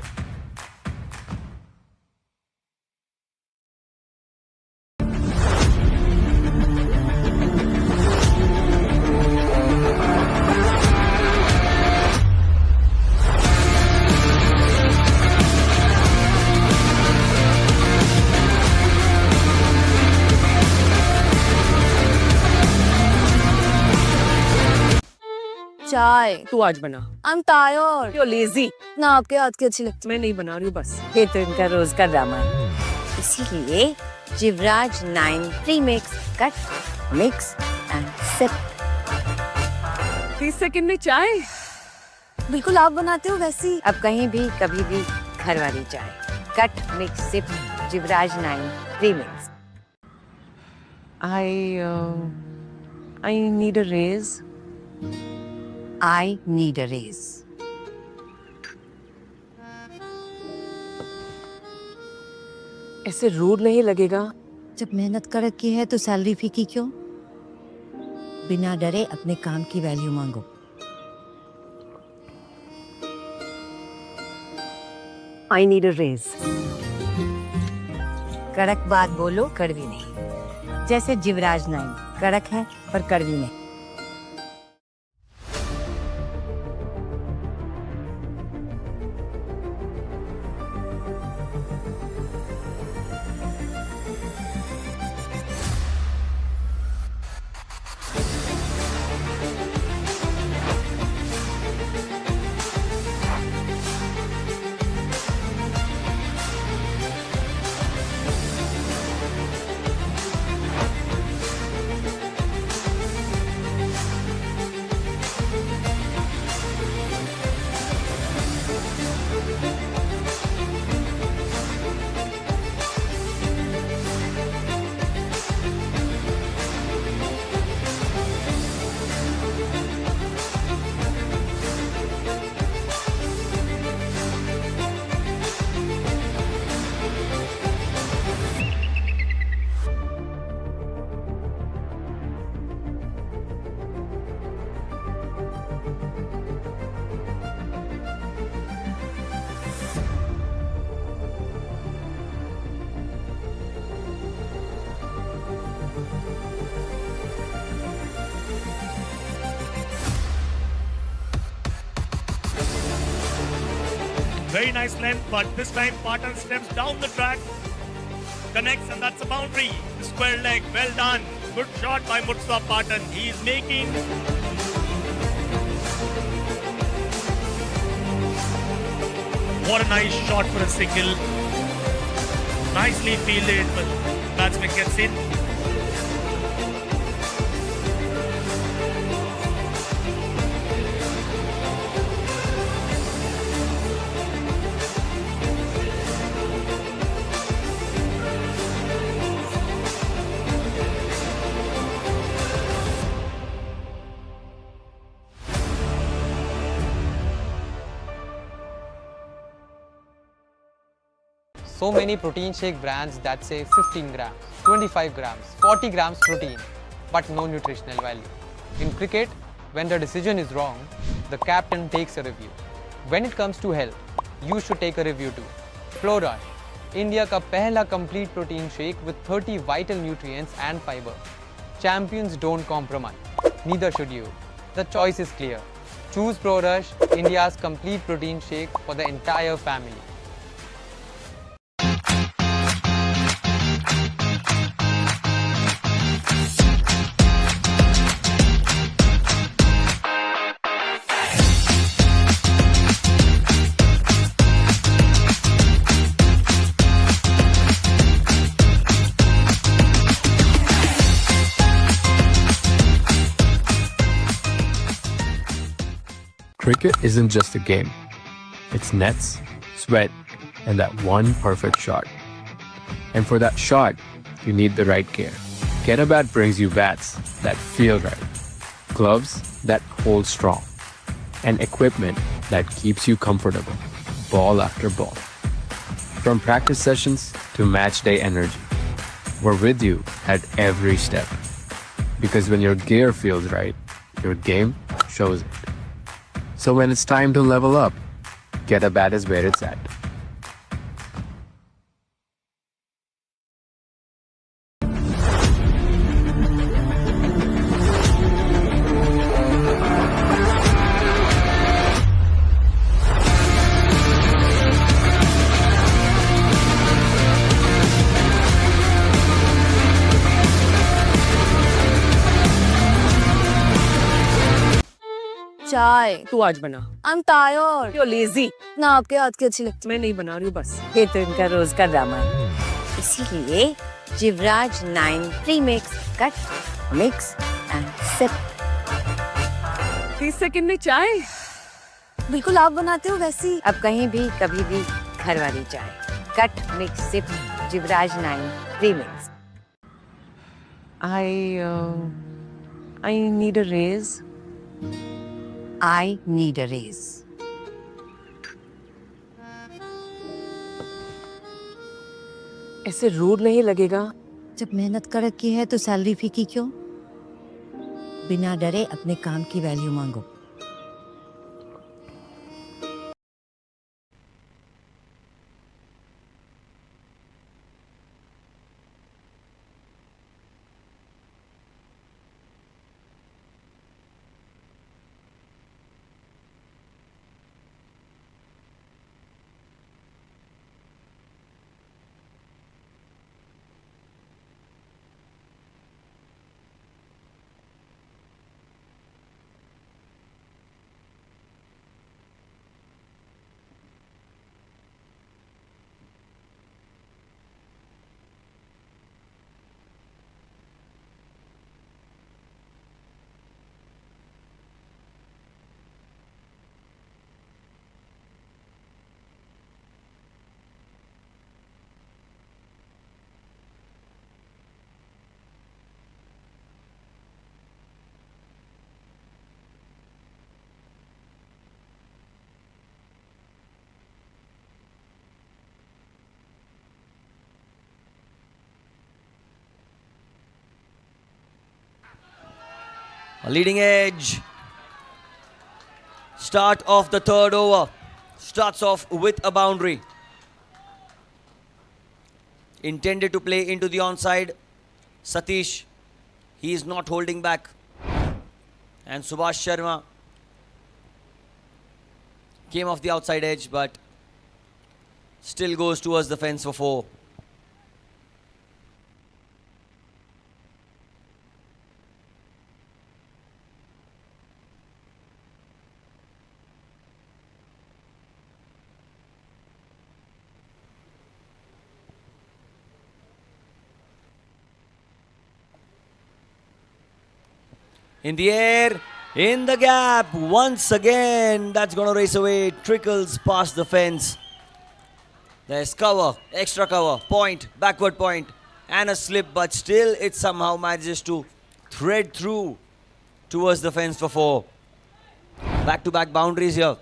S2: चाय।
S3: तू आज बना।
S2: I'm tired।
S3: You're lazy।
S2: ना आपके हाथ की अच्छी लगती।
S3: मैं नहीं बना रही हूँ बस।
S4: ये तो इनका रोज का ड्रामा है। इसीलिए Jivraj 9 premix cut mix and sip.
S3: 30 second में चाय।
S2: बिल्कुल आप बनाते हो वैसी।
S4: अब कहीं भी कभी भी घर वाली चाय। Cut mix sip Jivraj 9 premix.
S3: I need a raise।
S2: I need a raise।
S3: ऐसे रूड नहीं लगेगा।
S2: जब मेहनत कर रखी है तो सैलरी फीकी क्यों? बिना डरे अपने काम की वैल्यू मांगो।
S3: I need a raise।
S2: कड़क बात बोलो, कड़वी नहीं। जैसे जिवराज 9 कड़क है पर कड़वी नहीं।
S9: Very nice length, but this time Patan steps down the track, connects, and that's a boundary. The square leg, well done. Good shot by Mutsa Patan. He is making. What a nice shot for a single. Nicely fielded, but batsman gets in.
S1: So many protein shake brands that say 15 grams, 25 grams, 40 grams protein, but no nutritional value. In cricket, when the decision is wrong, the captain takes a review. When it comes to health, you should take a review too. Pro Rush, India का पहला complete protein shake with 30 vital nutrients and fiber. Champions don't compromise. Neither should you. The choice is clear. Choose Pro Rush, India's complete protein shake for the entire family.
S8: Cricket isn't just a game. It's nets, sweat, and that one perfect shot. And for that shot, you need the right gear. Get a Bat brings you bats that feel right, gloves that hold strong, and equipment that keeps you comfortable, ball after ball. From practice sessions to match day energy, we're with you at every step. Because when your gear feels right, your game shows it. So when it's time to level up, get a bat is where it's at.
S2: चाय।
S3: तू आज बना।
S2: I'm tired।
S3: You're lazy।
S2: ना आपके हाथ की अच्छी लगती।
S3: मैं नहीं बना रही हूँ बस।
S4: ये तो इनका रोज का ड्रामा है। इसीलिए Jivraj 9 premix cut mix and sip.
S3: 30 second में चाय।
S2: बिल्कुल आप बनाते हो वैसी।
S4: अब कहीं भी कभी भी घर वाली चाय। Cut mix sip Jivraj 9 premix.
S3: I need a raise।
S2: I need a raise।
S3: ऐसे रूड नहीं लगेगा।
S2: जब मेहनत कर रखी है तो सैलरी फीकी क्यों? बिना डरे अपने काम की वैल्यू मांगो।
S5: A leading edge. Start of the third over. Starts off with a boundary. Intended to play into the onside. Satish, he is not holding back. And Subhash Sharma came off the outside edge, but still goes towards the fence for 4. In the air, in the gap, once again, that's going to race away, trickles past the fence. There's cover, extra cover, point, backward point, and a slip, but still it somehow manages to thread through towards the fence for 4. Back-to-back boundaries here.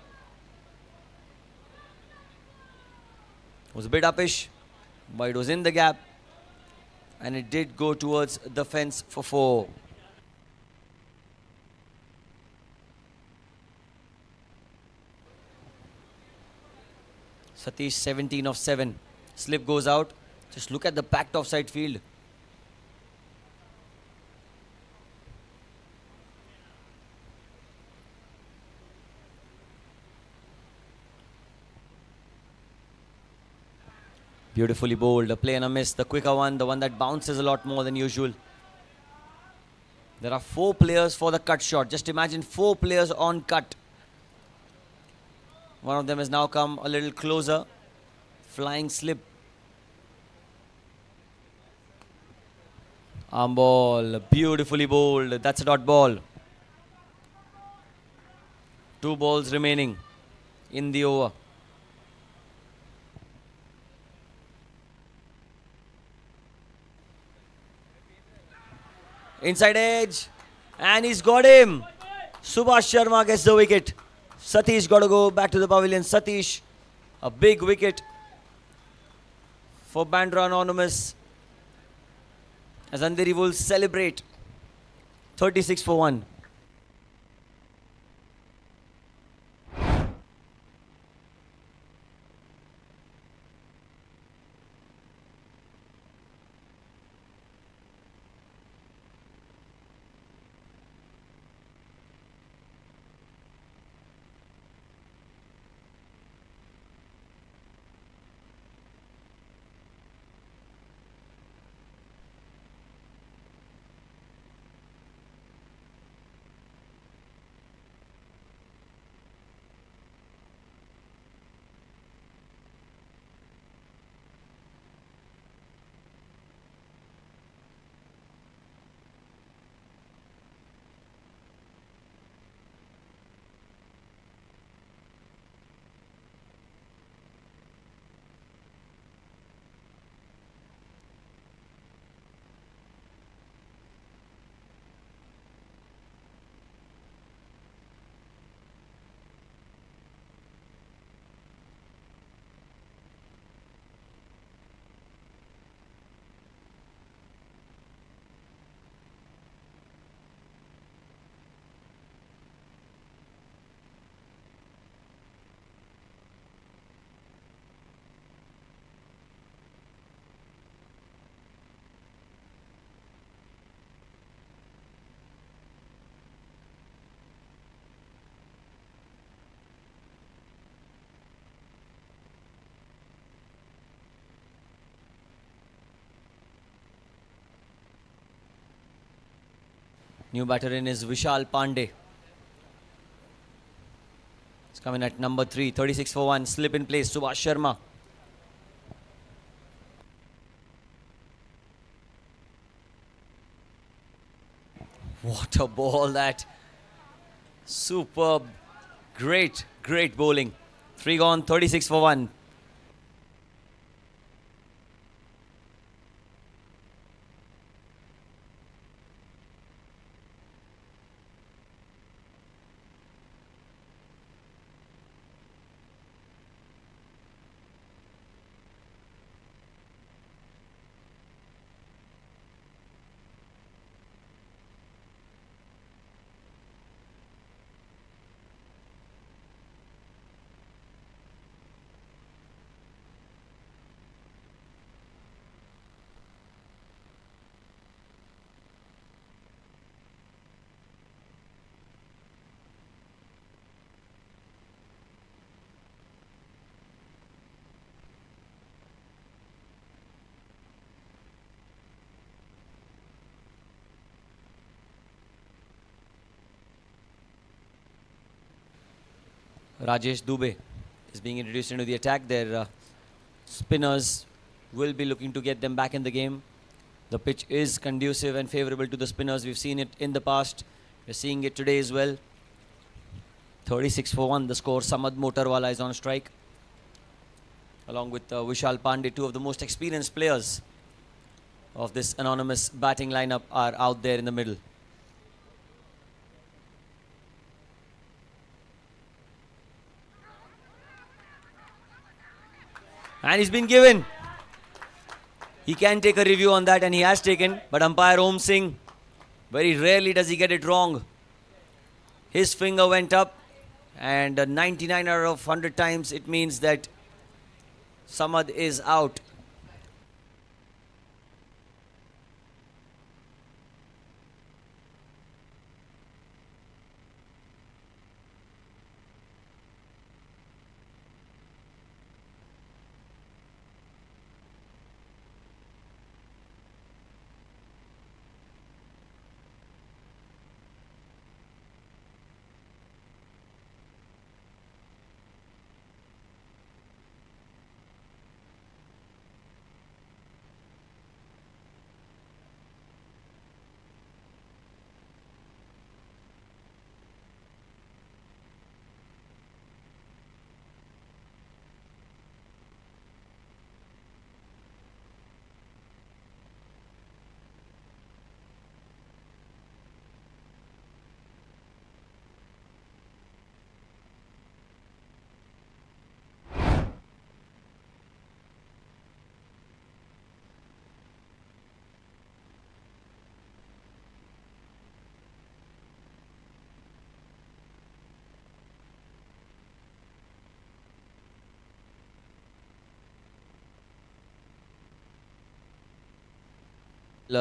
S5: It was a bit uppish, but it was in the gap, and it did go towards the fence for 4. Satish 17 of 7. Slip goes out. Just look at the packed offside field. Beautifully bowled. A play and a miss. The quicker one, the one that bounces a lot more than usual. There are 4 players for the cut shot. Just imagine 4 players on cut. One of them has now come a little closer. Flying slip. Arm ball. Beautifully bowled. That's a dot ball. 2 balls remaining in the over. Inside edge. And he's got him. Subhash Sharma gets the wicket. Satish got to go back to the pavilion. Satish, a big wicket for Bandra Anonymous as Andheri will celebrate 36 for 1. New batter in is Vishal Pandey. It's coming at number 3, 36 for 1. Slip in place, Subhash Sharma. What a ball that. Superb. Great bowling. 3 gone, 36 for 1. Rajesh Dubey is being introduced into the attack. Their spinners will be looking to get them back in the game. The pitch is conducive and favourable to the spinners. We've seen it in the past. We're seeing it today as well. 36 for 1 the score. Samad Motarwala is on strike. Along with Vishal Pandey, two of the most experienced players of this anonymous batting lineup are out there in the middle. And he's been given. He can take a review on that, and he has taken. But umpire Om Singh, very rarely does he get it wrong. His finger went up, and 99 out of 100 times it means that Samad is out.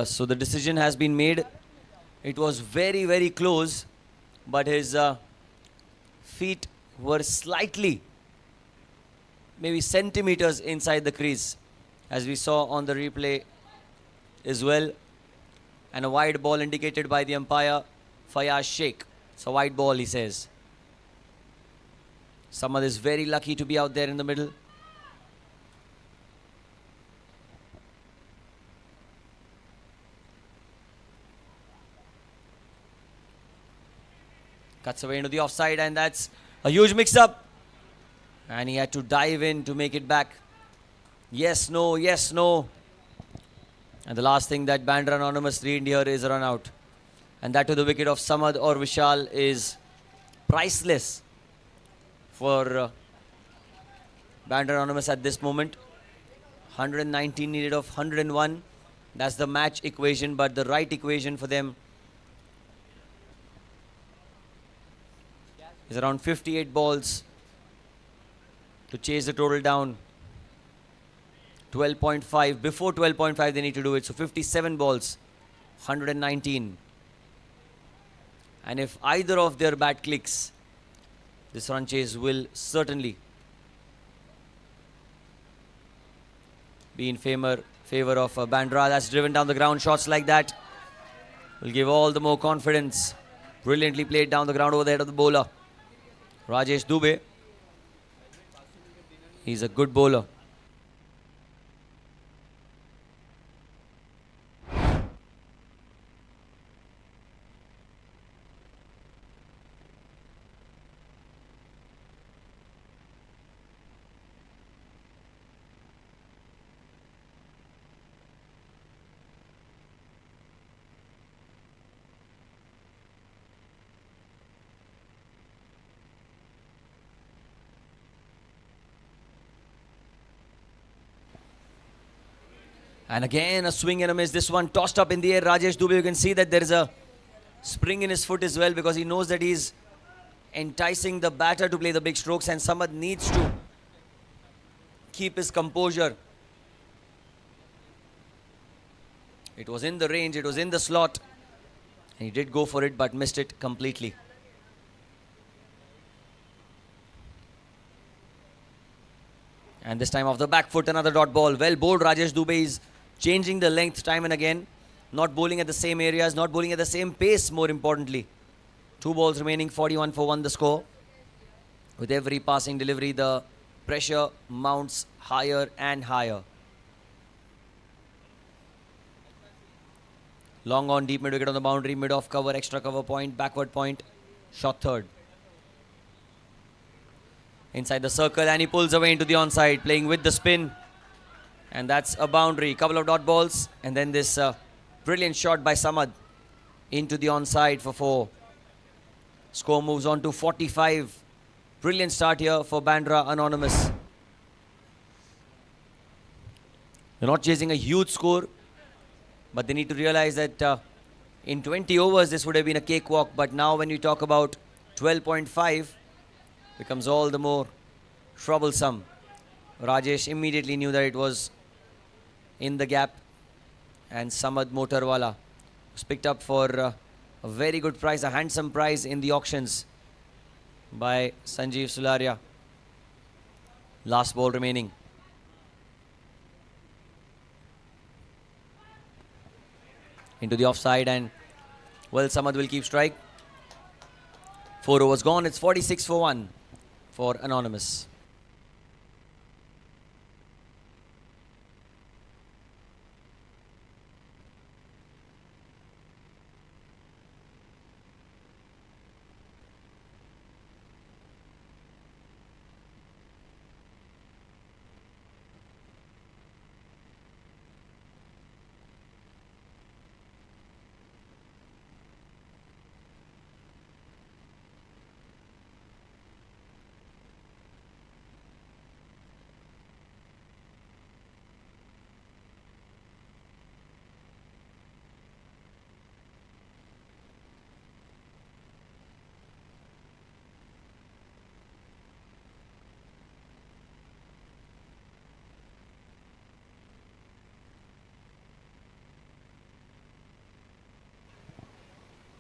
S5: So the decision has been made. It was very, very close, but his feet were slightly, maybe centimeters inside the crease, as we saw on the replay as well. And a wide ball indicated by the umpire, Fayaz Sheikh. It's a wide ball, he says. Samad is very lucky to be out there in the middle. Cuts away into the offside, and that's a huge mix-up. And he had to dive in to make it back. Yes, no, yes, no. And the last thing that Bandra Anonymous read here is a run out. And that to the wicket of Samad or Vishal is priceless for Bandra Anonymous at this moment. 119 needed of 101. That's the match equation, but the right equation for them is around 58 balls to chase the total down. 12.5. Before 12.5 they need to do it. So 57 balls, 119. And if either of their bat clicks, this run chase will certainly be in favor of Bandra. That's driven down the ground. Shots like that will give all the more confidence. Brilliantly played down the ground over the head of the bowler, Rajesh Dubey. He's a good bowler. And again, a swing and a miss. This one tossed up in the air. Rajesh Dubey, you can see that there is a spring in his foot as well, because he knows that he's enticing the batter to play the big strokes, and Samad needs to keep his composure. It was in the range, it was in the slot. And he did go for it, but missed it completely. And this time off the back foot, another dot ball. Well bowled. Rajesh Dubey is changing the length time and again. Not bowling at the same areas, not bowling at the same pace, more importantly. 2 balls remaining, 41 for 1 the score. With every passing delivery, the pressure mounts higher and higher. Long on, deep mid wicket on the boundary, mid off cover, extra cover point, backward point, shot third. Inside the circle, and he pulls away into the onside, playing with the spin. And that's a boundary. Couple of dot balls, and then this brilliant shot by Samad into the onside for 4. Score moves on to 45. Brilliant start here for Bandra Anonymous. They're not chasing a huge score, but they need to realize that in 20 overs this would have been a cakewalk. But now when you talk about 12.5, becomes all the more troublesome. Rajesh immediately knew that it was in the gap, and Samad Motorwala was picked up for a very good price, a handsome price in the auctions by Sanjeev Sularia. Last ball remaining. Into the offside, and well, Samad will keep strike. 4 overs gone. It's 46 for 1 for Anonymous.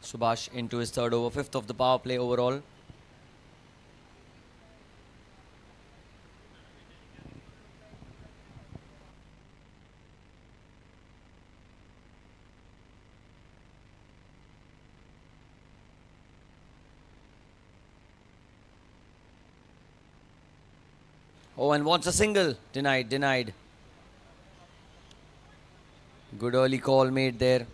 S5: Subhash into his third over, 5th of the power play overall. Oh, and wants a single. Denied, denied. Good early call made there.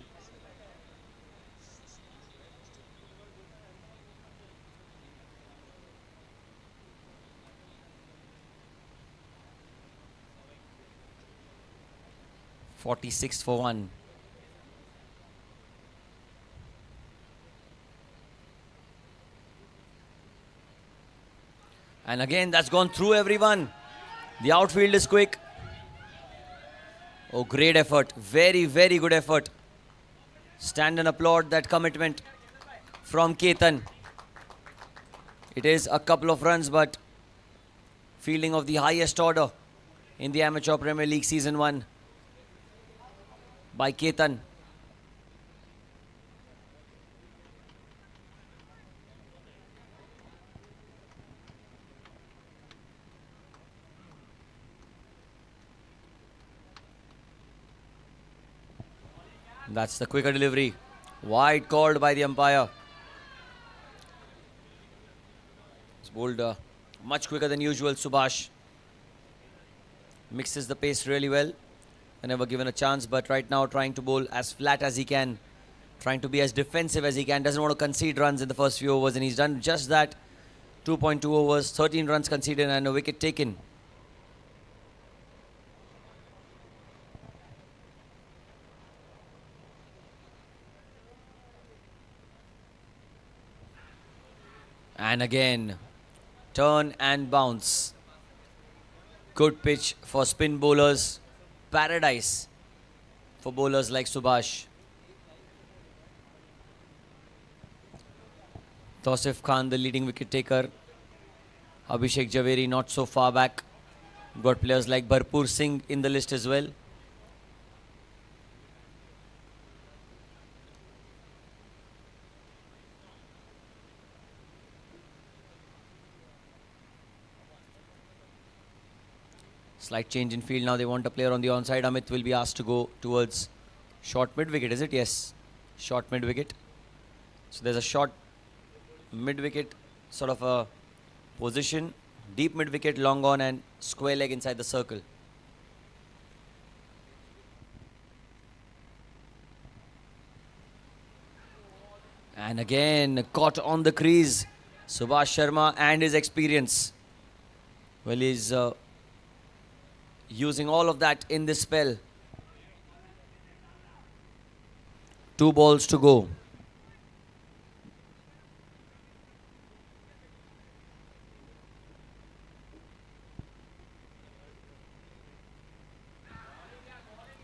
S5: .46 for 1. And again, that's gone through everyone. The outfield is quick. Oh, great effort. Very, very good effort. Stand and applaud that commitment from Ketan. It is a couple of runs, but fielding of the highest order in the Amateur Premier League Season 1 by Ketan. That's the quicker delivery. Wide called by the umpire. It's bowled much quicker than usual. Subhash mixes the pace really well. Whenever given a chance, but right now trying to bowl as flat as he can. Trying to be as defensive as he can. Doesn't want to concede runs in the first few overs, and he's done just that. 2.2 overs, 13 runs conceded and a wicket taken. And again, turn and bounce. Good pitch for spin bowlers. Paradise for bowlers like Subhash. Tausif Khan, the leading wicket taker. Abhishek Javeri not so far back. Got players like Bharpur Singh in the list as well. Slight change in field now. They want a player on the onside. Amit will be asked to go towards short mid wicket, is it? Yes, short mid wicket. So there's a short mid wicket sort of a position. Deep mid wicket, long on, and square leg inside the circle. And again, caught on the crease. Subhash Sharma and his experience. Well, he's using all of that in this spell. 2 balls to go.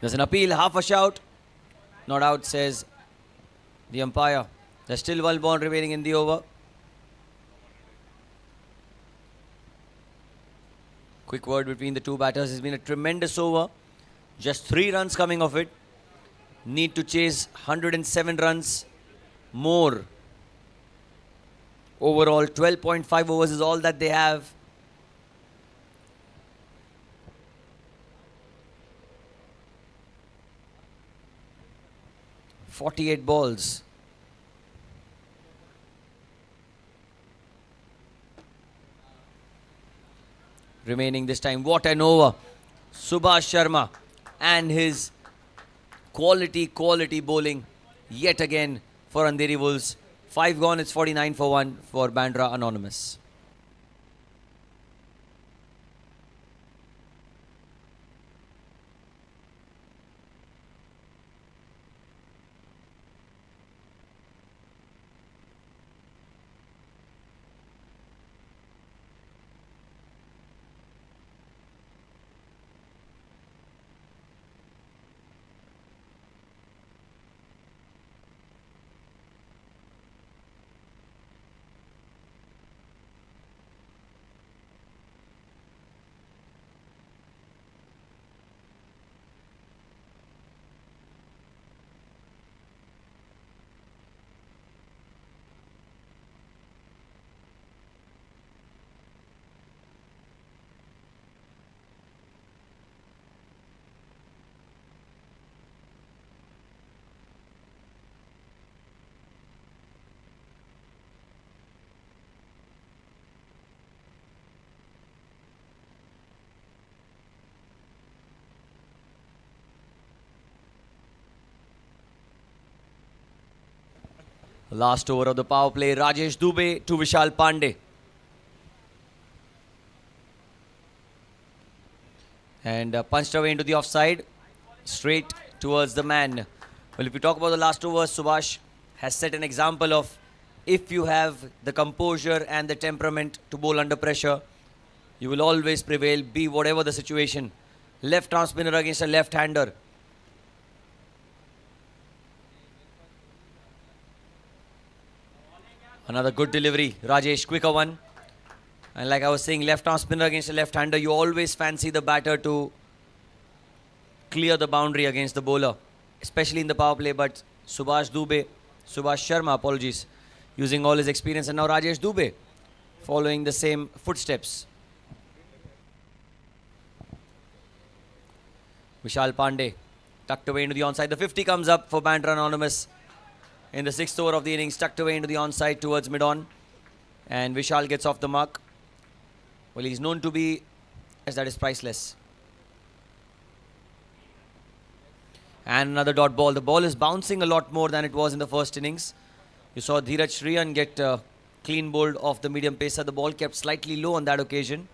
S5: There's an appeal, half a shout. Not out, says the umpire. There's still 1 ball remaining in the over. Quick word between the two batters. It's been a tremendous over. Just 3 runs coming of it. Need to chase 107 runs more. Overall, 12.5 overs is all that they have. .48 balls. Remaining this time. What an over. Subhash Sharma and his quality bowling yet again for Andheri Wolves. 5 gone, it's 49 for 1 for Bandra Anonymous. Last over of the power play, Rajesh Dubey to Vishal Pandey. And punched away into the offside, straight towards the man. Well, if you talk about the last over, Subhash has set an example of if you have the composure and the temperament to bowl under pressure, you will always prevail, be whatever the situation. Left arm spinner against a left-hander. Another good delivery. Rajesh, quicker one. And like I was saying, left arm spinner against a left-hander, you always fancy the batter to clear the boundary against the bowler, especially in the power play. But Subhash Sharma, apologies, using all his experience. And now Rajesh Dubey following the same footsteps. Vishal Pandey tucked away into the onside. The 50 comes up for Bandra Anonymous. in the 6th over of the innings, tucked away into the onside towards mid-on. And Vishal gets off the mark. Well, he's known to be, as that is priceless. And another dot ball. The ball is bouncing a lot more than it was in the first innings. You saw Dheeraj Shriyan get clean bowled off the medium pacer. The ball kept slightly low on that occasion.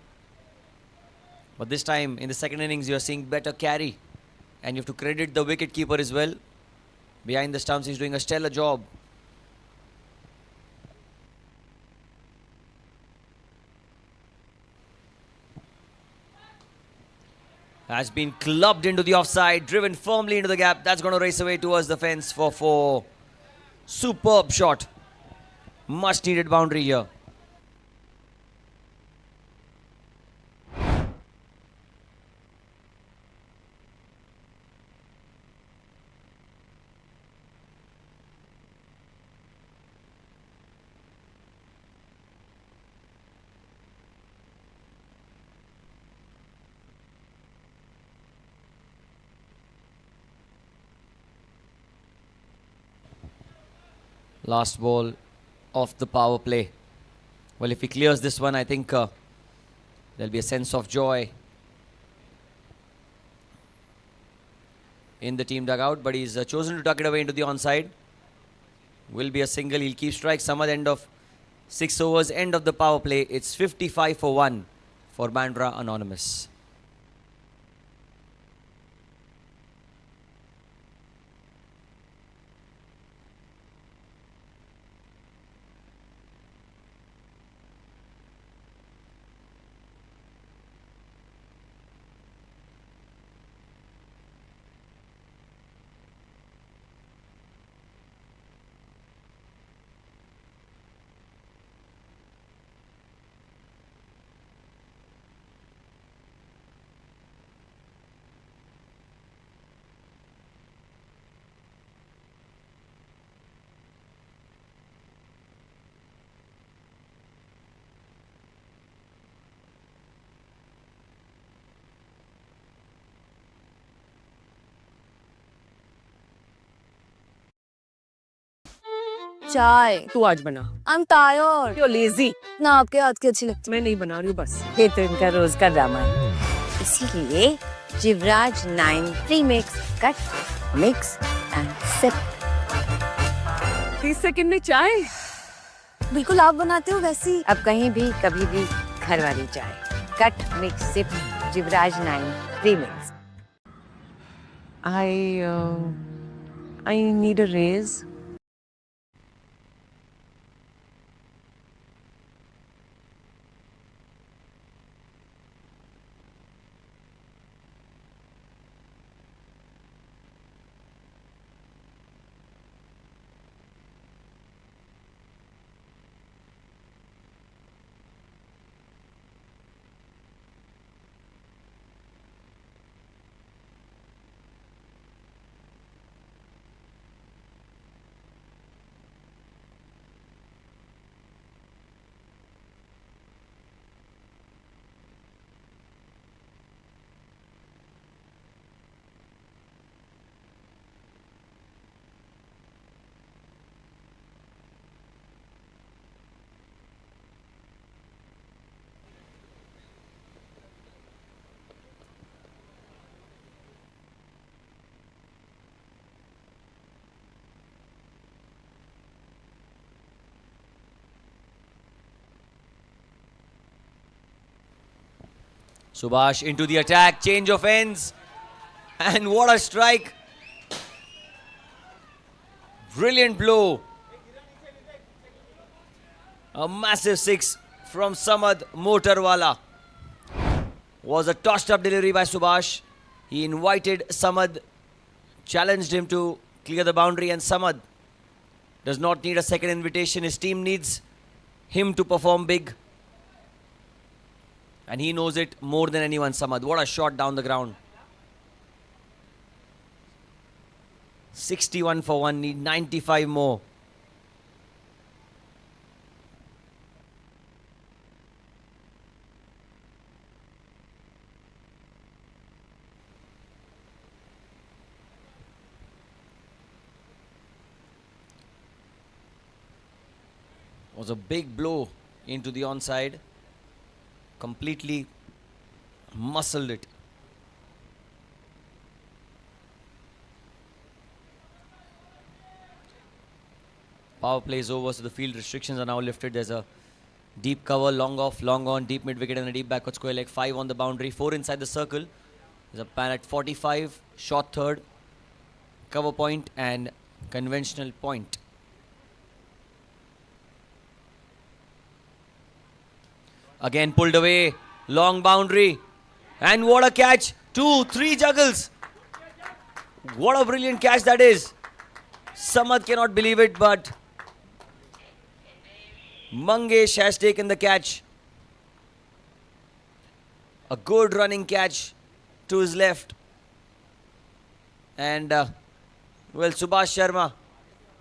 S5: But this time in the second innings, you are seeing better carry. And you have to credit the wicket-keeper as well. Behind the stumps, he's doing a stellar job. Has been clubbed into the offside, driven firmly into the gap. That's going to race away towards the fence for 4. Superb shot. Much needed boundary here. Last ball of the power play. Well, if he clears this one, I think there'll be a sense of joy in the team dugout. But he's chosen to tuck it away into the onside. Will be a single. He'll keep strike. Some at the end of 6 overs, end of the power play. It's 55 for 1 for Bandra Anonymous.
S2: चाय
S3: तू आज बना.
S2: I'm tired.
S3: You're lazy.
S2: ना आपके हाथ की अच्छी लगती.
S3: मैं नहीं बना रही हूँ बस.
S4: ये तो इनका रोज का ड्रामा है. इसीलिए Jivraj 9 premix cut mix and sip.
S3: 30 second में चाय.
S2: बिल्कुल आप बनाते हो वैसी.
S4: अब कहीं भी कभी भी घर वाली चाय. Cut mix sip Jivraj 9 premix.
S3: I need a raise.
S5: Subhash into the attack, change of ends, and what a strike. Brilliant blow. A massive 6 from Samad Motorwala. Was a tossed up delivery by Subhash. He invited Samad, challenged him to clear the boundary, and Samad does not need a second invitation. His team needs him to perform big. And he knows it more than anyone, Samad. What a shot down the ground. 61 for 1, need 95 more. Was a big blow into the onside. Completely muscled it. Power play is over, so the field restrictions are now lifted. There's a deep cover, long off, long on, deep mid wicket and a deep backward square leg. 5 on the boundary, 4 inside the circle. There's a pan at 45, short third, cover point and conventional point. Again pulled away, long boundary. And what a catch! 2, 3 juggles. What a brilliant catch that is. Samad cannot believe it, but Mangesh has taken the catch. A good running catch to his left. And, well, Subhash Sharma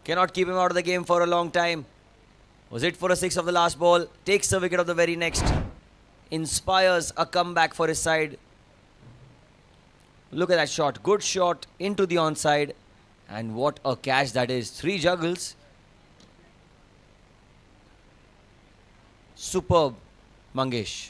S5: cannot keep him out of the game for a long time. Was it for a 6 of the last ball. Takes the wicket of the very next. Inspires a comeback for his side. Look at that shot. Good shot into the onside. And what a catch that is. 3 juggles. Superb, Mangesh.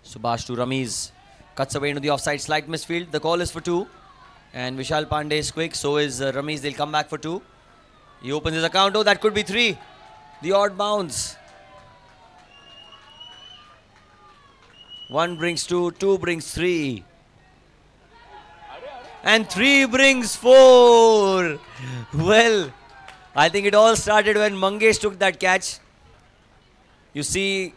S5: Subhash to Ramiz. Cuts away into the offside, slight misfield. The call is for 2. And Vishal Pandey is quick. So is Ramiz. They'll come back for 2. He opens his account. Oh, that could be 3. The odd bounce. 1 brings 2. 2 brings 3. And 3 brings 4. Well, I think it all started when Mangesh took that catch. You see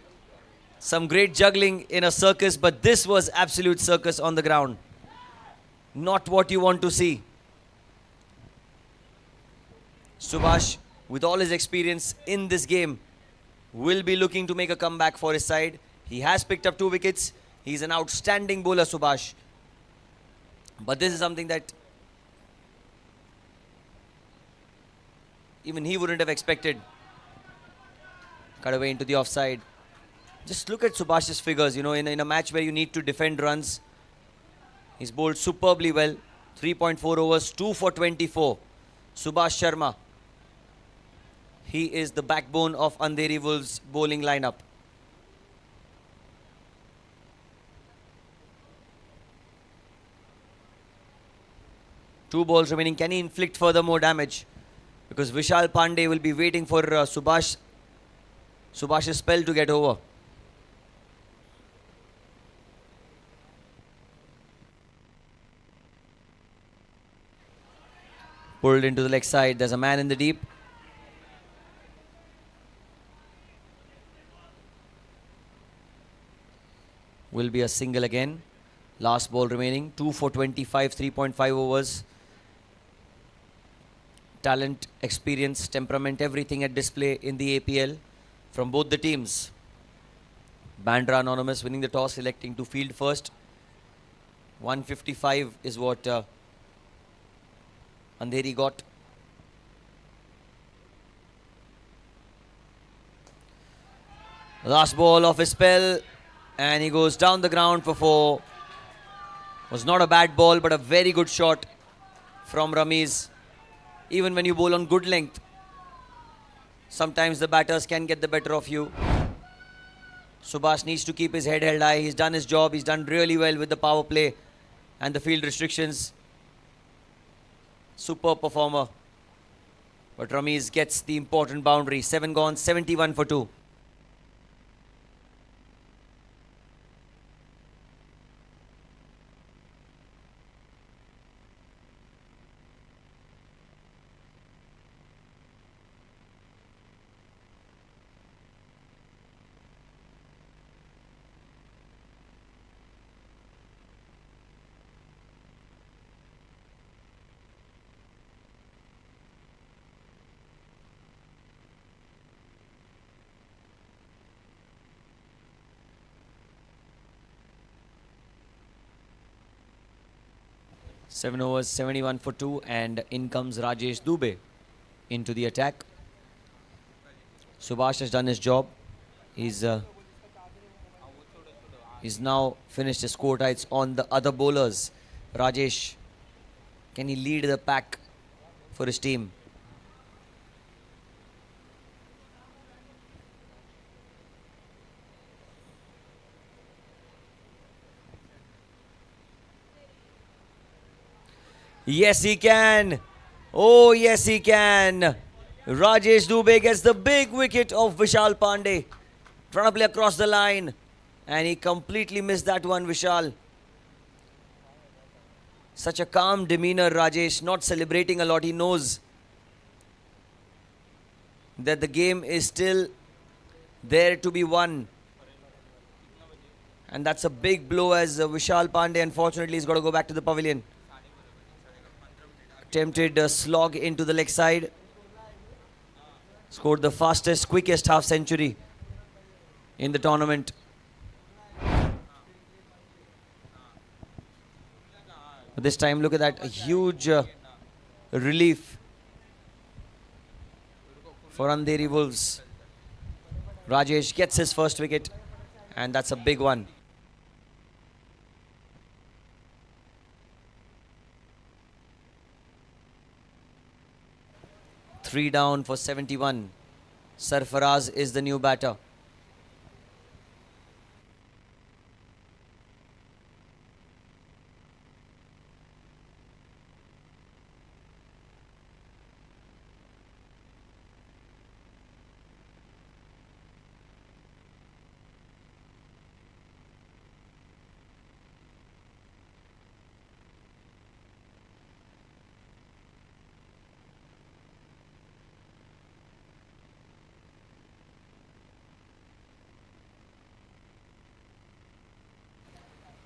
S5: some great juggling in a circus, but this was absolute circus on the ground. Not what you want to see. Subhash, with all his experience in this game, will be looking to make a comeback for his side. He has picked up 2 wickets. He's an outstanding bowler, Subhash. But this is something that even he wouldn't have expected. Cut away into the offside. Just look at Subhash's figures, you know, in a match where you need to defend runs. He's bowled superbly well. 3.4 overs, 2 for 24. Subhash Sharma. He is the backbone of Andheri Wolves' bowling lineup. Two balls remaining. Can he inflict further more damage? Because Vishal Pandey will be waiting for Subhash's spell to get over. Pulled into the leg side. There's a man in the deep. Will be a single again. Last ball remaining. 2 for 25, 3.5 overs. Talent, experience, temperament, everything at display in the APL from both the teams. Bandra Anonymous winning the toss, electing to field first. 155 is what Andheri got. Last ball of his spell, and he goes down the ground for 4. Was not a bad ball, but a very good shot from Ramiz. Even when you bowl on good length, sometimes the batters can get the better of you. Subhash needs to keep his head held high. He's done his job. He's done really well with the power play and the field restrictions. Super performer. But Ramiz gets the important boundary. 7 gone, 71 for 2. Seven overs, 71 for 2, and in comes Rajesh Dubey into the attack. Subhash has done his job. He's now finished his score tides on the other bowlers. Rajesh, can he lead the pack for his team? Yes, he can. Oh, yes, he can. Rajesh Dubey gets the big wicket of Vishal Pandey. Trying to play across the line. And he completely missed that one, Vishal. Such a calm demeanor, Rajesh. Not celebrating a lot. He knows that the game is still there to be won. And that's a big blow as Vishal Pandey, unfortunately, has got to go back to the pavilion. Attempted a slog into the leg side. Scored the fastest, quickest half century in the tournament. But this time, look at that, a huge relief for Andheri Wolves. Rajesh gets his first wicket, and that's a big one. Three down for 71. Sarfaraz is the new batter.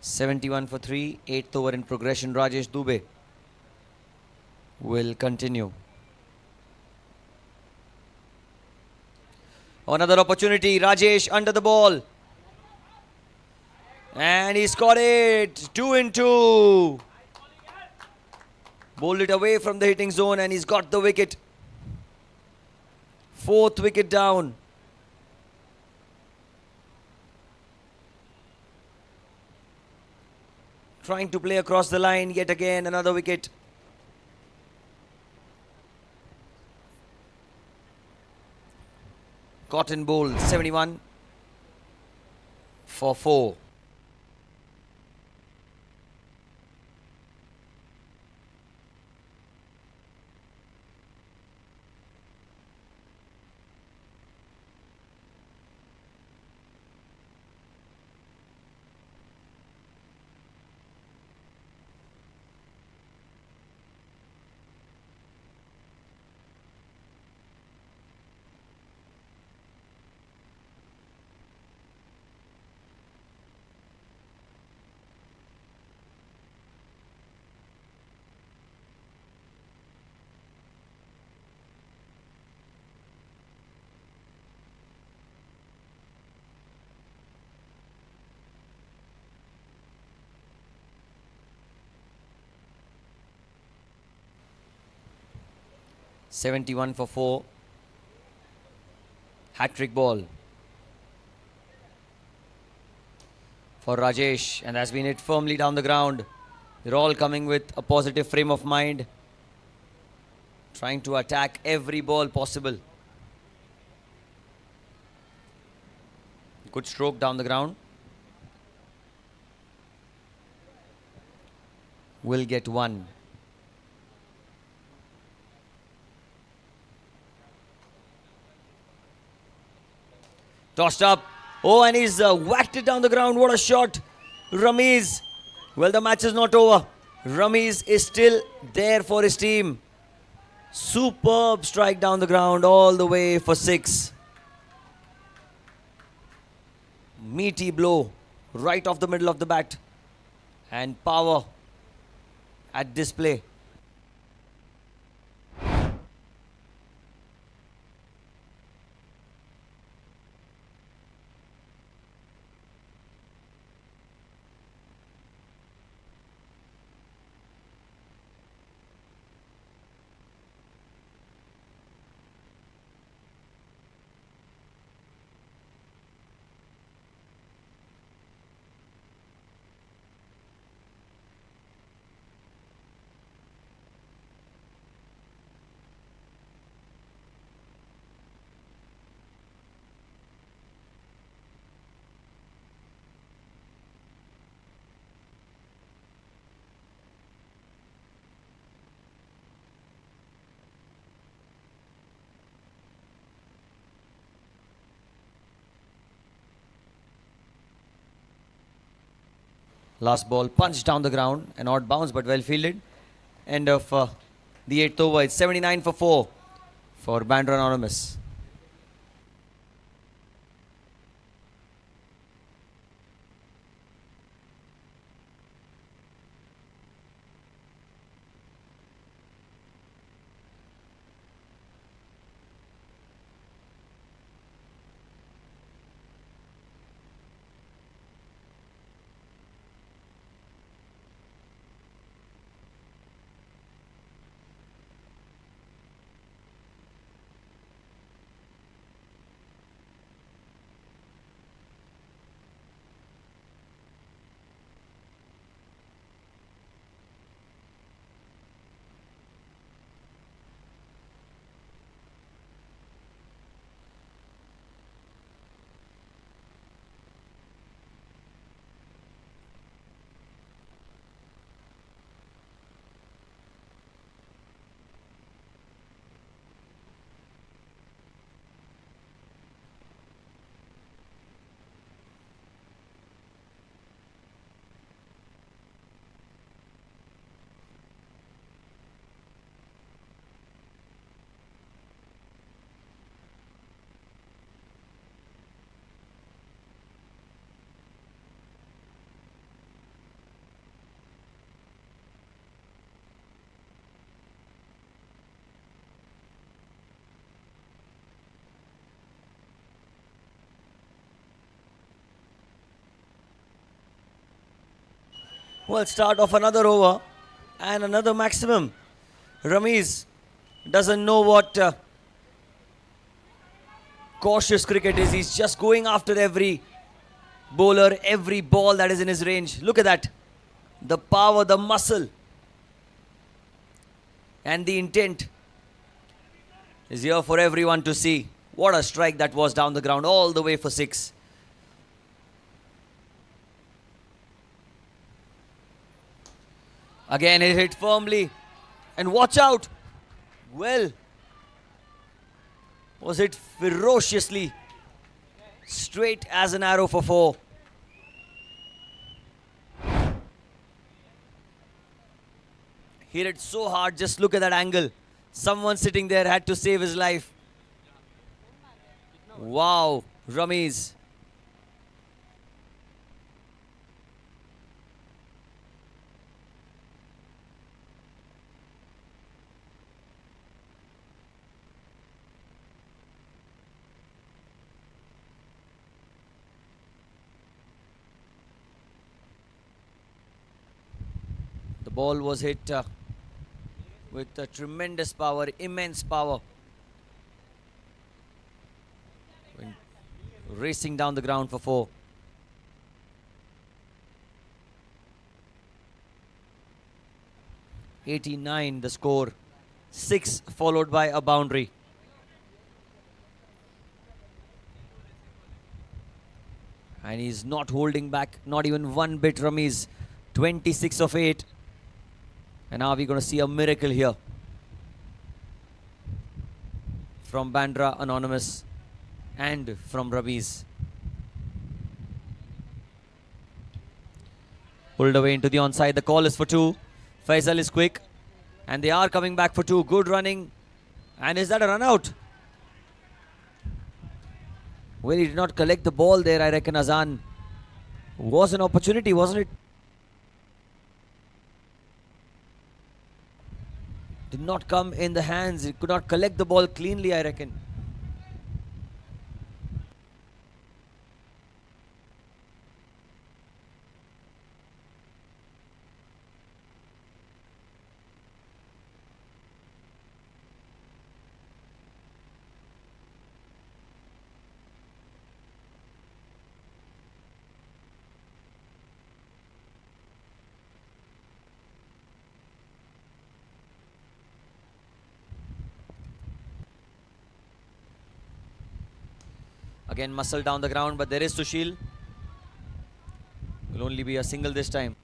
S5: .71 for 3, 8th over in progression. Rajesh Dubey will continue. Another opportunity. Rajesh under the ball. And he's got it. 2 in 2. Bowled it away from the hitting zone and he's got the wicket. 4th wicket down. Trying to play across the line, yet again another wicket. Cotton bowled 71 for 4. 71 for 4. Hat-trick ball for Rajesh, and has been hit firmly down the ground. They're all coming with a positive frame of mind, trying to attack every ball possible. Good stroke down the ground. Will get one. Tossed up. Oh, and he's whacked it down the ground. What a shot. Ramiz. Well, the match is not over. Ramiz is still there for his team. Superb strike down the ground all the way for 6. Meaty blow right off the middle of the bat. And power at display. Last ball punched down the ground. An odd bounce, but well fielded. End of the 8th over. It's 79 for 4 for Bandra Anonymous. Well, start of another over and another maximum. Ramiz doesn't know what cautious cricket is. He's just going after every bowler, every ball that is in his range. Look at that. The power, the muscle, and the intent is here for everyone to see. What a strike that was down the ground all the way for 6. Again, it hit firmly. And watch out. Well, was hit ferociously. Straight as an arrow for 4. Hit it so hard. Just look at that angle. Someone sitting there had to save his life. Wow, Ramiz. The ball was hit with tremendous power, immense power. Racing down the ground for 4. .89 the score. 6 followed by a boundary. And he's not holding back, not even one bit. Ramiz, 26 of 8. And now we're going to see a miracle here from Bandra Anonymous and from Ramiz. Pulled away into the onside. The call is for 2. Faisal is quick. And they are coming back for 2. Good running. And is that a run out? Well, he did not collect the ball there, I reckon. Azan was an opportunity, wasn't it? Did not come in the hands. He could not collect the ball cleanly, I reckon. Again, muscle down the ground, but there is Sushil. Will only be a single this time.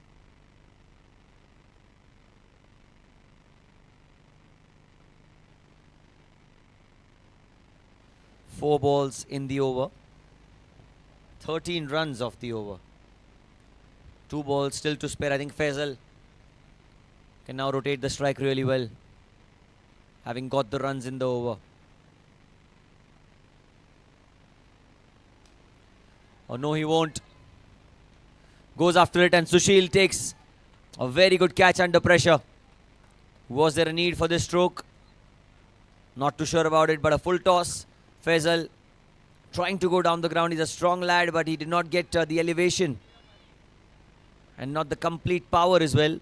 S5: Four balls in the over. 13 runs off the over. 2 balls still to spare. I think Faisal can now rotate the strike really well, having got the runs in the over. Oh no, he won't. Goes after it, and Sushil takes a very good catch under pressure. Was there a need for this stroke? Not too sure about it, but a full toss. Faisal trying to go down the ground. He's a strong lad, but he did not get the elevation and not the complete power as well.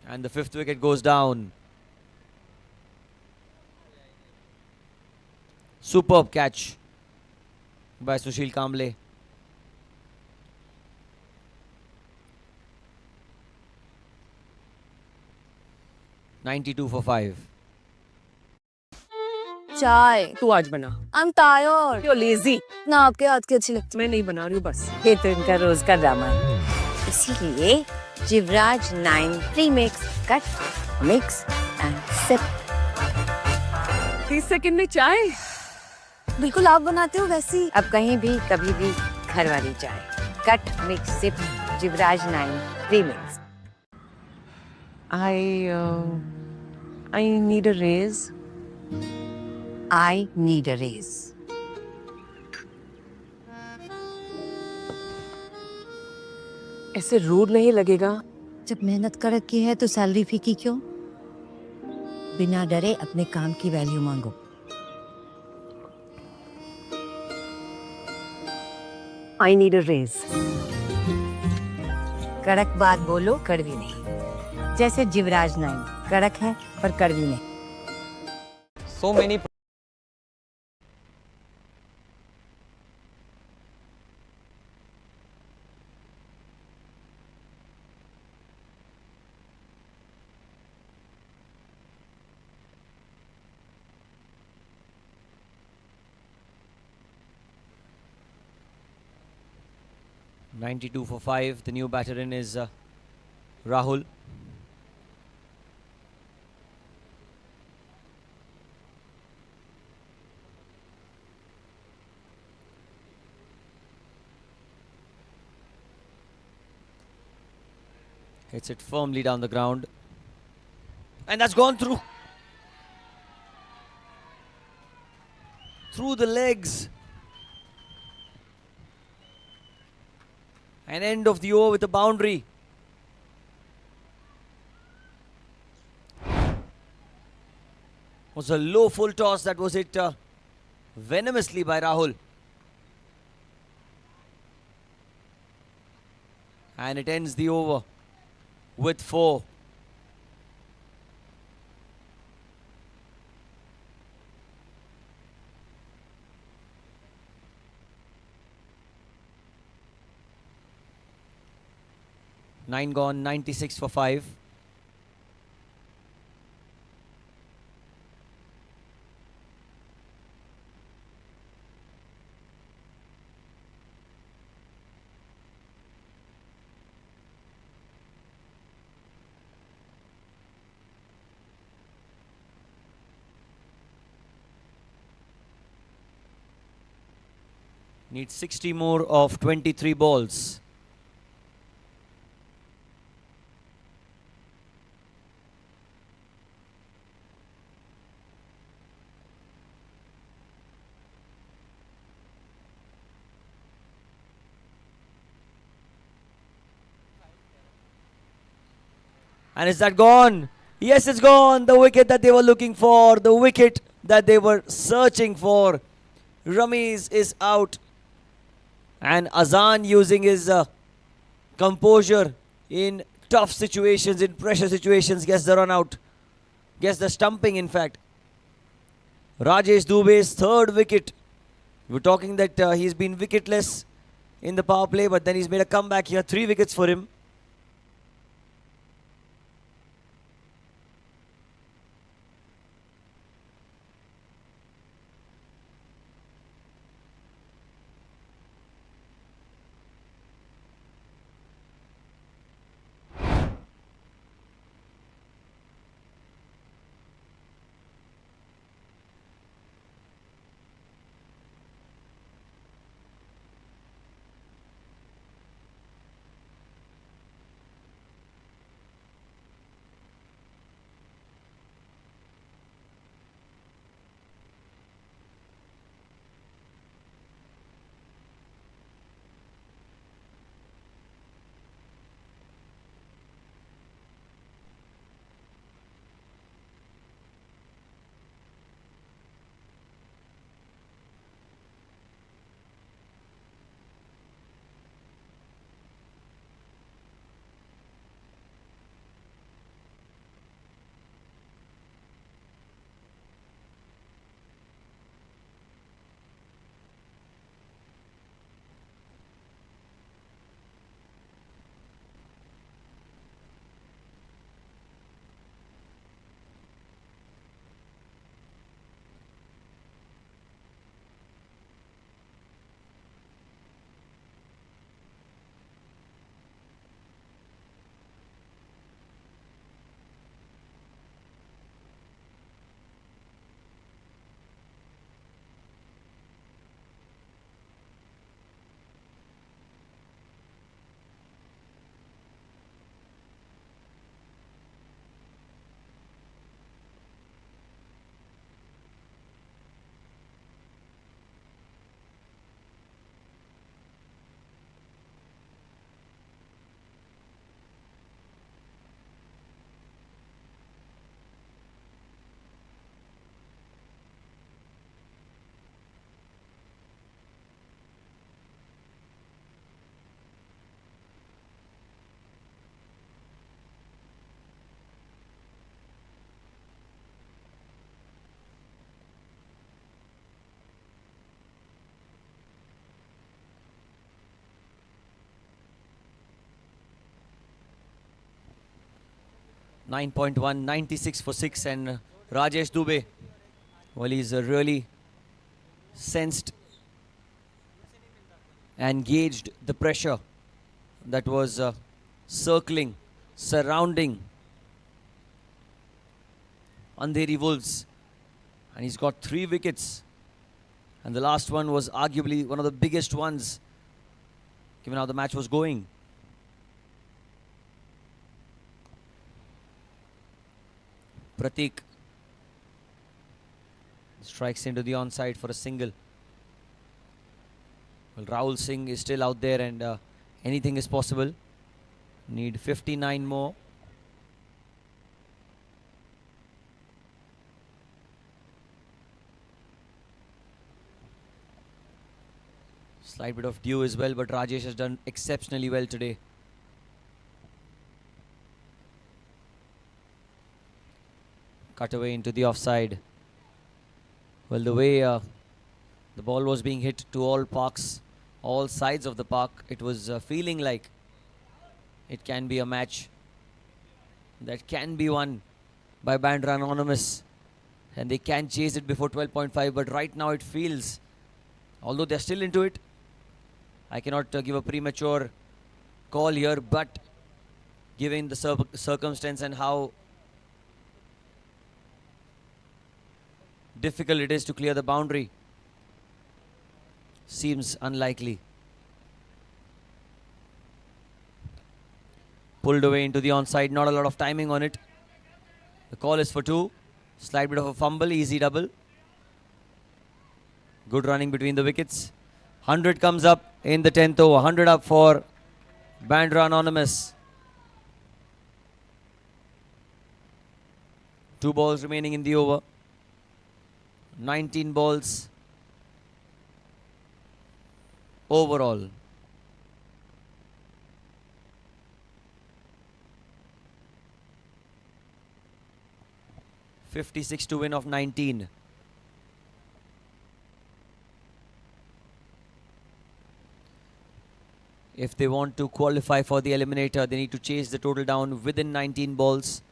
S5: And the 5th wicket goes down. Superb catch by Sushil Kamble. .92 for 5.
S4: चाय
S3: तू आज बना.
S4: I'm tired.
S3: You're lazy.
S4: ना आपके हाथ की अच्छी लगती.
S3: मैं नहीं बना रही हूँ बस.
S4: ये तो इनका रोज का ड्रामा है. इसीलिए Jivraj 9 premix cut mix and sip.
S3: 30 second में चाय.
S4: बिल्कुल आप बनाते हो वैसी. अब कहीं भी कभी भी घर वाली चाय. Cut mix sip Jivraj 9 premix.
S3: I need a raise.
S2: I need a raise.
S3: ऐसे रूड नहीं लगेगा.
S2: जब मेहनत कर रखी है तो सैलरी फीकी क्यों? बिना डरे अपने काम की वैल्यू मांगो.
S3: I need a raise.
S2: कड़क बात बोलो, कड़वी नहीं. जैसे जिवराज 9 कड़क है पर कड़वी नहीं.
S1: So many.
S5: .92 for 5. The new batter in is Rahul. Hits it firmly down the ground. And that's gone through. Through the legs. An end of the over with a boundary. Was a low full toss that was hit venomously by Rahul. And it ends the over. with 4. Nine gone, 96 for 5. Need 60 more of 23 balls. And is that gone? Yes, it's gone. The wicket that they were looking for, the wicket that they were searching for. Ramesh is out. And Azan using his composure in tough situations, in pressure situations, gets the run out. Gets the stumping, in fact. Rajesh Dubey's 3rd wicket. We're talking that he's been wicketless in the power play, but then he's made a comeback here. 3 wickets for him. .1, 96 for 6, and Rajesh Dubey, well, he's really sensed and gauged the pressure that was circling, surrounding Andheri Wolves, and he's got 3 wickets, and the last one was arguably one of the biggest ones given how the match was going. Pratik strikes into the onside for a single. Well, Rahul Singh is still out there, and anything is possible. Need 59 more. Slight bit of dew as well, but Rajesh has done exceptionally well today. Cut away into the offside. Well, the way the ball was being hit to all parks, all sides of the park, it was feeling like it can be a match that can be won by Bandra Anonymous, and they can chase it before 12.5, but right now it feels, although they're still into it, I cannot give a premature call here, but given the circumstance and how difficult it is to clear the boundary, seems unlikely. Pulled away into the onside, not a lot of timing on it. The call is for 2. Slight bit of a fumble, easy double. Good running between the wickets. 100 comes up in the 10th over. 100 up for Bandra Anonymous. 2 balls remaining in the over. 19 balls overall. .56 to win of 19. If they want to qualify for the eliminator, they need to chase the total down within 19 balls.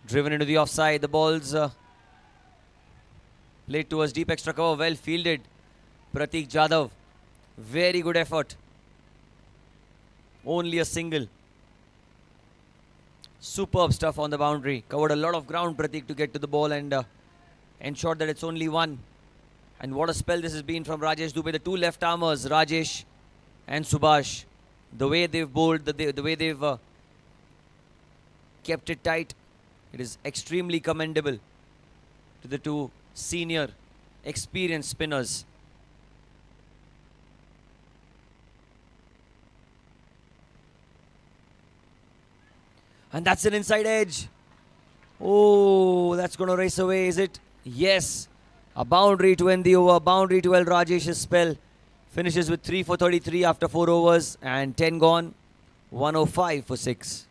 S5: Driven into the offside, the balls played towards deep extra cover, well fielded. Pratik Jadhav, very good effort. Only a single. Superb stuff on the boundary. Covered a lot of ground, Pratik, to get to the ball and ensured that it's only one. And what a spell this has been from Rajesh Dubey. The 2 left armers, Rajesh and Subhash. The way they've bowled, the way they've kept it tight, it is extremely commendable to the 2 senior, experienced spinners. And that's an inside edge. Oh, that's going to race away, is it? Yes. A boundary to end the over. Boundary to El Rajesh's spell. Finishes with 3 for 33 after 4 overs and 10 gone. 105 for 6.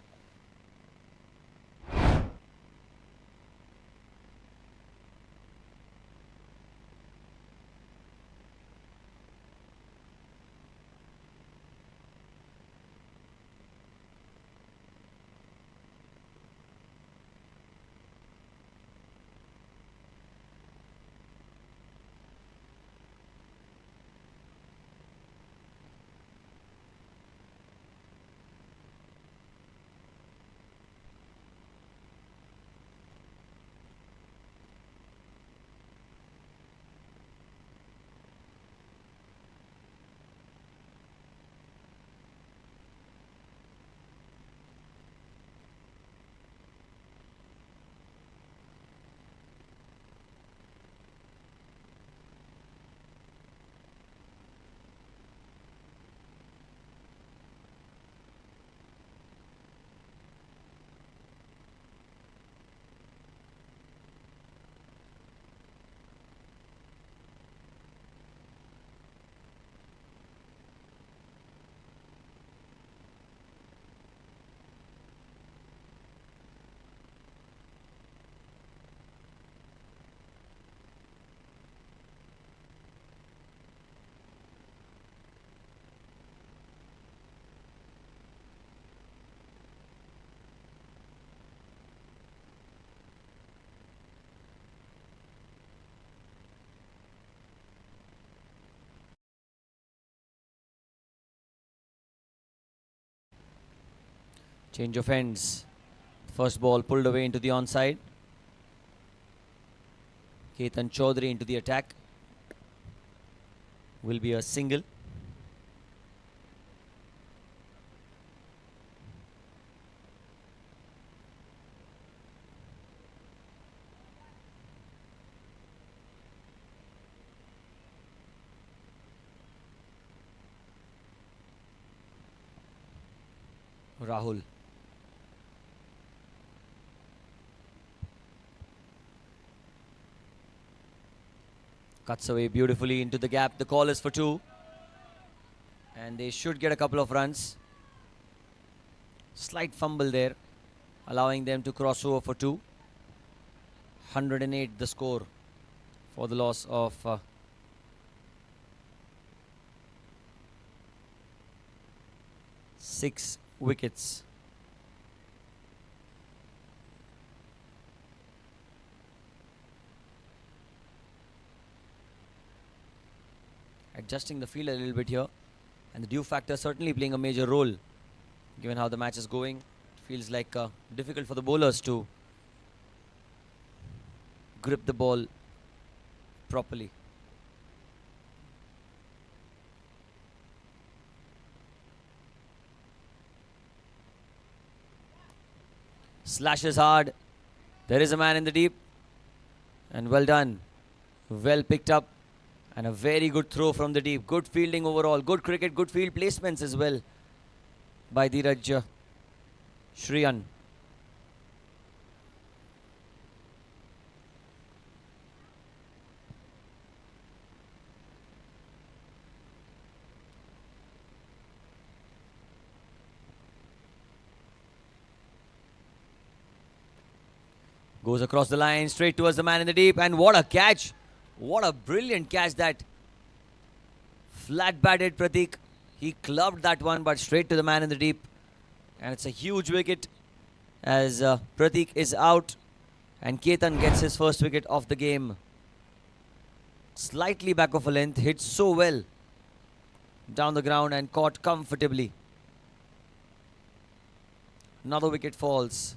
S5: Change of ends. First ball pulled away into the onside. Ketan Chaudhary into the attack. Will be a single. Rahul. Cuts away beautifully into the gap. The call is for 2. And they should get a couple of runs. Slight fumble there, allowing them to cross over for 2. 108 the score for the loss of 6 wickets. Adjusting the field a little bit here, and the dew factor certainly playing a major role given how the match is going. It feels like difficult for the bowlers to grip the ball properly. Slashes hard. There is a man in the deep, and well done, well picked up, and a very good throw from the deep. Good fielding overall, good cricket, good field placements as well by Dheeraj Shriyan. Goes across the line, straight towards the man in the deep, and what a catch! What a brilliant catch that. Flat-batted Pratik. He clubbed that one, but straight to the man in the deep. And it's a huge wicket as Pratik is out, and Ketan gets his first wicket of the game. Slightly back of a length, hit so well down the ground and caught comfortably. Another wicket falls.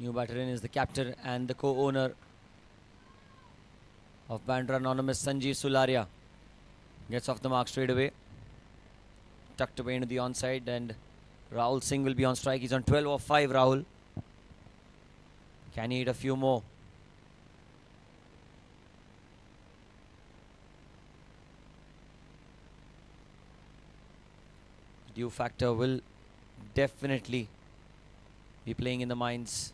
S5: New batter in is the captain and the co-owner of Bandra Anonymous, Sanjeev Sularia. Gets off the mark straight away. Tucked away into the onside, and Rahul Singh will be on strike. He's on 12 of 5, Rahul. Can he hit a few more? Dew factor will definitely be playing in the minds.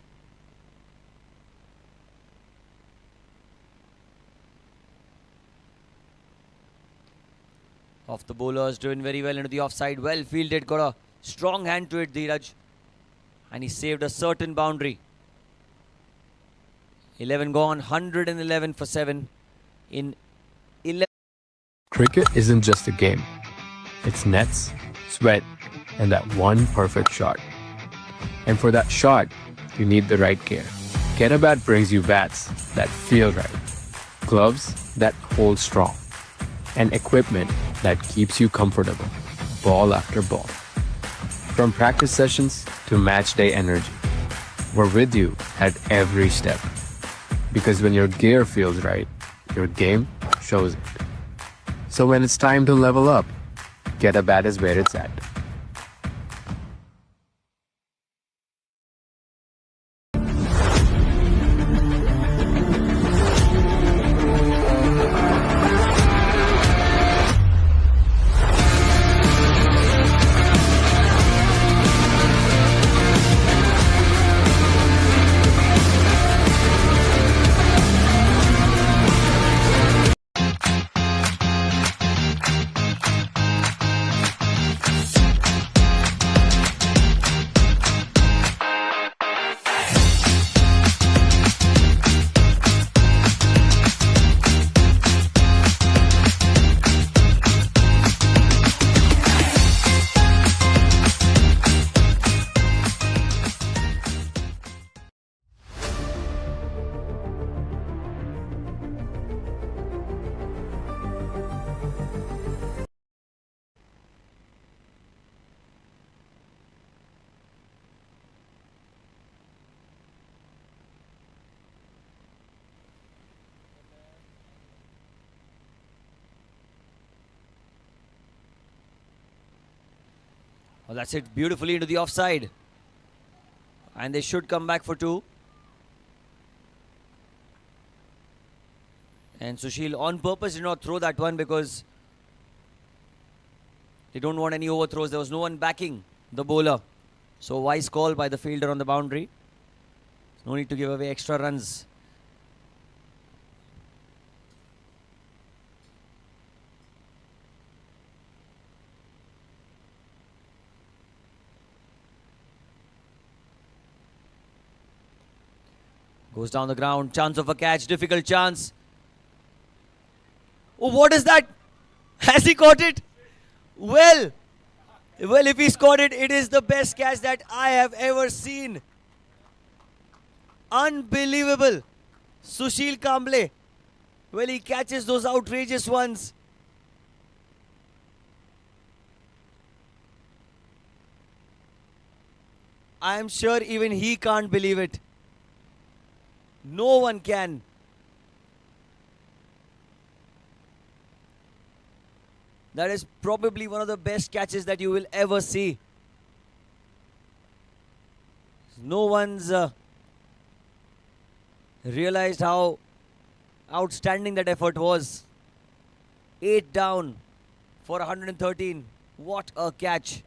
S5: Of the bowlers, driven very well into the offside. Well fielded, got a strong hand to it, Dheeraj. And he saved a certain boundary. 11 gone, 111 for 7 in 11.
S8: Cricket isn't just a game. It's nets, sweat, and that one perfect shot. And for that shot, you need the right gear. Get a Bat brings you bats that feel right, gloves that hold strong, and equipment that keeps you comfortable, ball after ball. From practice sessions to match day energy, we're with you at every step. Because when your gear feels right, your game shows it. So when it's time to level up, Get a Bat is where it's at.
S5: Well, that's it beautifully into the offside. And they should come back for 2. And Sushil on purpose did not throw that one because they don't want any overthrows. There was no one backing the bowler. So wise call by the fielder on the boundary. No need to give away extra runs. Goes down the ground. Chance of a catch. Difficult chance. Oh, what is that? Has he caught it? Well, if he scored it, it is the best catch that I have ever seen. Unbelievable. Sushil Kamble. Well, he catches those outrageous ones. I am sure even he can't believe it. No one can. That is probably one of the best catches that you will ever see. No one's realized how outstanding that effort was. 8 down for 113. What a catch.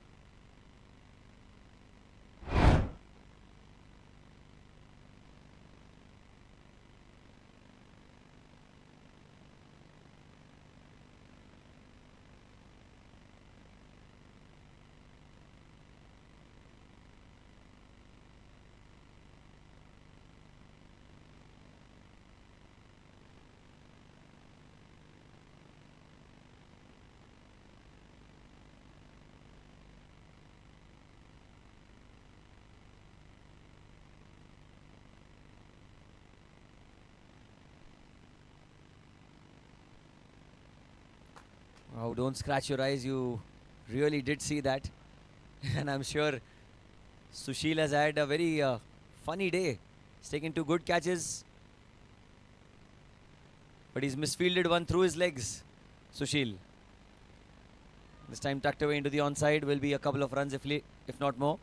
S5: Oh, don't scratch your eyes. You really did see that. And I'm sure Sushil has had a very funny day. He's taken 2 good catches. But he's misfielded one through his legs. Sushil. This time tucked away into the onside. Will be a couple of runs if not more.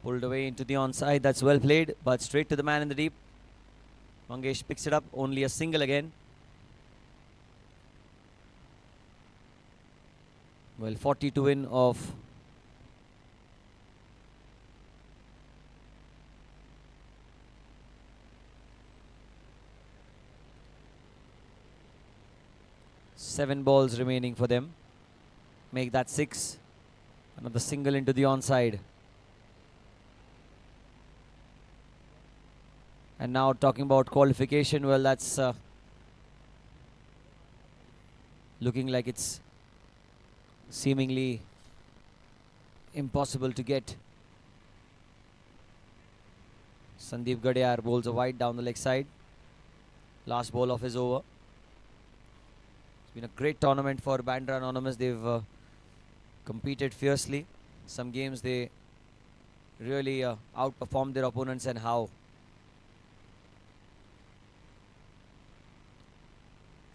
S5: Pulled away into the onside. That's well played, but straight to the man in the deep. Mangesh picks it up. Only a single again. Well, 40 to win of seven balls remaining for them. Make that 6. Another single into the onside. And now talking about qualification, well, that's looking like it's seemingly impossible to get. Sandeep Gadiyar bowls a wide down the leg side. Last ball of his over. It's been a great tournament for Bandra Anonymous. They've competed fiercely. Some games they really outperformed their opponents, and how.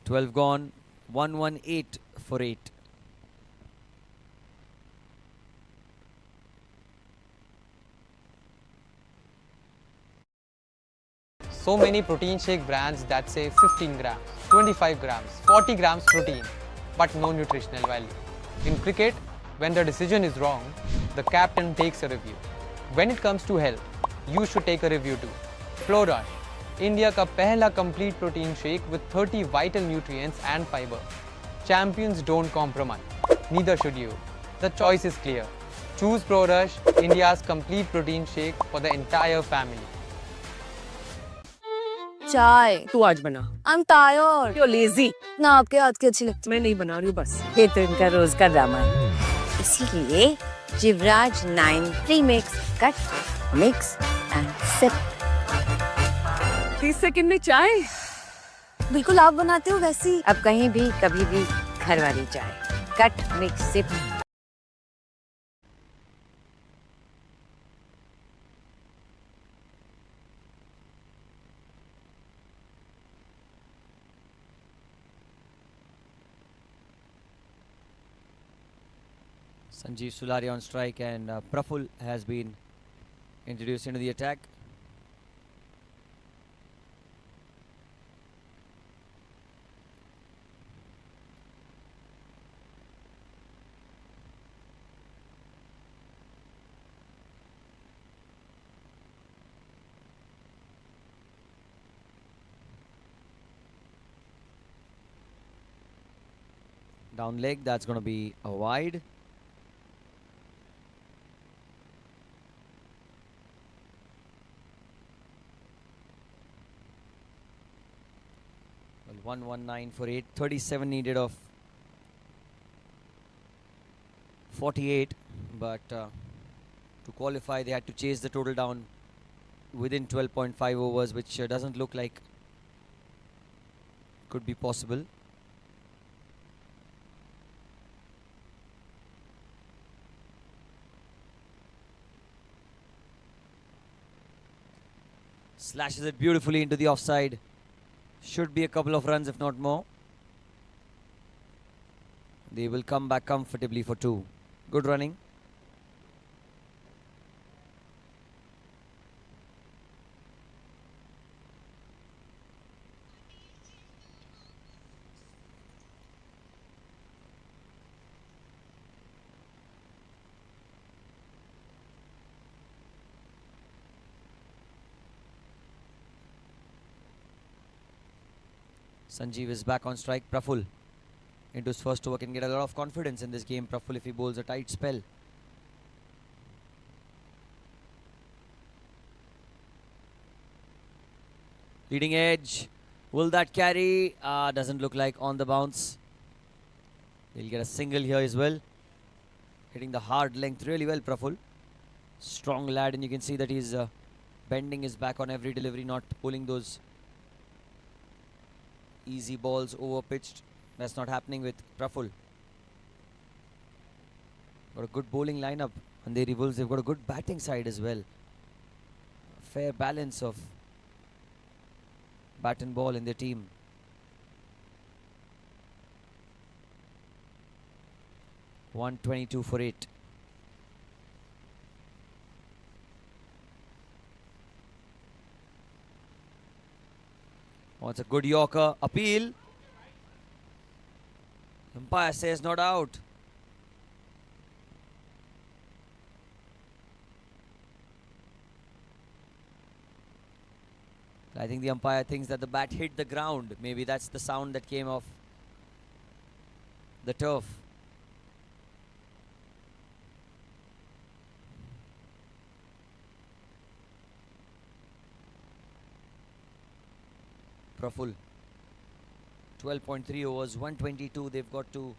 S5: 12 gone, 118 for 8.
S1: So many protein shake brands that say 15 grams, 25 grams, 40 grams protein, but no nutritional value. In cricket, when the decision is wrong, the captain takes a review. When it comes to health, you should take a review too. Florush, India का पहला complete protein shake with 30 vital nutrients and fiber. Champions don't compromise. Neither should you. The choice is clear. Choose ProRush, India's complete protein shake for the entire family.
S3: चाय तू आज बना.
S4: I'm tired.
S3: You're lazy.
S4: ना आपके हाथ की अच्छी लगती.
S3: मैं नहीं बना रही हूँ बस.
S4: ये तो इनका रोज का ड्रामा है. इसीलिए Jivraj 9 premix cut mix and sip.
S3: 30 second में चाय.
S4: बिल्कुल आप बनाते हो वैसी. अब कहीं भी कभी भी घर वाली चाय. Cut, mix, sip.
S5: Sanjeev Sulari on strike, and Praful has been introduced into the attack. Down leg, that's going to be a wide. Well, 119 for 8, 37 needed of 48, but to qualify they had to chase the total down within 12.5 overs, which doesn't look like could be possible. Slashes it beautifully into the offside. Should be a couple of runs, if not more. They will come back comfortably for 2. Good running. Sanjeev is back on strike. Praful into his first over can get a lot of confidence in this game. Praful, if he bowls a tight spell. Leading edge. Will that carry? Doesn't look like on the bounce. He'll get a single here as well. Hitting the hard length really well, Praful. Strong lad, and you can see that he's bending his back on every delivery, not pulling those easy balls over pitched. That's not happening with Praful. Got a good bowling lineup. Andheri Wolves, they've got a good batting side as well. Fair balance of bat and ball in their team. $122 for 8. Wants a good Yorker. Appeal. Umpire says not out. I think the umpire thinks that the bat hit the ground. Maybe that's the sound that came off the turf. Praful. 12.3 overs, 122. They've got to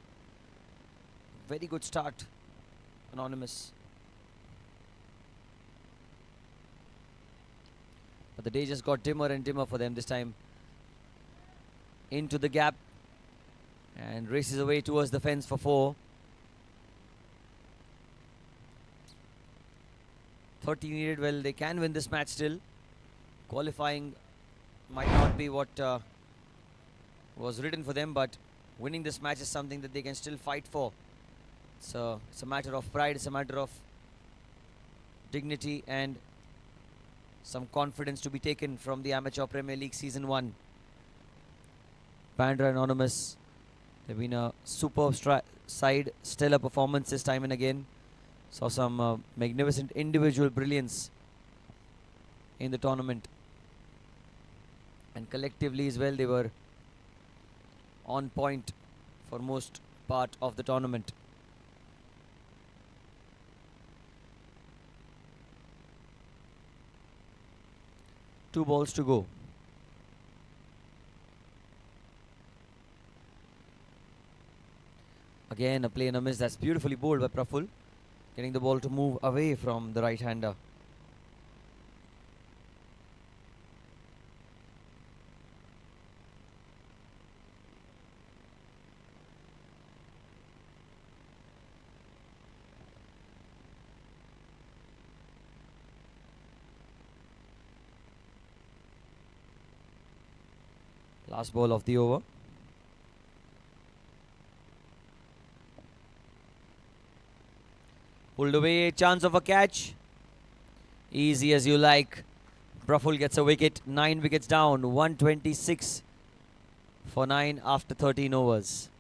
S5: very good start. Anonymous. But the day just got dimmer and dimmer for them this time. Into the gap and races away towards the fence for 4. 30 needed. Well, they can win this match still. Qualifying might not be what was written for them, but winning this match is something that they can still fight for. So it's a matter of pride, it's a matter of dignity and some confidence to be taken from the Amateur Premier League Season 1. Bandra Anonymous, they've been a superb side, stellar performances time and again. Saw some magnificent individual brilliance in the tournament. And collectively as well, they were on point for most part of the tournament. Two balls to go. Again, a play and a miss. That's beautifully bowled by Praful, getting the ball to move away from the right-hander. Last ball of the over. Pulled away, chance of a catch. Easy as you like. Praful gets a wicket, 9 wickets down, 126 for 9 after 13 overs.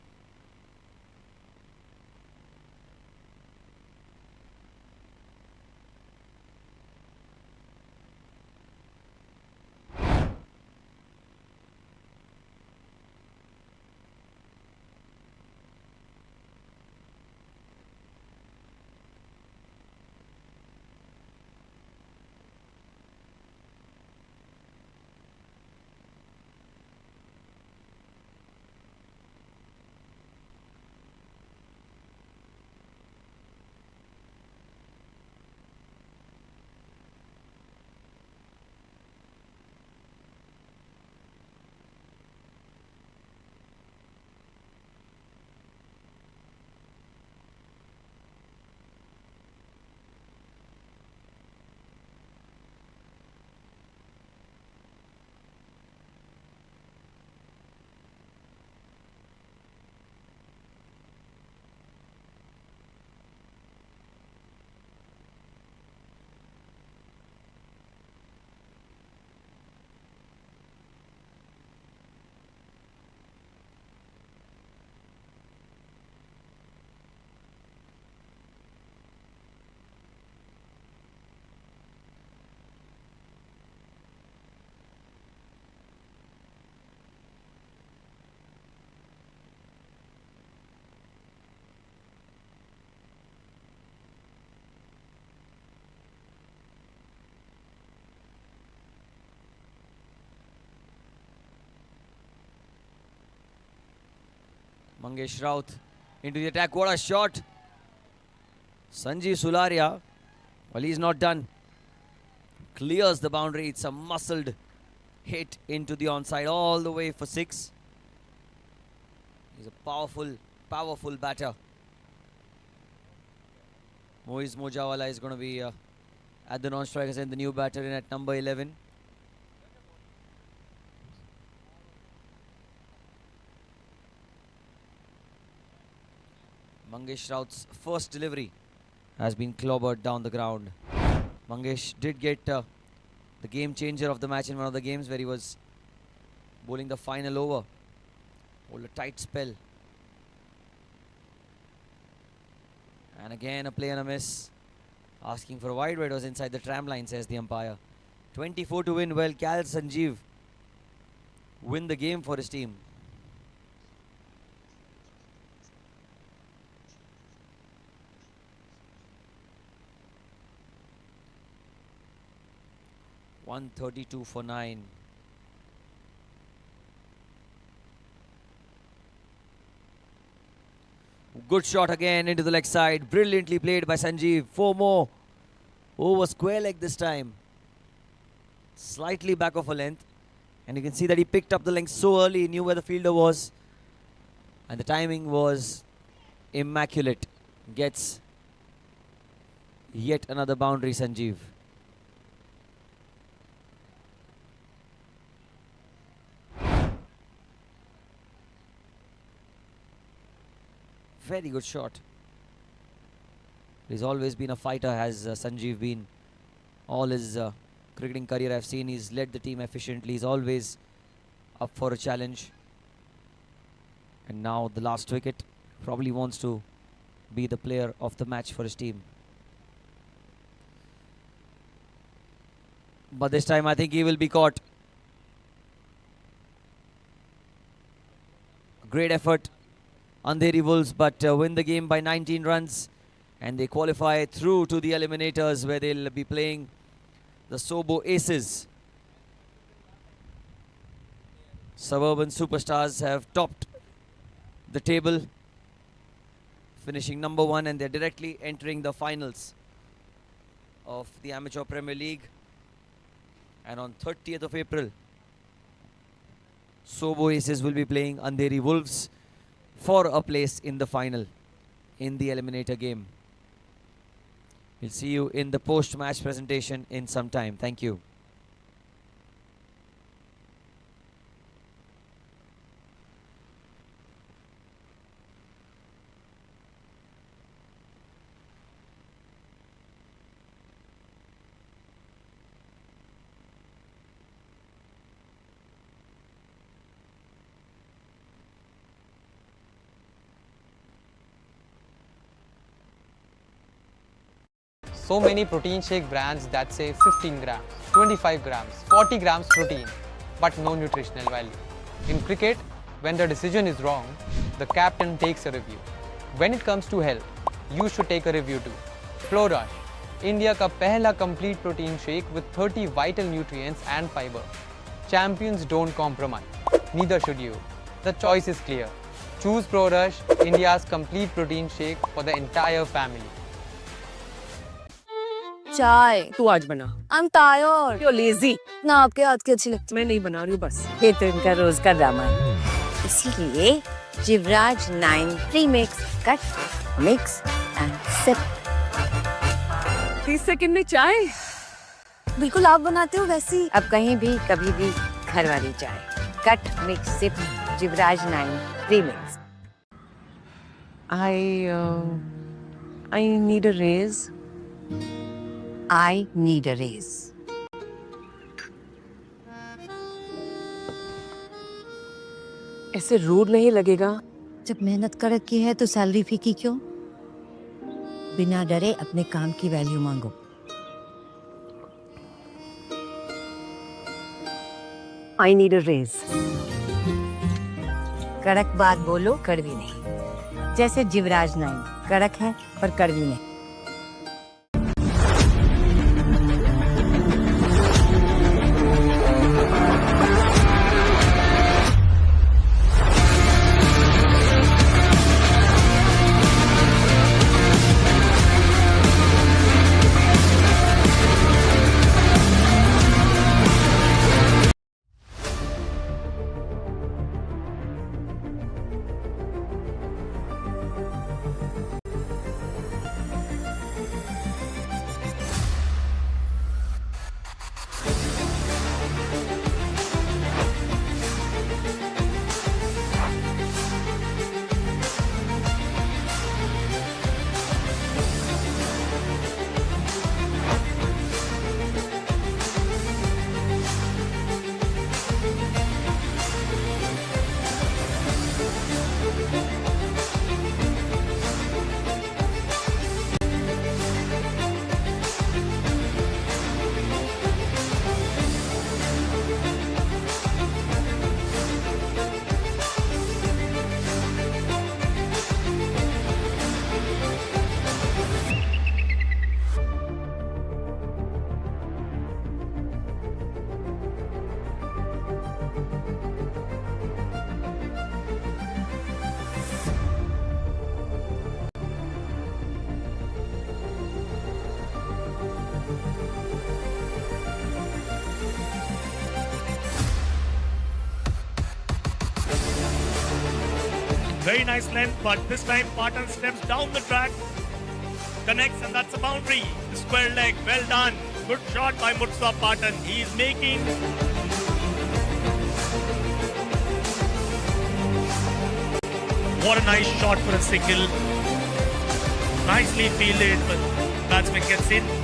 S5: Mangesh Raut into the attack. What a shot! Sanjeev Sularia, well, he's not done. Clears the boundary. It's a muscled hit into the onside all the way for 6. He's a powerful batter. Moiz Mojawala is going to be at the non-strikers and the new batter in at number 11. Mangesh Raut's first delivery has been clobbered down the ground. Mangesh did get the game changer of the match in one of the games where he was bowling the final over. Hold a tight spell. And again a play and a miss. Asking for a wide, but it was inside the tram line, says the umpire. 24 to win. Well, Cal Sanjeev win the game for his team. $132 for 9. Good shot again into the leg side. Brilliantly played by Sanjeev. 4 more. Over square leg this time. Slightly back of a length. And you can see that he picked up the length so early. He knew where the fielder was. And the timing was immaculate. Gets yet another boundary, Sanjeev. Very good shot. He's always been a fighter, has Sanjeev been. All his cricketing career I've seen, he's led the team efficiently. He's always up for a challenge. And now the last wicket, probably wants to be the player of the match for his team. But this time I think he will be caught. Great effort. Andheri Wolves, but win the game by 19 runs. And they qualify through to the eliminators where they'll be playing the Sobo Aces. Suburban Superstars have topped the table, finishing number 1, and they're directly entering the finals of the Amateur Premier League. And on 30th of April, Sobo Aces will be playing Andheri Wolves for a place in the final in the eliminator game. We'll see you in the post-match presentation in some time. Thank you.
S1: so many protein shake brands that say 15 grams, 25 grams, 40 grams protein, but no nutritional value. In cricket, when the decision is wrong, the captain takes a review. When it comes to health, you should take a review too. Flow Rush, India का पहला complete protein shake with 30 vital nutrients and fiber. Champions don't compromise. Neither should you. The choice is clear. Choose Pro Rush, India's complete protein shake for the entire family.
S3: चाय तू आज बना।
S4: I'm tired.
S3: You're lazy।
S4: ना आपके हाथ की अच्छी लगती।
S3: मैं नहीं बना रही हूँ बस।
S4: ये तो इनका रोज का ड्रामा है। इसीलिए Jivraj 9 premix cut mix and sip.
S3: 30 second में चाय।
S4: बिल्कुल आप बनाते हो वैसी। अब कहीं भी कभी भी घर वाली चाय। Cut mix sip Jivraj 9 premix.
S3: I need a raise।
S2: I need a raise.
S3: ऐसे रूड नहीं लगेगा।
S2: जब मेहनत कर की है तो सैलरी फीकी क्यों? बिना डरे अपने काम की वैल्यू मांगो।
S3: I need a raise।
S2: कड़क बात बोलो, कड़वी नहीं। जैसे जिवराज 9 कड़क है पर कड़वी नहीं।
S9: Very nice length, but this time Patan steps down the track, connects, and that's a boundary. The square leg, well done. Good shot by Mutsa Patan. He is making. What a nice shot for a single. Nicely fielded, but batsman gets in.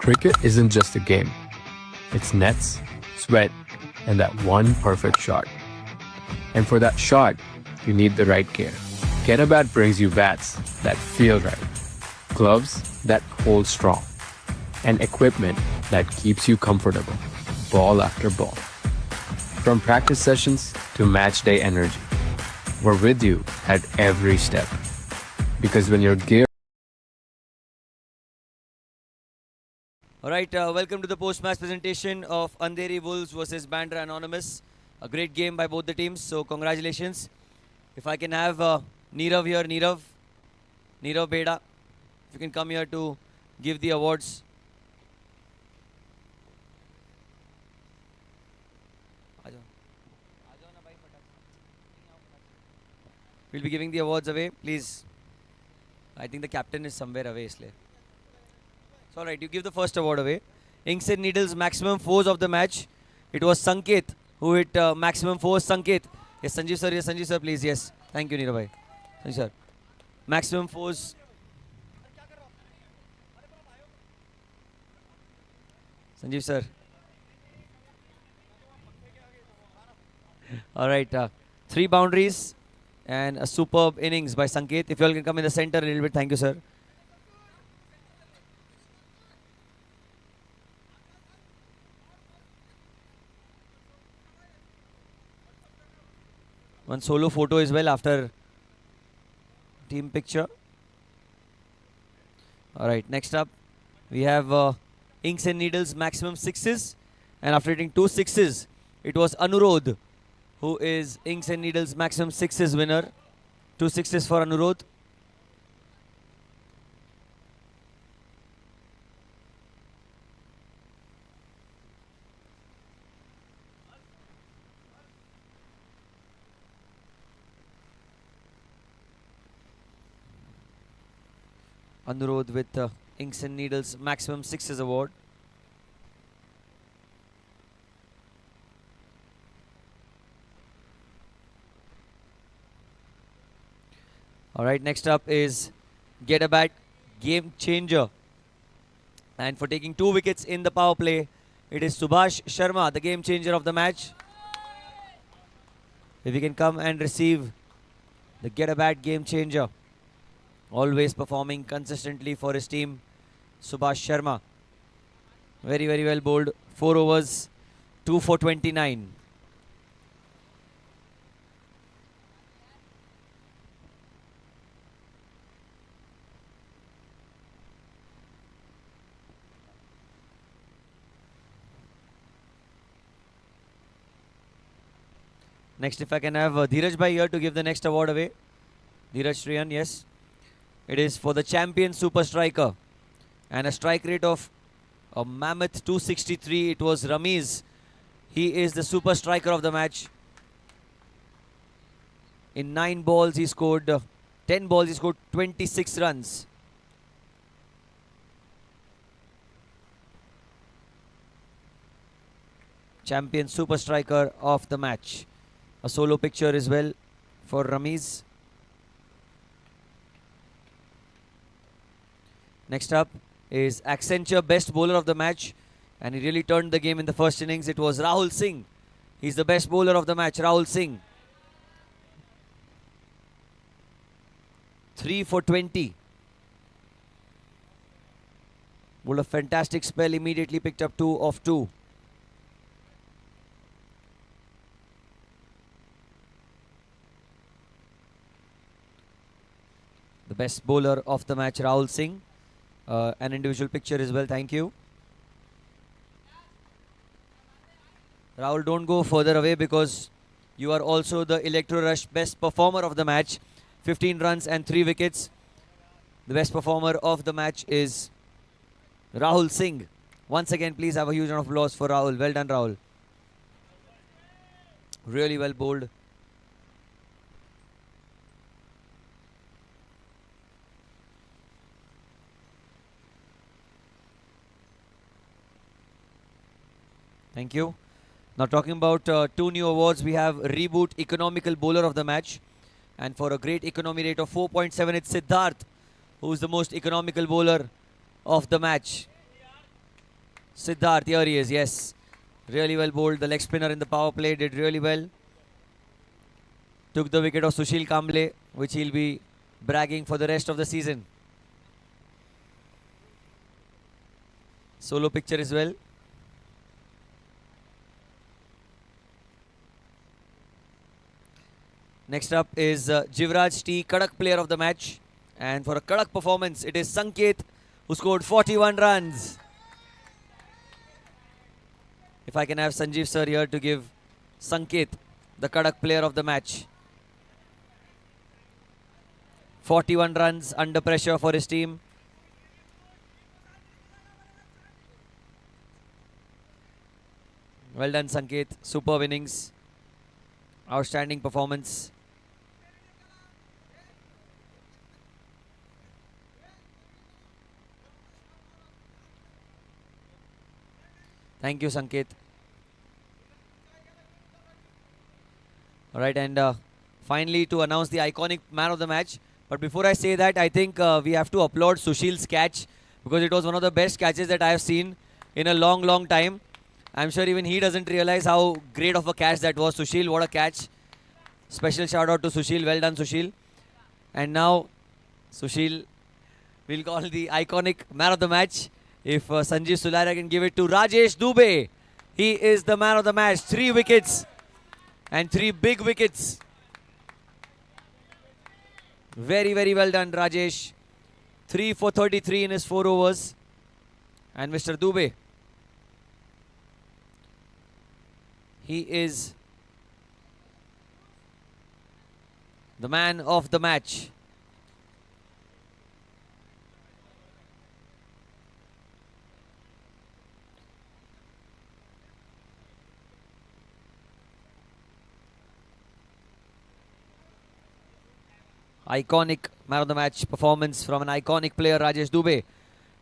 S8: Cricket isn't just a game. It's nets, sweat, and that one perfect shot. And for that shot, you need the right gear. Get a Bat brings you bats that feel right, gloves that hold strong, and equipment that keeps you comfortable, ball after ball. From practice sessions to match day energy, we're with you at every step. Because when your gear
S5: All right, welcome to the post-match presentation of Andheri Wolves versus Bandra Anonymous. A great game by both the teams, so congratulations. If I can have Nirav here, Nirav Beda, if you can come here to give the awards. We'll be giving the awards away, please. I think the captain is somewhere away, isliye. It's alright, you give the first award away. Inks and Needles maximum force of the match. It was Sanket who hit maximum force. Sanket. Yes, Sanjeev sir, please. Yes. Thank you, Neeraj bhai. Sanjeev sir. Maximum force. Sanjeev sir. Alright, 3 boundaries and a superb innings by Sanket. If you all can come in the center a little bit, thank you, sir. One solo photo as well after team picture. Alright, next up we have Inks and Needles maximum 6s, and after hitting 2 6s, it was Anurodh who is Inks and Needles maximum 6s winner. 2 6s for Anurodh. Anurodh with Inks and Needles maximum 6s award. Alright, next up is Get a Bat Game Changer. And for taking 2 wickets in the power play, it is Subhash Sharma, the game changer of the match. If you can come and receive the Get a Bat Game Changer. Always performing consistently for his team, Subhash Sharma. Very, very well bowled. 4 overs, 2 for 29. Next, if I can have Dheeraj bhai here to give the next award away. Dheeraj Shriyan, yes. It is for the champion super striker. And a strike rate of a mammoth 263. It was Ramiz. He is the super striker of the match. In 9 balls, he scored 10 balls, he scored 26 runs. Champion super striker of the match. A solo picture as well for Ramiz. Next up is Accenture best bowler of the match, and he really turned the game in the first innings. It was Rahul Singh. He's the best bowler of the match, Rahul Singh. 3 for 20. Bowled a fantastic spell, immediately picked up 2 of 2. The best bowler of the match, Rahul Singh. An individual picture as well, thank you. Rahul, don't go further away because you are also the Electro Rush best performer of the match. 15 runs and 3 wickets. The best performer of the match is Rahul Singh. Once again, please have a huge round of applause for Rahul. Well done, Rahul. Really well bowled. Thank you. Now talking about 2 new awards, we have Reboot Economical Bowler of the Match. And for a great economy rate of 4.7, it's Siddharth, who is the most economical bowler of the match. Siddharth, here he is, yes. Really well bowled. The leg spinner in the power play did really well. Took the wicket of Sushil Kamble, which he'll be bragging for the rest of the season. Solo picture as well. Next up is Jivraj T, Kadak player of the match. And for a Kadak performance, it is Sanket, who scored 41 runs. If I can have Sanjeev sir here to give Sanket the Kadak player of the match. 41 runs under pressure for his team. Well done, Sanket. Superb innings. Outstanding performance. Thank you, Sanket. All right, and finally to announce the iconic man of the match. But before I say that, I think we have to applaud Sushil's catch, because it was one of the best catches that I have seen in a long, long time. I'm sure even he doesn't realize how great of a catch that was. Sushil, what a catch. Special shout out to Sushil. Well done, Sushil. And now, Sushil will call the iconic man of the match. If Sanjeev Sularia can give it to Rajesh Dubey. He is the man of the match. 3 wickets. And 3 big wickets. Very, very well done, Rajesh. 3 for 33 in his 4 overs. And Mr. Dubey, he is the man of the match. Iconic man of the match performance from an iconic player, Rajesh Dubey.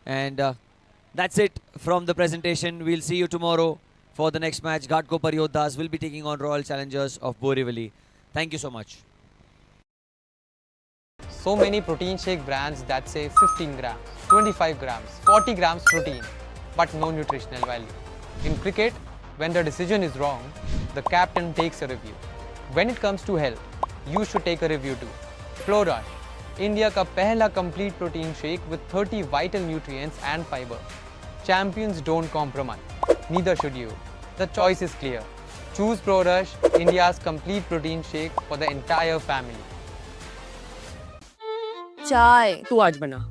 S5: And that's it from the presentation. We'll see you tomorrow for the next match. Ghatkopar Yodhas will be taking on Royal Challengers of Borivali. Thank you so much.
S1: So many protein shake brands that say 15 grams, 25 grams, 40 grams protein, but no nutritional value. In cricket, when the decision is wrong, the captain takes a review. When it comes to health, you should take a review too. Florush, India का पहला complete protein shake with 30 vital nutrients and fiber. Champions don't compromise. Neither should you. The choice is clear. Choose Florush, India's complete protein shake for the entire family.
S4: चाय
S3: तू आज बना.